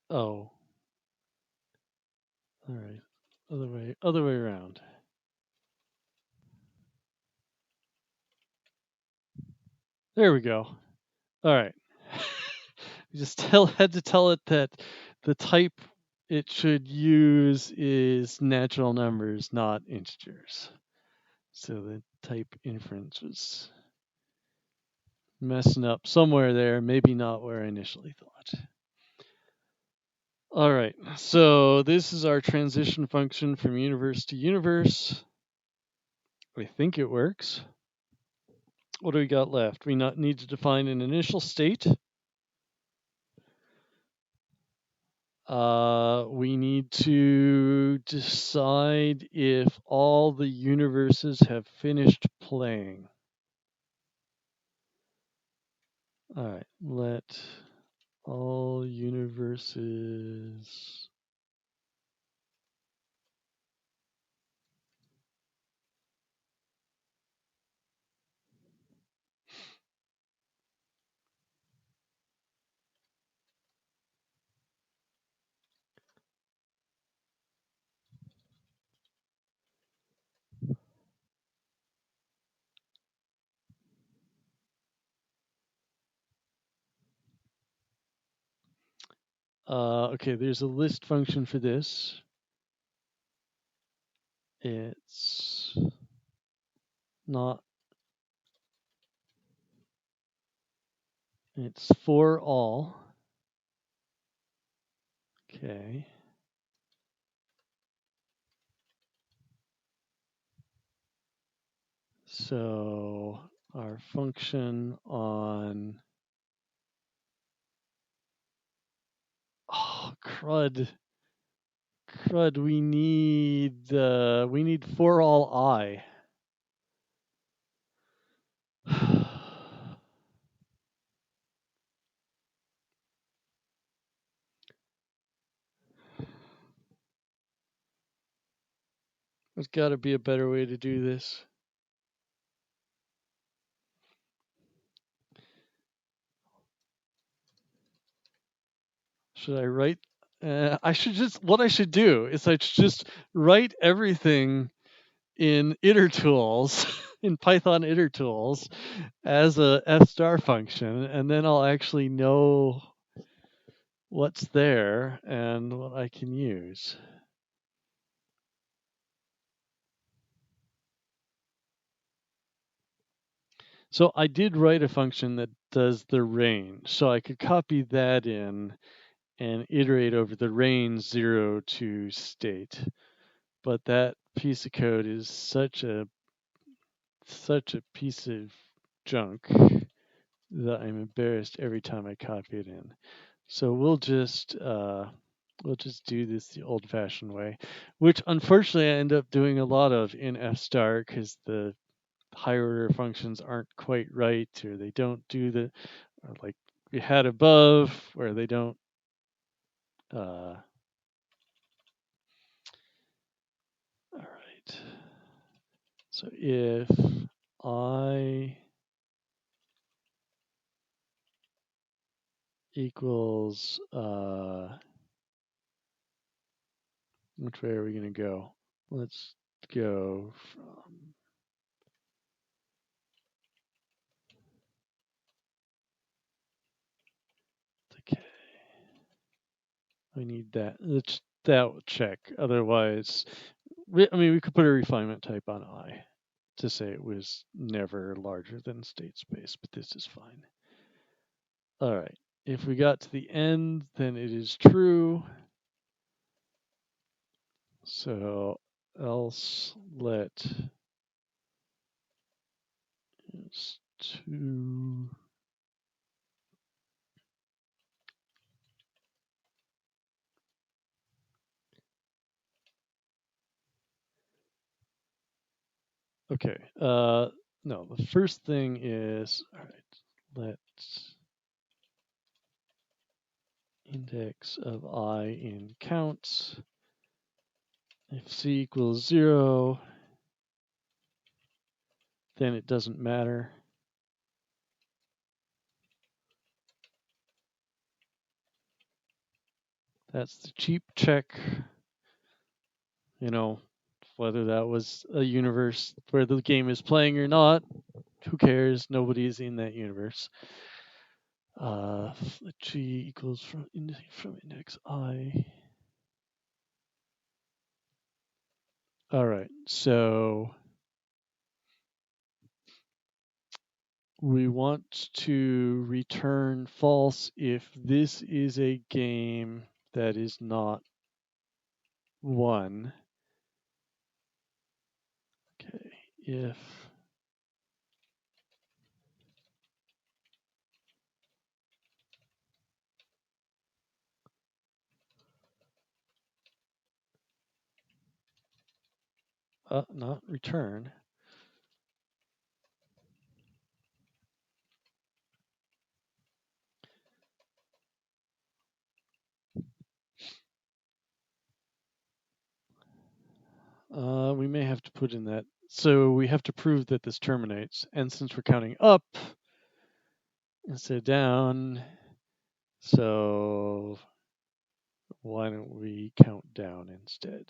Oh, all right. Other way around. There we go. All right. Just had to tell it that the type it should use is natural numbers, not integers. So the type inference was messing up somewhere there, maybe not where I initially thought. All right, so this is our transition function from universe to universe. I think it works. What do we got left? We need to define an initial state. We need to decide if all the universes have finished playing. All right, let all universes okay, there's a list function for this. It's not, it's for all. Okay. So our function on, oh, crud. Crud, we need for all I. There's got to be a better way to do this. Should I write? What I should do is I should just write everything in itertools, in Python itertools, as a f star function, and then I'll actually know what's there and what I can use. So I did write a function that does the range, so I could copy that in and iterate over the range 0 to state. But that piece of code is such a piece of junk that I'm embarrassed every time I copy it in. So we'll just do this the old-fashioned way, which unfortunately I end up doing a lot of in F star because the higher order functions aren't quite right, or they don't do the, like we had above, where they don't. All right. So if I equals, which way are we going to go? Let's go from, okay, we need that. That will check. Otherwise, we could put a refinement type on I to say it was never larger than state space, but this is fine. All right. If we got to the end, then it is true. So else let is 2 Okay. No, the first thing is, all right, let's index of I in counts. If c equals 0, then it doesn't matter. That's the cheap check. You know, whether that was a universe where the game is playing or not, who cares? Nobody's in that universe. G equals from index I. All right, so we want to return false if this is a game that is not 1. Okay, if not return. We may have to put in that. So we have to prove that this terminates. And since we're counting up instead of down, so why don't we count down instead?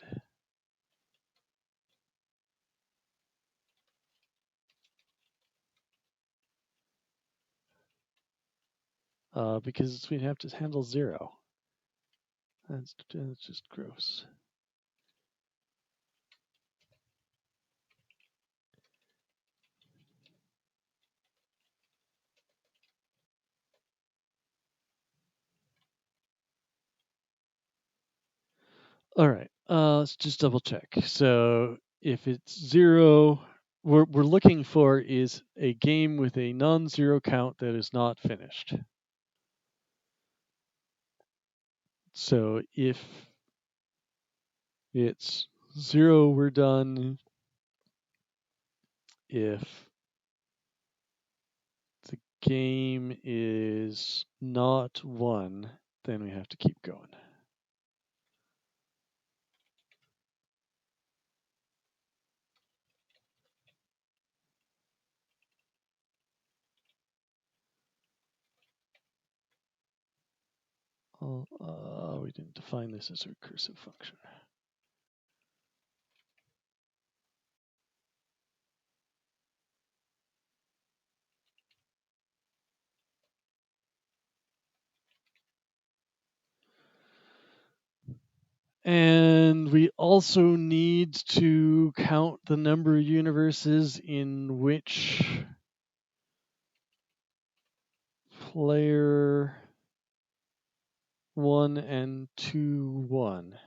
Because we have to handle 0. That's just gross. All right, let's just double check. So if it's 0, we're looking for is a game with a non-zero count that is not finished. So if it's 0, we're done. If the game is not 1, then we have to keep going. We didn't define this as a recursive function. And we also need to count the number of universes in which player 1 and 2 won.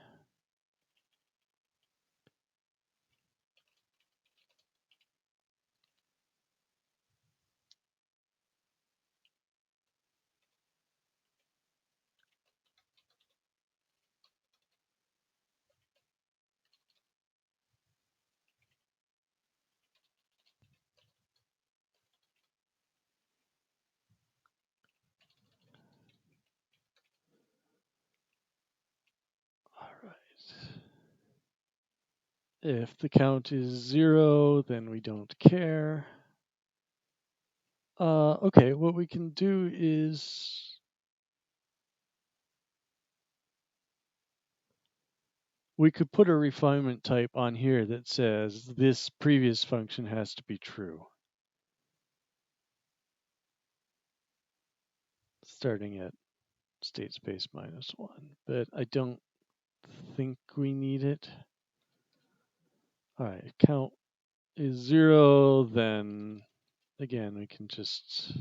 All right. If the count is 0, then we don't care. Okay, what we can do is we could put a refinement type on here that says this previous function has to be true. Starting at state space -1, but I don't think we need it. All right, count is 0, then again, we can just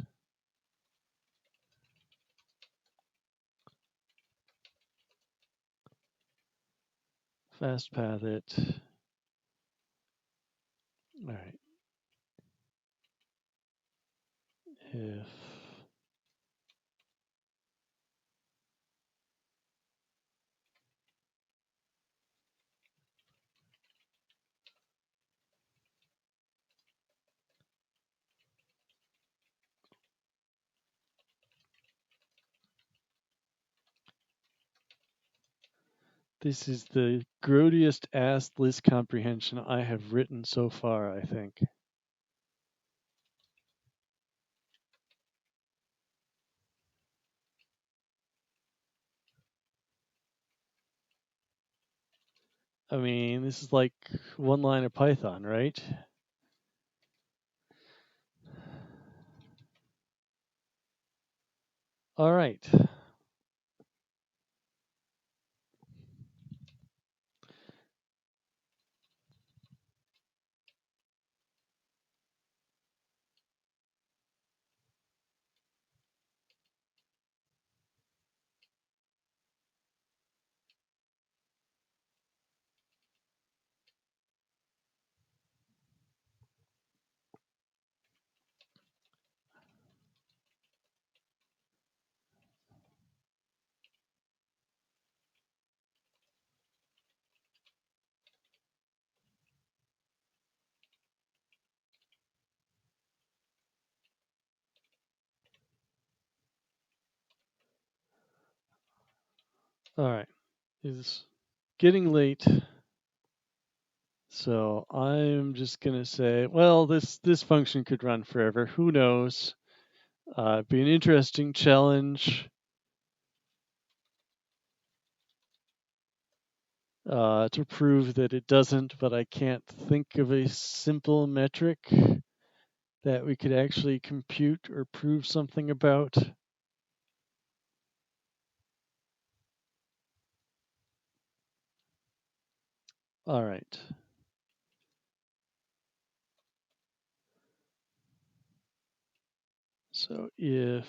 fast path it. All right. If This is the grodiest ass list comprehension I have written so far, I think. I mean, this is like one line of Python, right? All right. All right. It's getting late. So I'm just gonna say, well, this function could run forever. Who knows? It'd be an interesting challenge to prove that it doesn't, but I can't think of a simple metric that we could actually compute or prove something about. All right. So if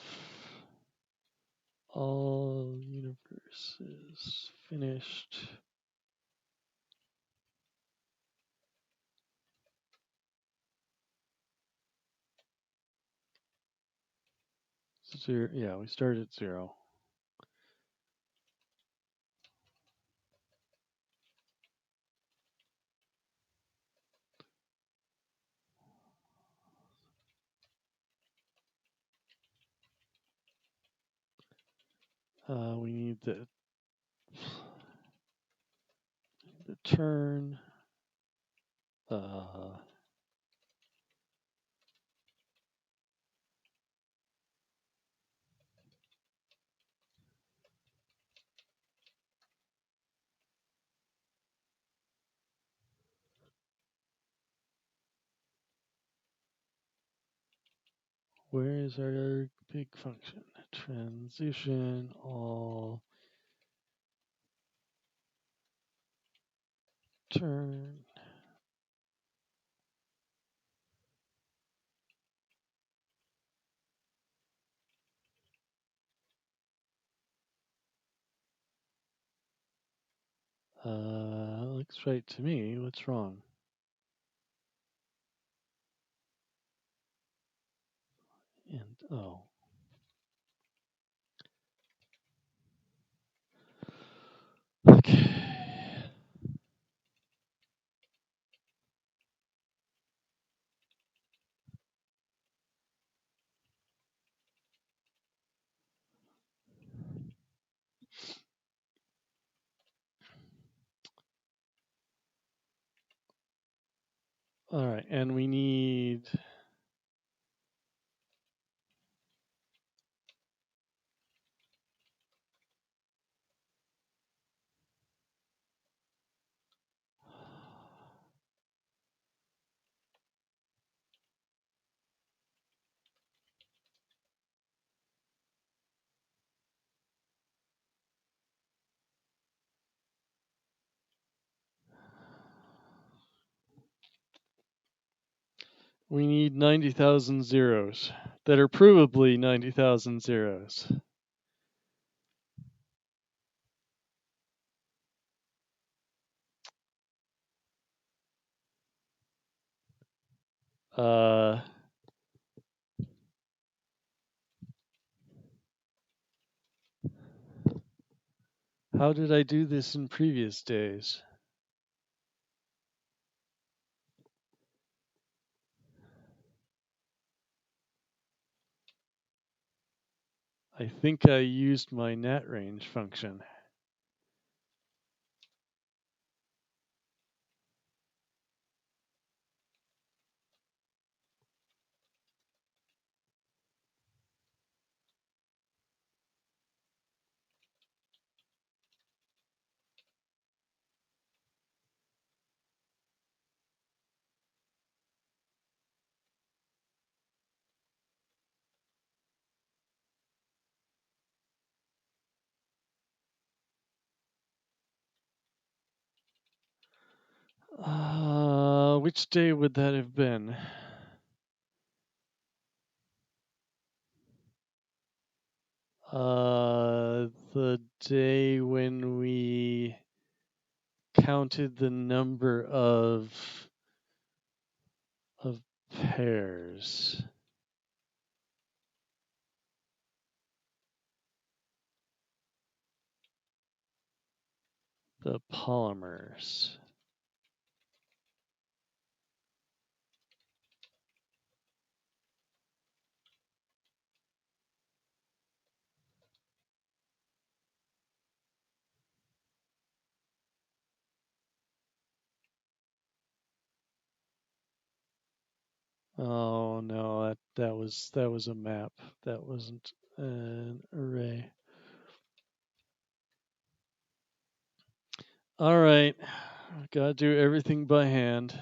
all universe is finished, zero, yeah, we start at 0. We need the turn. Uh, where is our big function? Transition all turn. Looks right to me. What's wrong? And oh. Okay. All right, and we need we need 90,000 zeros that are provably 90,000 zeros. Uh, how did I do this in previous days? I think I used my nat range function. Which day would that have been? The day when we counted the number of pairs. The polymers. Oh no, that was a map. That wasn't an array. All right, gotta do everything by hand.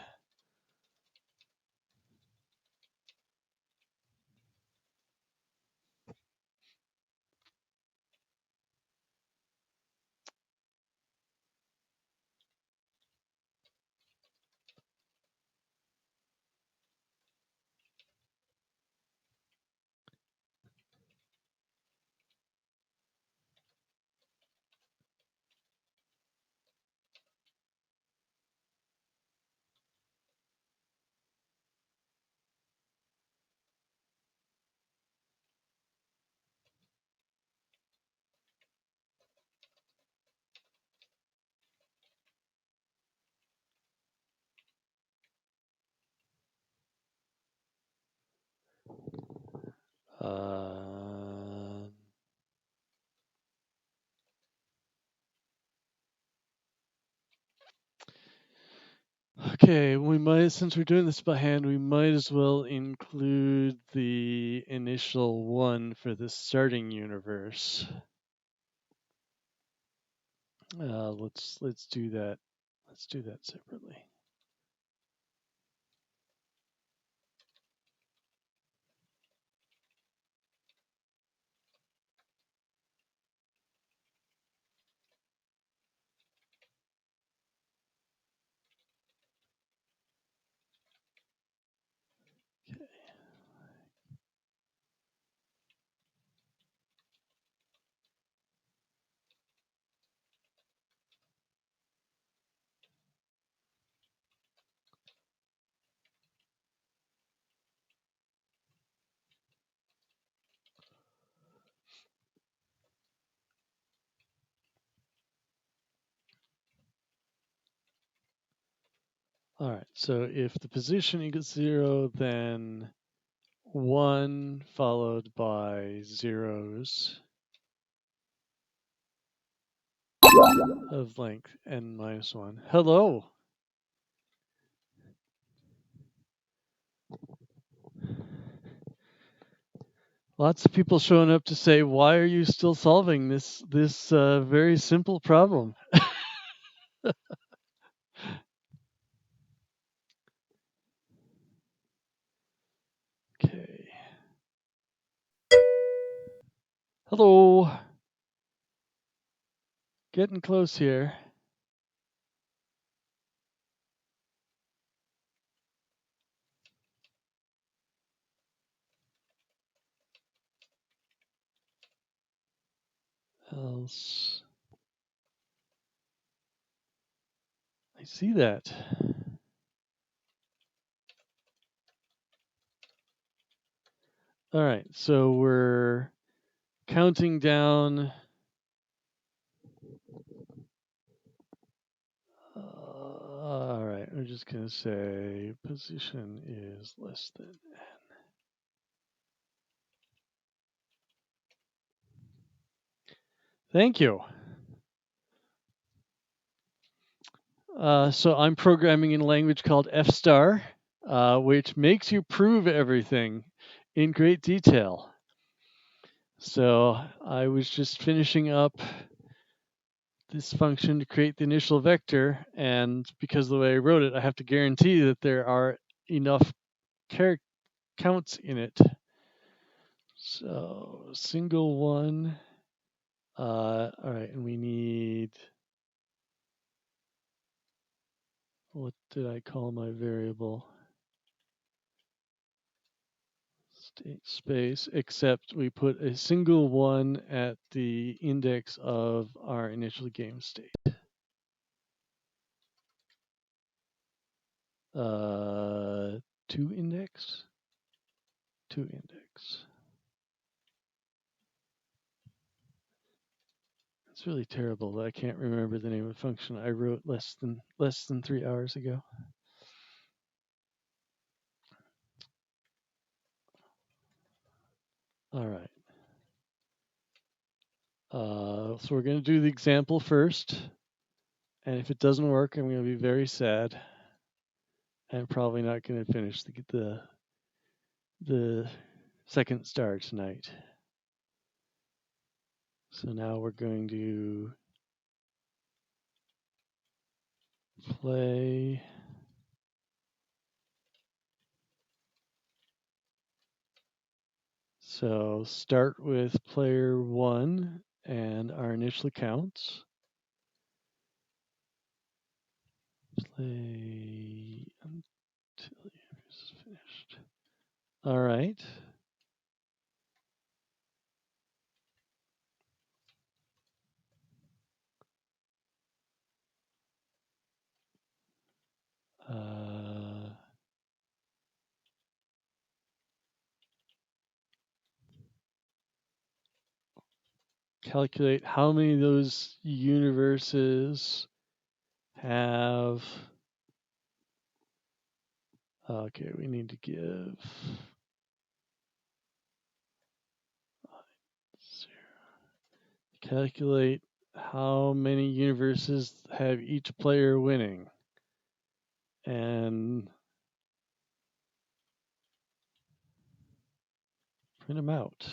Uh, okay, since we're doing this by hand, we might as well include the initial one for the starting universe. Let's do that. Let's do that separately. All right, so if the position equals 0, then 1 followed by zeros of length n minus 1. Hello. Lots of people showing up to say, why are you still solving this very simple problem? Okay. Hello. Getting close here. Else. I see that. All right, so we're counting down. All right, we're just going to say position is less than n. Thank you. So I'm programming in a language called F star, which makes you prove everything in great detail. So I was just finishing up this function to create the initial vector, and because of the way I wrote it, I have to guarantee that there are enough counts in it. So single one. All right, and we need, what did I call my variable? State space, except we put a single one at the index of our initial game state. To index? To index. It's really terrible that I can't remember the name of the function I wrote less than 3 hours ago. All right. So we're going to do the example first. And if it doesn't work, I'm going to be very sad. I'm probably not going to finish the second star tonight. So now we're going to play. So start with player 1 and our initial accounts. Play until it's finished. All right. Calculate how many of those universes have. Okay, we need to give 0. Calculate how many universes have each player winning. And print them out.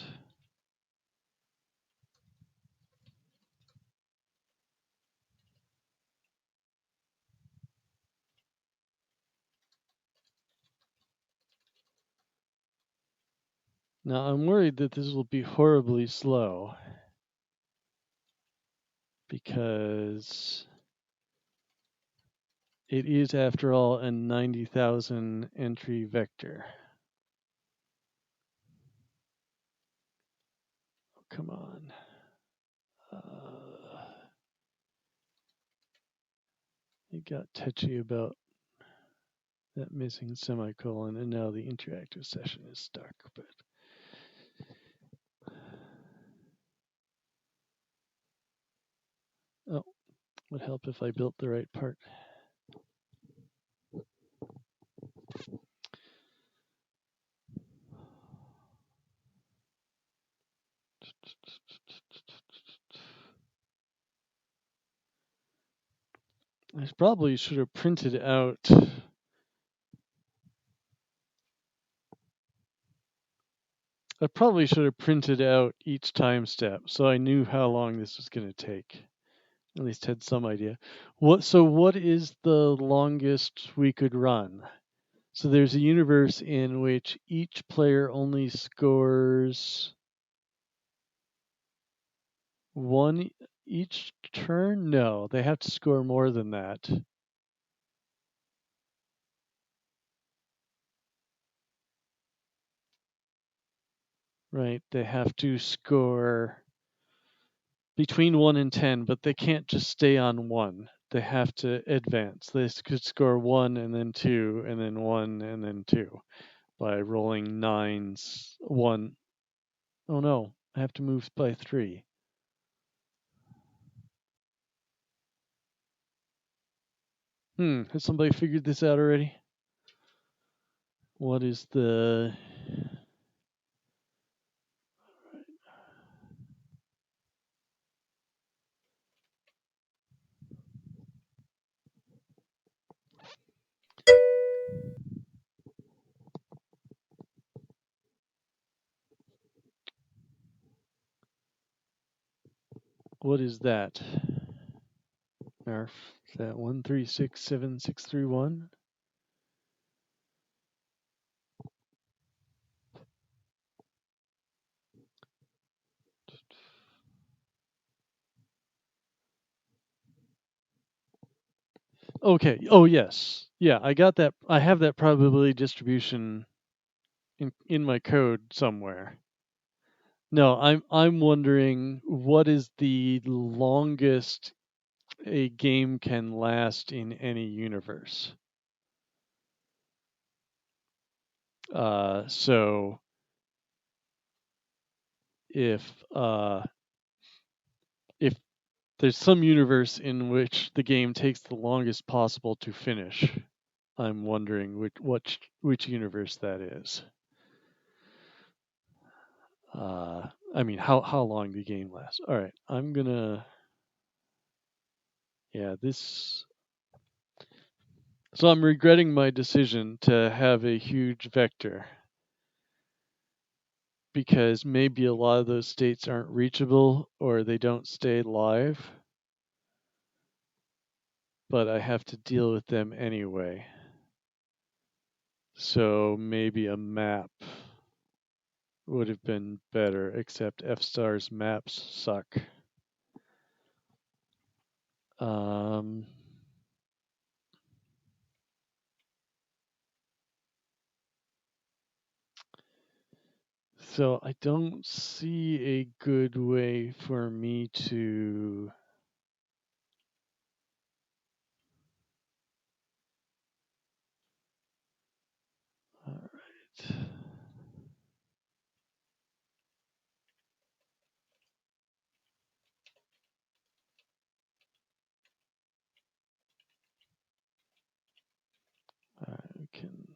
Now I'm worried that this will be horribly slow because it is, after all, a 90,000 entry vector. Oh, come on. It got touchy about that missing semicolon, and now the interactive session is stuck. But oh, would help if I built the right part. I probably should have printed out. I probably should have printed out each time step so I knew how long this was going to take. At least had some idea. What is the longest we could run? So there's a universe in which each player only scores 1 each turn? No, they have to score more than that. Right, they have to score between 1 and 10, but they can't just stay on 1. They have to advance. They could score 1 and then 2 and then 1 and then 2 by rolling 9s. 1. Oh no, I have to move by 3. Has somebody figured this out already? What is the... What is that? Is that 1367631? Okay. Oh yes. Yeah, I got that. I have that probability distribution in my code somewhere. No, I'm wondering what is the longest a game can last in any universe. So if if there's some universe in which the game takes the longest possible to finish, I'm wondering which universe that is. I mean, how long the game lasts. All right, I'm gonna yeah this. So I'm regretting my decision to have a huge vector because maybe a lot of those states aren't reachable or they don't stay live, but I have to deal with them anyway. So maybe a map would have been better, except F-star's maps suck. Um, so I don't see a good way for me to. All right. I can.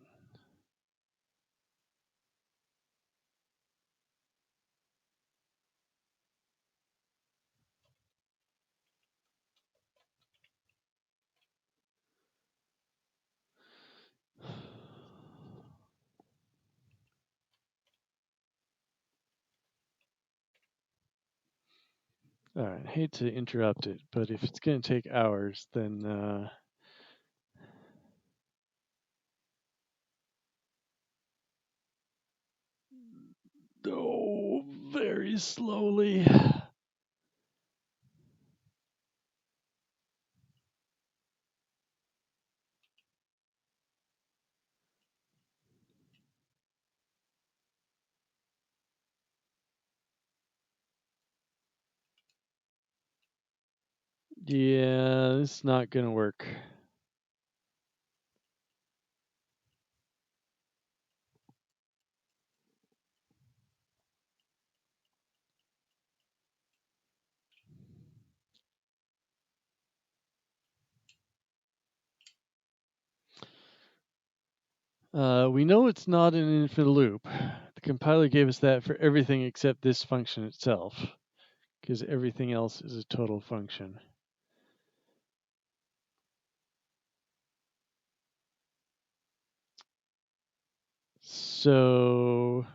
All right. Hate to interrupt it, but if it's going to take hours, then oh, very slowly. Yeah, it's not going to work. We know it's not an infinite loop. The compiler gave us that for everything except this function itself, because everything else is a total function. So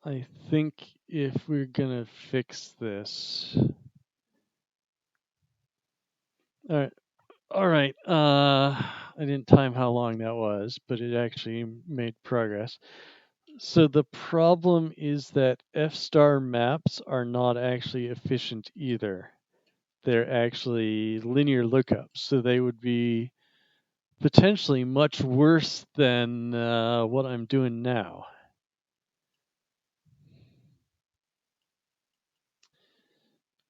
I think if we're gonna fix this, all right, all right. I didn't time how long that was, but it actually made progress. So the problem is that F-star maps are not actually efficient either. They're actually linear lookups, so they would be potentially much worse than what I'm doing now.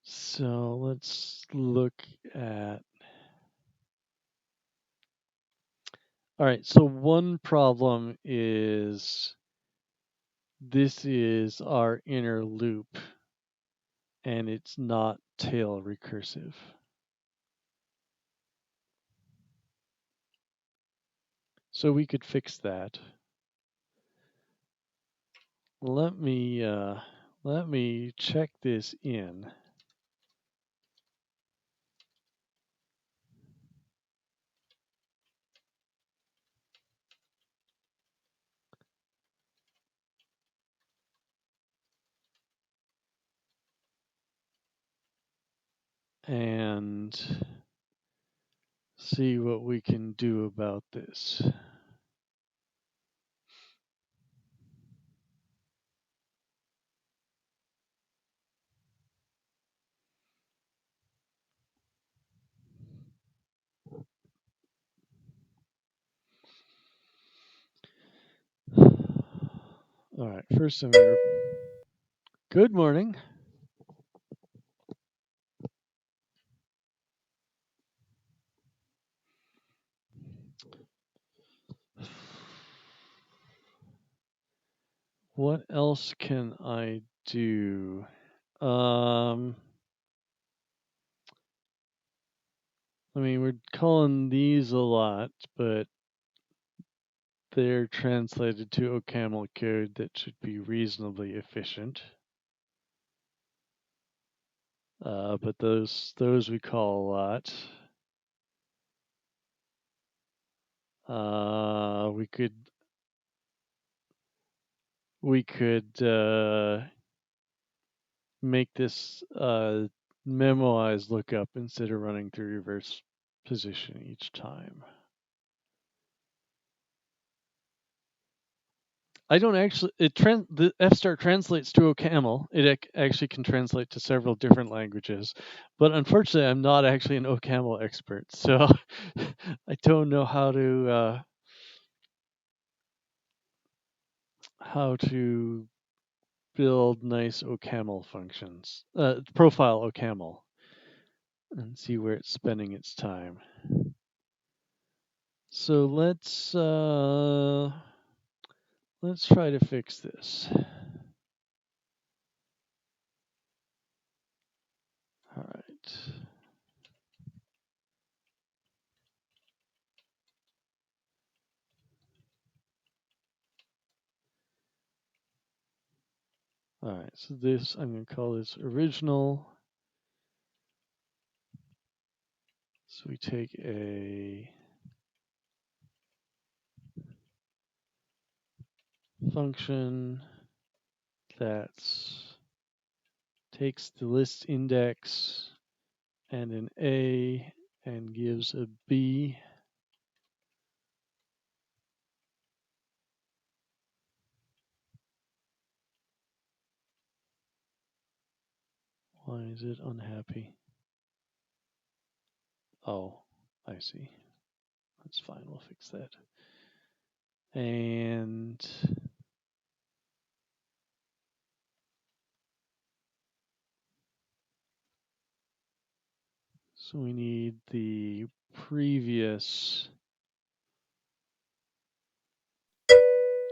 So let's look at. All right, so one problem is this is our inner loop and it's not tail recursive. So we could fix that. Let me check this in. And see what we can do about this. All right, first I'm going to... Good morning. What else can I do? I mean, we're calling these a lot, but they're translated to OCaml code that should be reasonably efficient. But those we call a lot. We could make this memoize lookup instead of running through reverse position each time. I don't actually. The fstar translates to OCaml. It actually can translate to several different languages, but unfortunately, I'm not actually an OCaml expert, so I don't know how to build nice OCaml functions, profile OCaml, and see where it's spending its time. So let's try to fix this. All right. All right, so this, I'm going to call this original. So we take a function that takes the list index and an A and gives a B. Why is it unhappy? Oh, I see. That's fine, we'll fix that. And so we need the previous,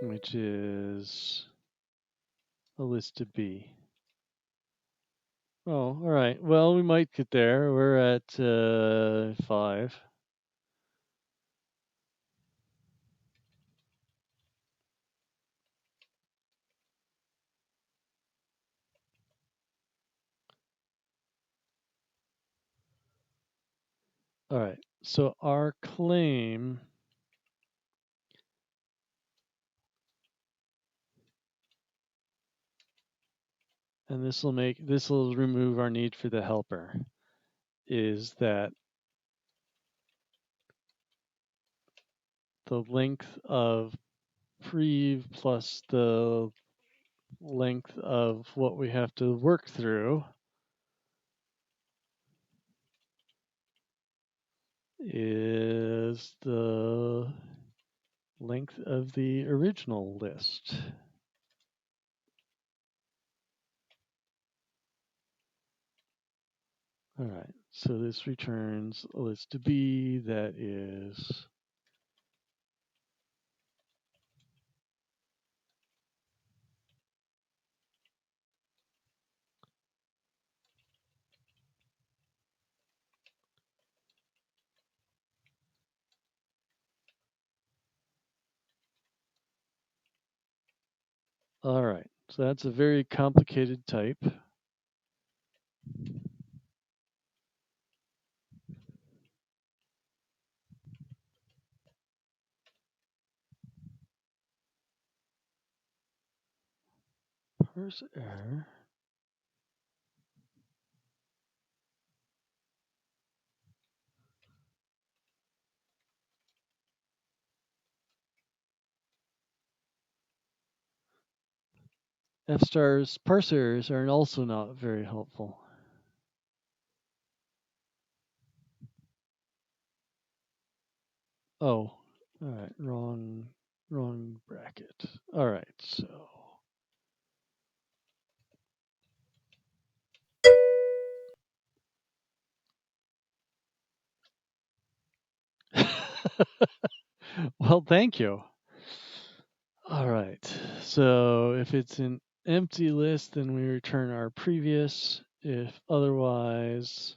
which is a list to B. Oh, all right. Well, we might get there. We're at 5. All right. So our claim and this will remove our need for the helper, is that the length of prev plus the length of what we have to work through is the length of the original list. All right, so this returns a list to B that is all right. So that's a very complicated type. Parse error. F-star's parsers are also not very helpful. Oh, all right, wrong bracket. All right, so Well, thank you. All right. So if it's an empty list, then we return our previous. If otherwise,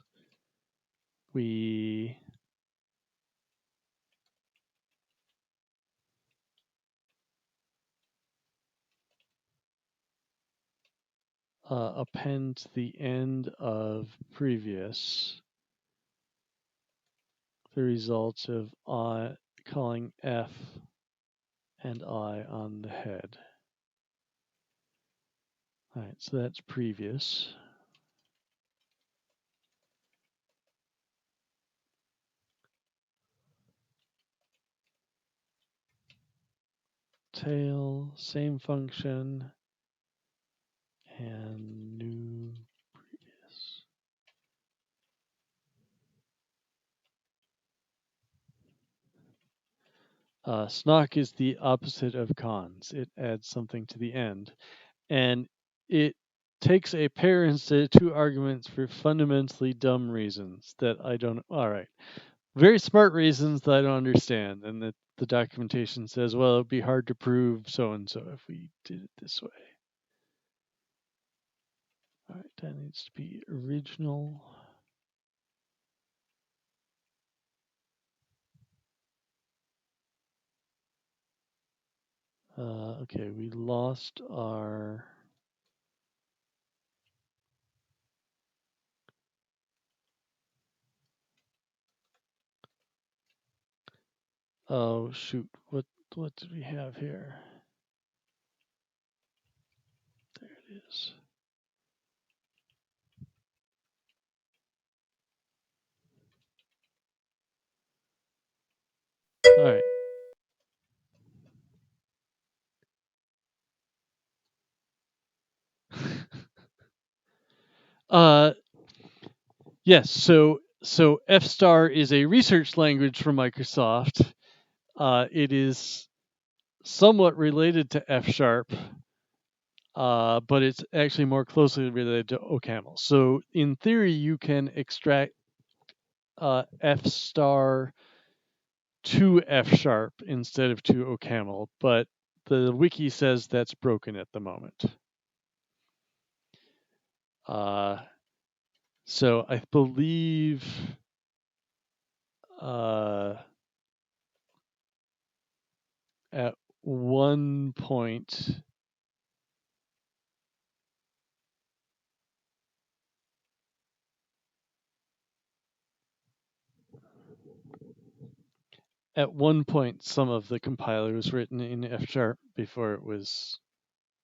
we append to the end of previous the results of I calling F and I on the head. All right, so that's previous. Tail, same function, and new previous. Snock is the opposite of cons. It adds something to the end. And it takes a pair instead of two arguments for fundamentally dumb reasons that I don't. All right. Very smart reasons that I don't understand. And that the documentation says, well, it would be hard to prove so and so if we did it this way. All right. That needs to be original. Okay, we lost our. Oh shoot! What did we have here? There it is. All right. uh, yes. So F star is a research language from Microsoft. It is somewhat related to F sharp, but it's actually more closely related to OCaml. So in theory, you can extract F star to F sharp instead of to OCaml, but the wiki says that's broken at the moment. Uh, so I believe at one point some of the compiler was written in F sharp before it was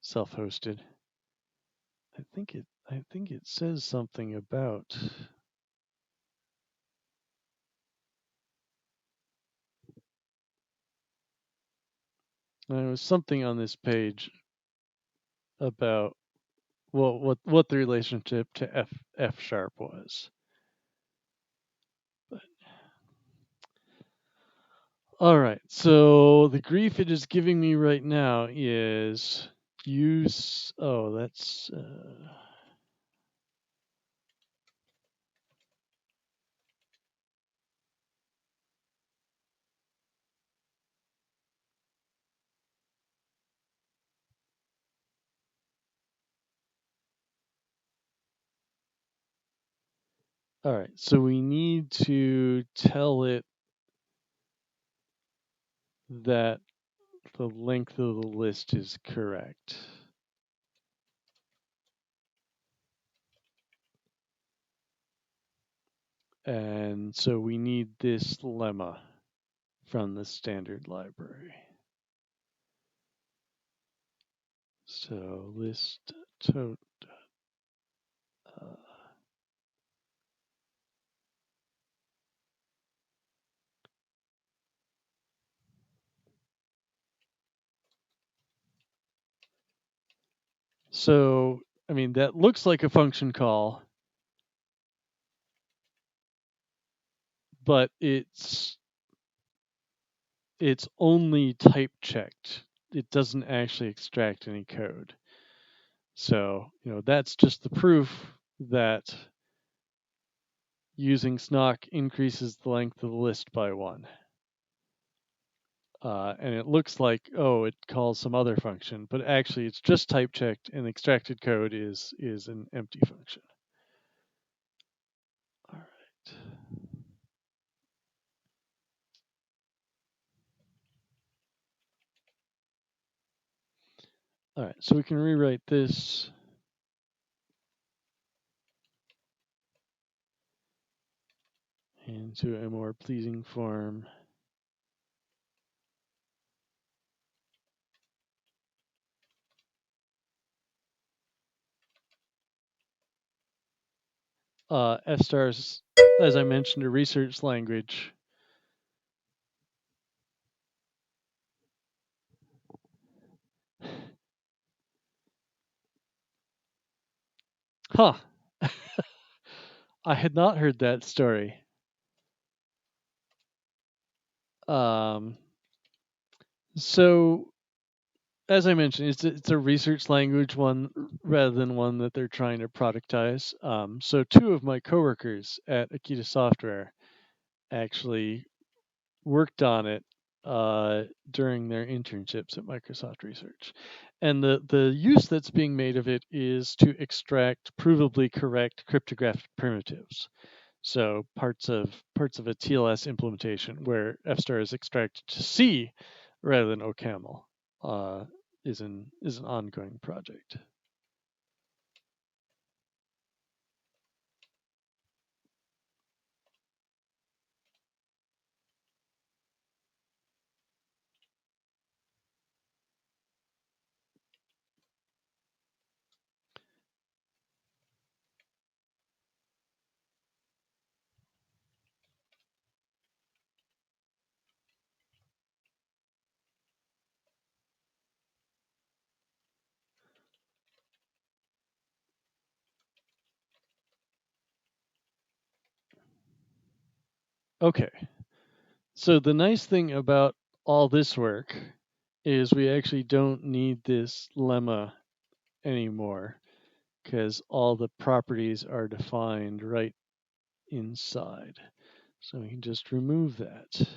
self-hosted. I think it says something about there was something on this page about what the relationship to F sharp was. But all right, so the grief it is giving me right now is use. Oh, that's. All right, so we need to tell it that the length of the list is correct. And so we need this lemma from the standard library. So list tote. So, I mean, that looks like a function call, but it's only type checked. It doesn't actually extract any code. So, that's just the proof that using snock increases the length of the list by 1. and it looks like, oh, it calls some other function, but actually it's just type checked, and extracted code is an empty function. All right. All right, so we can rewrite this into a more pleasing form. F-star is, as I mentioned, a research language. Huh. I had not heard that story. Um, so, as I mentioned, it's a research language one rather than one that they're trying to productize. So, two of my coworkers at Akita Software actually worked on it during their internships at Microsoft Research. And the use that's being made of it is to extract provably correct cryptographic primitives. So parts of a TLS implementation where F-star is extracted to C rather than OCaml uh, is an ongoing project. Okay, so the nice thing about all this work is we actually don't need this lemma anymore because all the properties are defined right inside. So we can just remove that.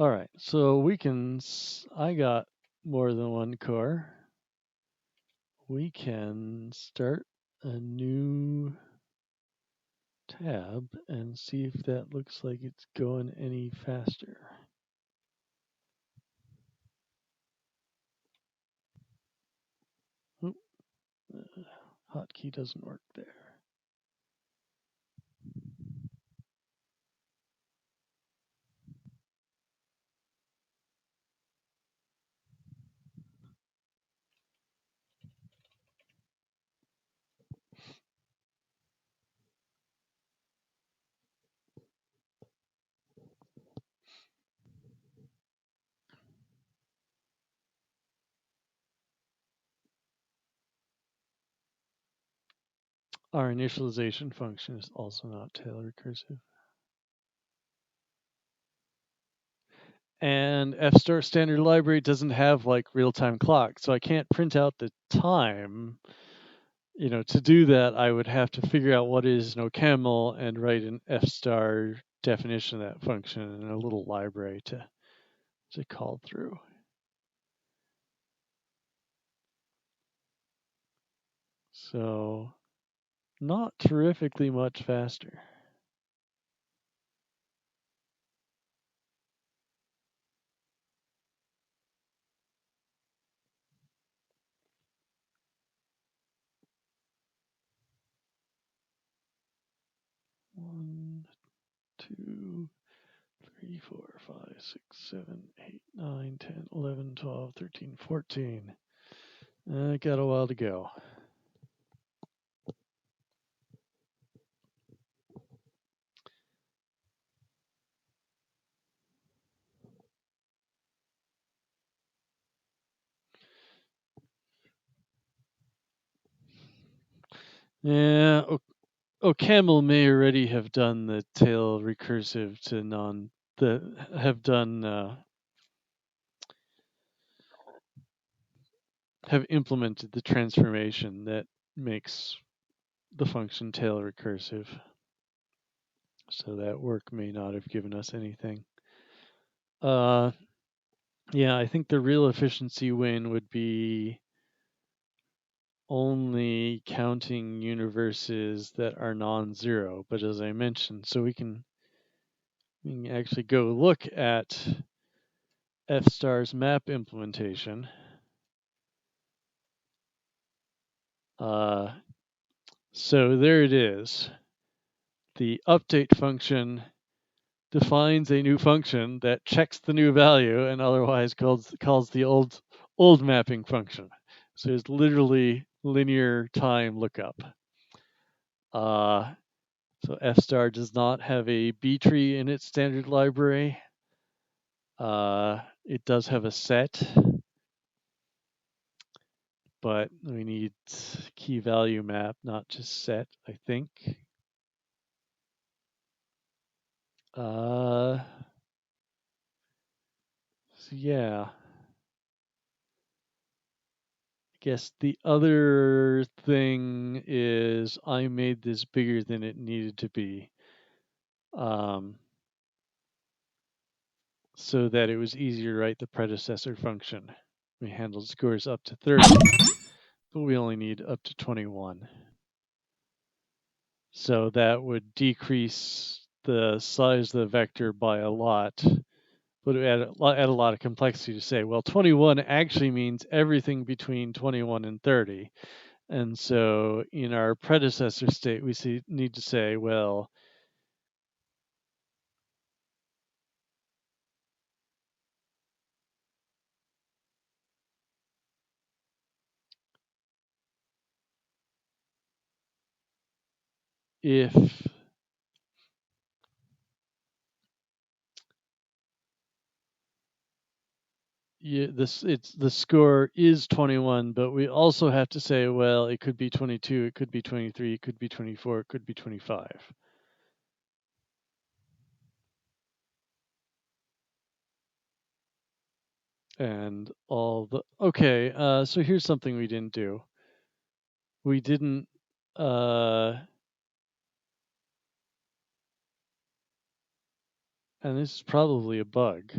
All right, so we can, I got more than one core. We can start a new tab and see if that looks like it's going any faster. Oop, the hotkey doesn't work there. Our initialization function is also not tail recursive. And F-star standard library doesn't have like real-time clock, so I can't print out the time. To do that, I would have to figure out what is no camel and write an F-star definition of that function and a little library to call through. So not terrifically much faster. One, two, 3, 4, 5, 6, 7, 8, 9, 10, 11, 12, 13, 14. I got a while to go. Yeah, OCaml may already have done the tail recursive to have implemented the transformation that makes the function tail recursive. So that work may not have given us anything. Uh, yeah, I think the real efficiency win would be only counting universes that are non-zero. But as I mentioned, so we can actually go look at F-star's map implementation. Uh, so there it is. The update function defines a new function that checks the new value and otherwise calls the old mapping function. So it's literally linear time lookup. Uh, so F-star does not have a B tree in its standard library. It does have a set, but we need key value map, not just set, I think. So yeah. Guess the other thing is I made this bigger than it needed to be, um, so that it was easier to write the predecessor function. We handled scores up to 30, but we only need up to 21. So that would decrease the size of the vector by a lot, but it add a lot of complexity to say, well, 21 actually means everything between 21 and 30. And so in our predecessor state, we need to say, well, if the score is 21, but we also have to say, well, it could be 22, it could be 23, it could be 24, it could be 25. And all the okay, so here's something we didn't do. We didn't and this is probably a bug.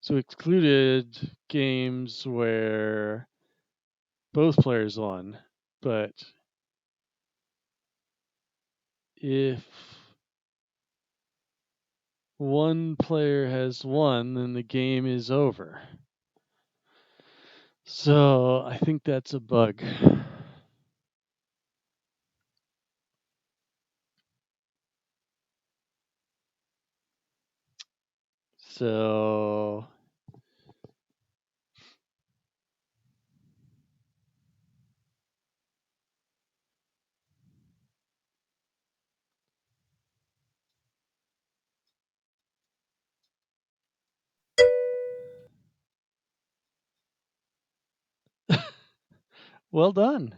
So we excluded games where both players won, but if one player has won, then the game is over. So I think that's a bug. So well done.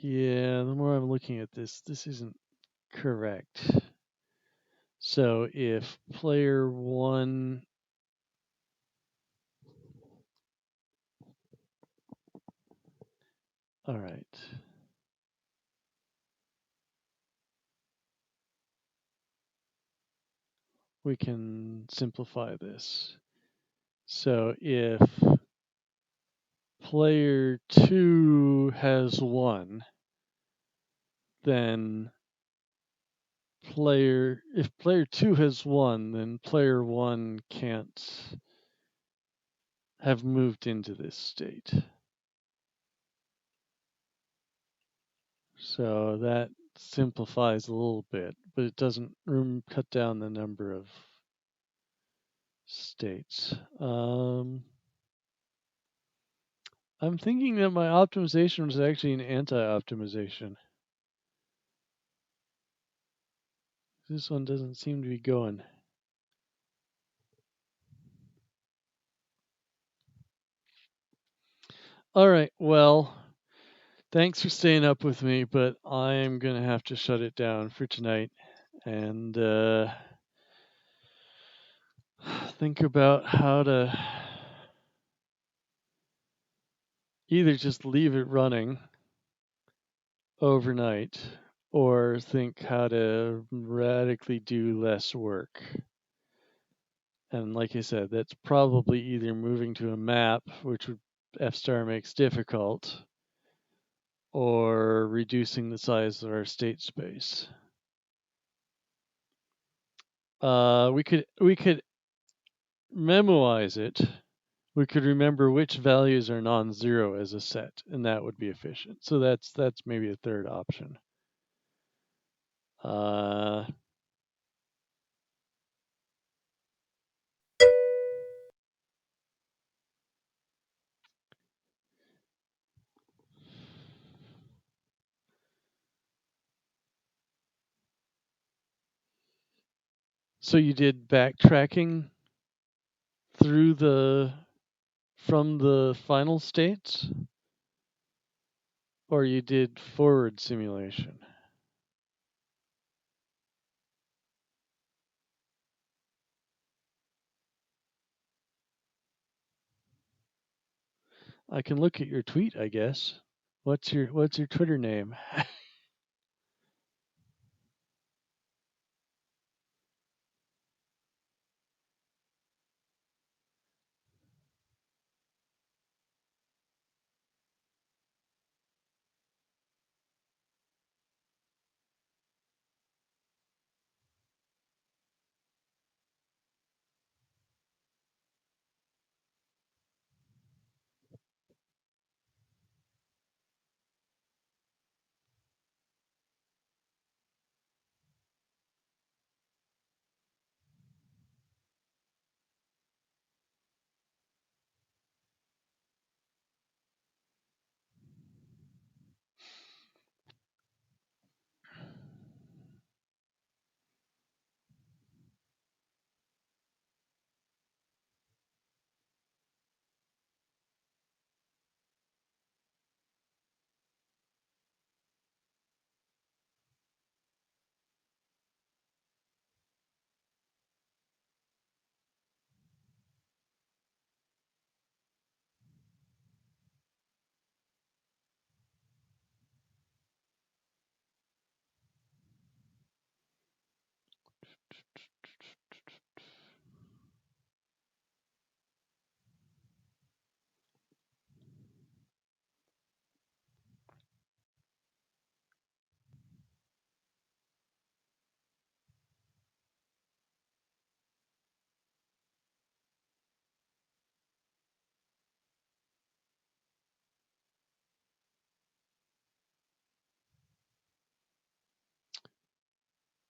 Yeah, the more I'm looking at this, this isn't correct. So if player one, all right. We can simplify this. So if player two has won, then if player two has won, then player one can't have moved into this state. So that simplifies a little bit, but it doesn't cut down the number of states. I'm thinking that my optimization was actually an anti-optimization. This one doesn't seem to be going. All right, well, thanks for staying up with me, but I'm going to have to shut it down for tonight. and think about how to either just leave it running overnight or think how to radically do less work. And like I said, that's probably either moving to a map, which would F-star makes difficult, or reducing the size of our state space. We could memoize it. We could remember which values are non-zero as a set, and that would be efficient. So that's maybe a third option. Uh, so you did backtracking through from the final states, or you did forward simulation? I can look at your tweet, I guess. What's your Twitter name?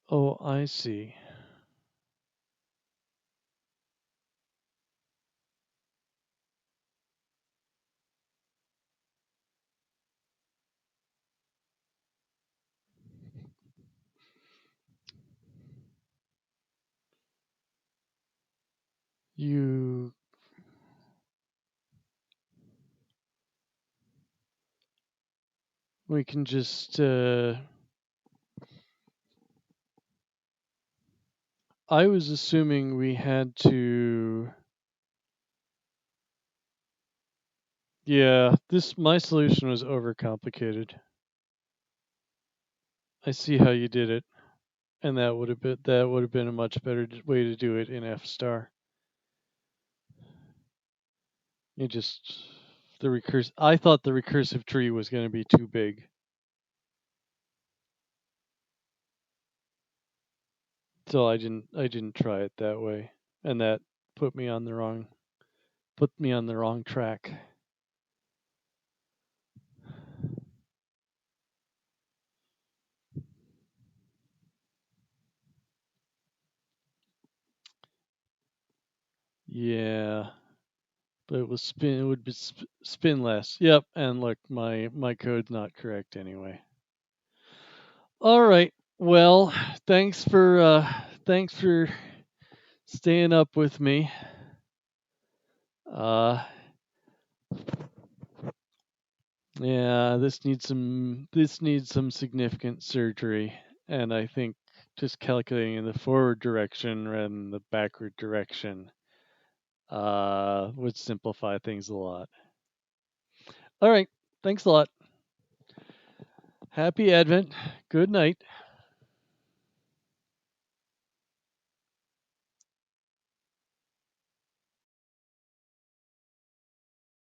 Oh, I see. You we can just I was assuming we had to. Yeah, this my solution was overcomplicated. I see how you did it, and that would have been a much better way to do it in F star. You just the recursive. I thought the recursive tree was going to be too big, so I didn't try it that way, and that put me on the wrong track. Yeah, but it would be spin less. Yep, and look, my code's not correct anyway. All right. Well, thanks for staying up with me. Uh yeah, this needs some significant surgery, and I think just calculating in the forward direction rather than the backward direction would simplify things a lot. All right. Thanks a lot. Happy Advent. Good night.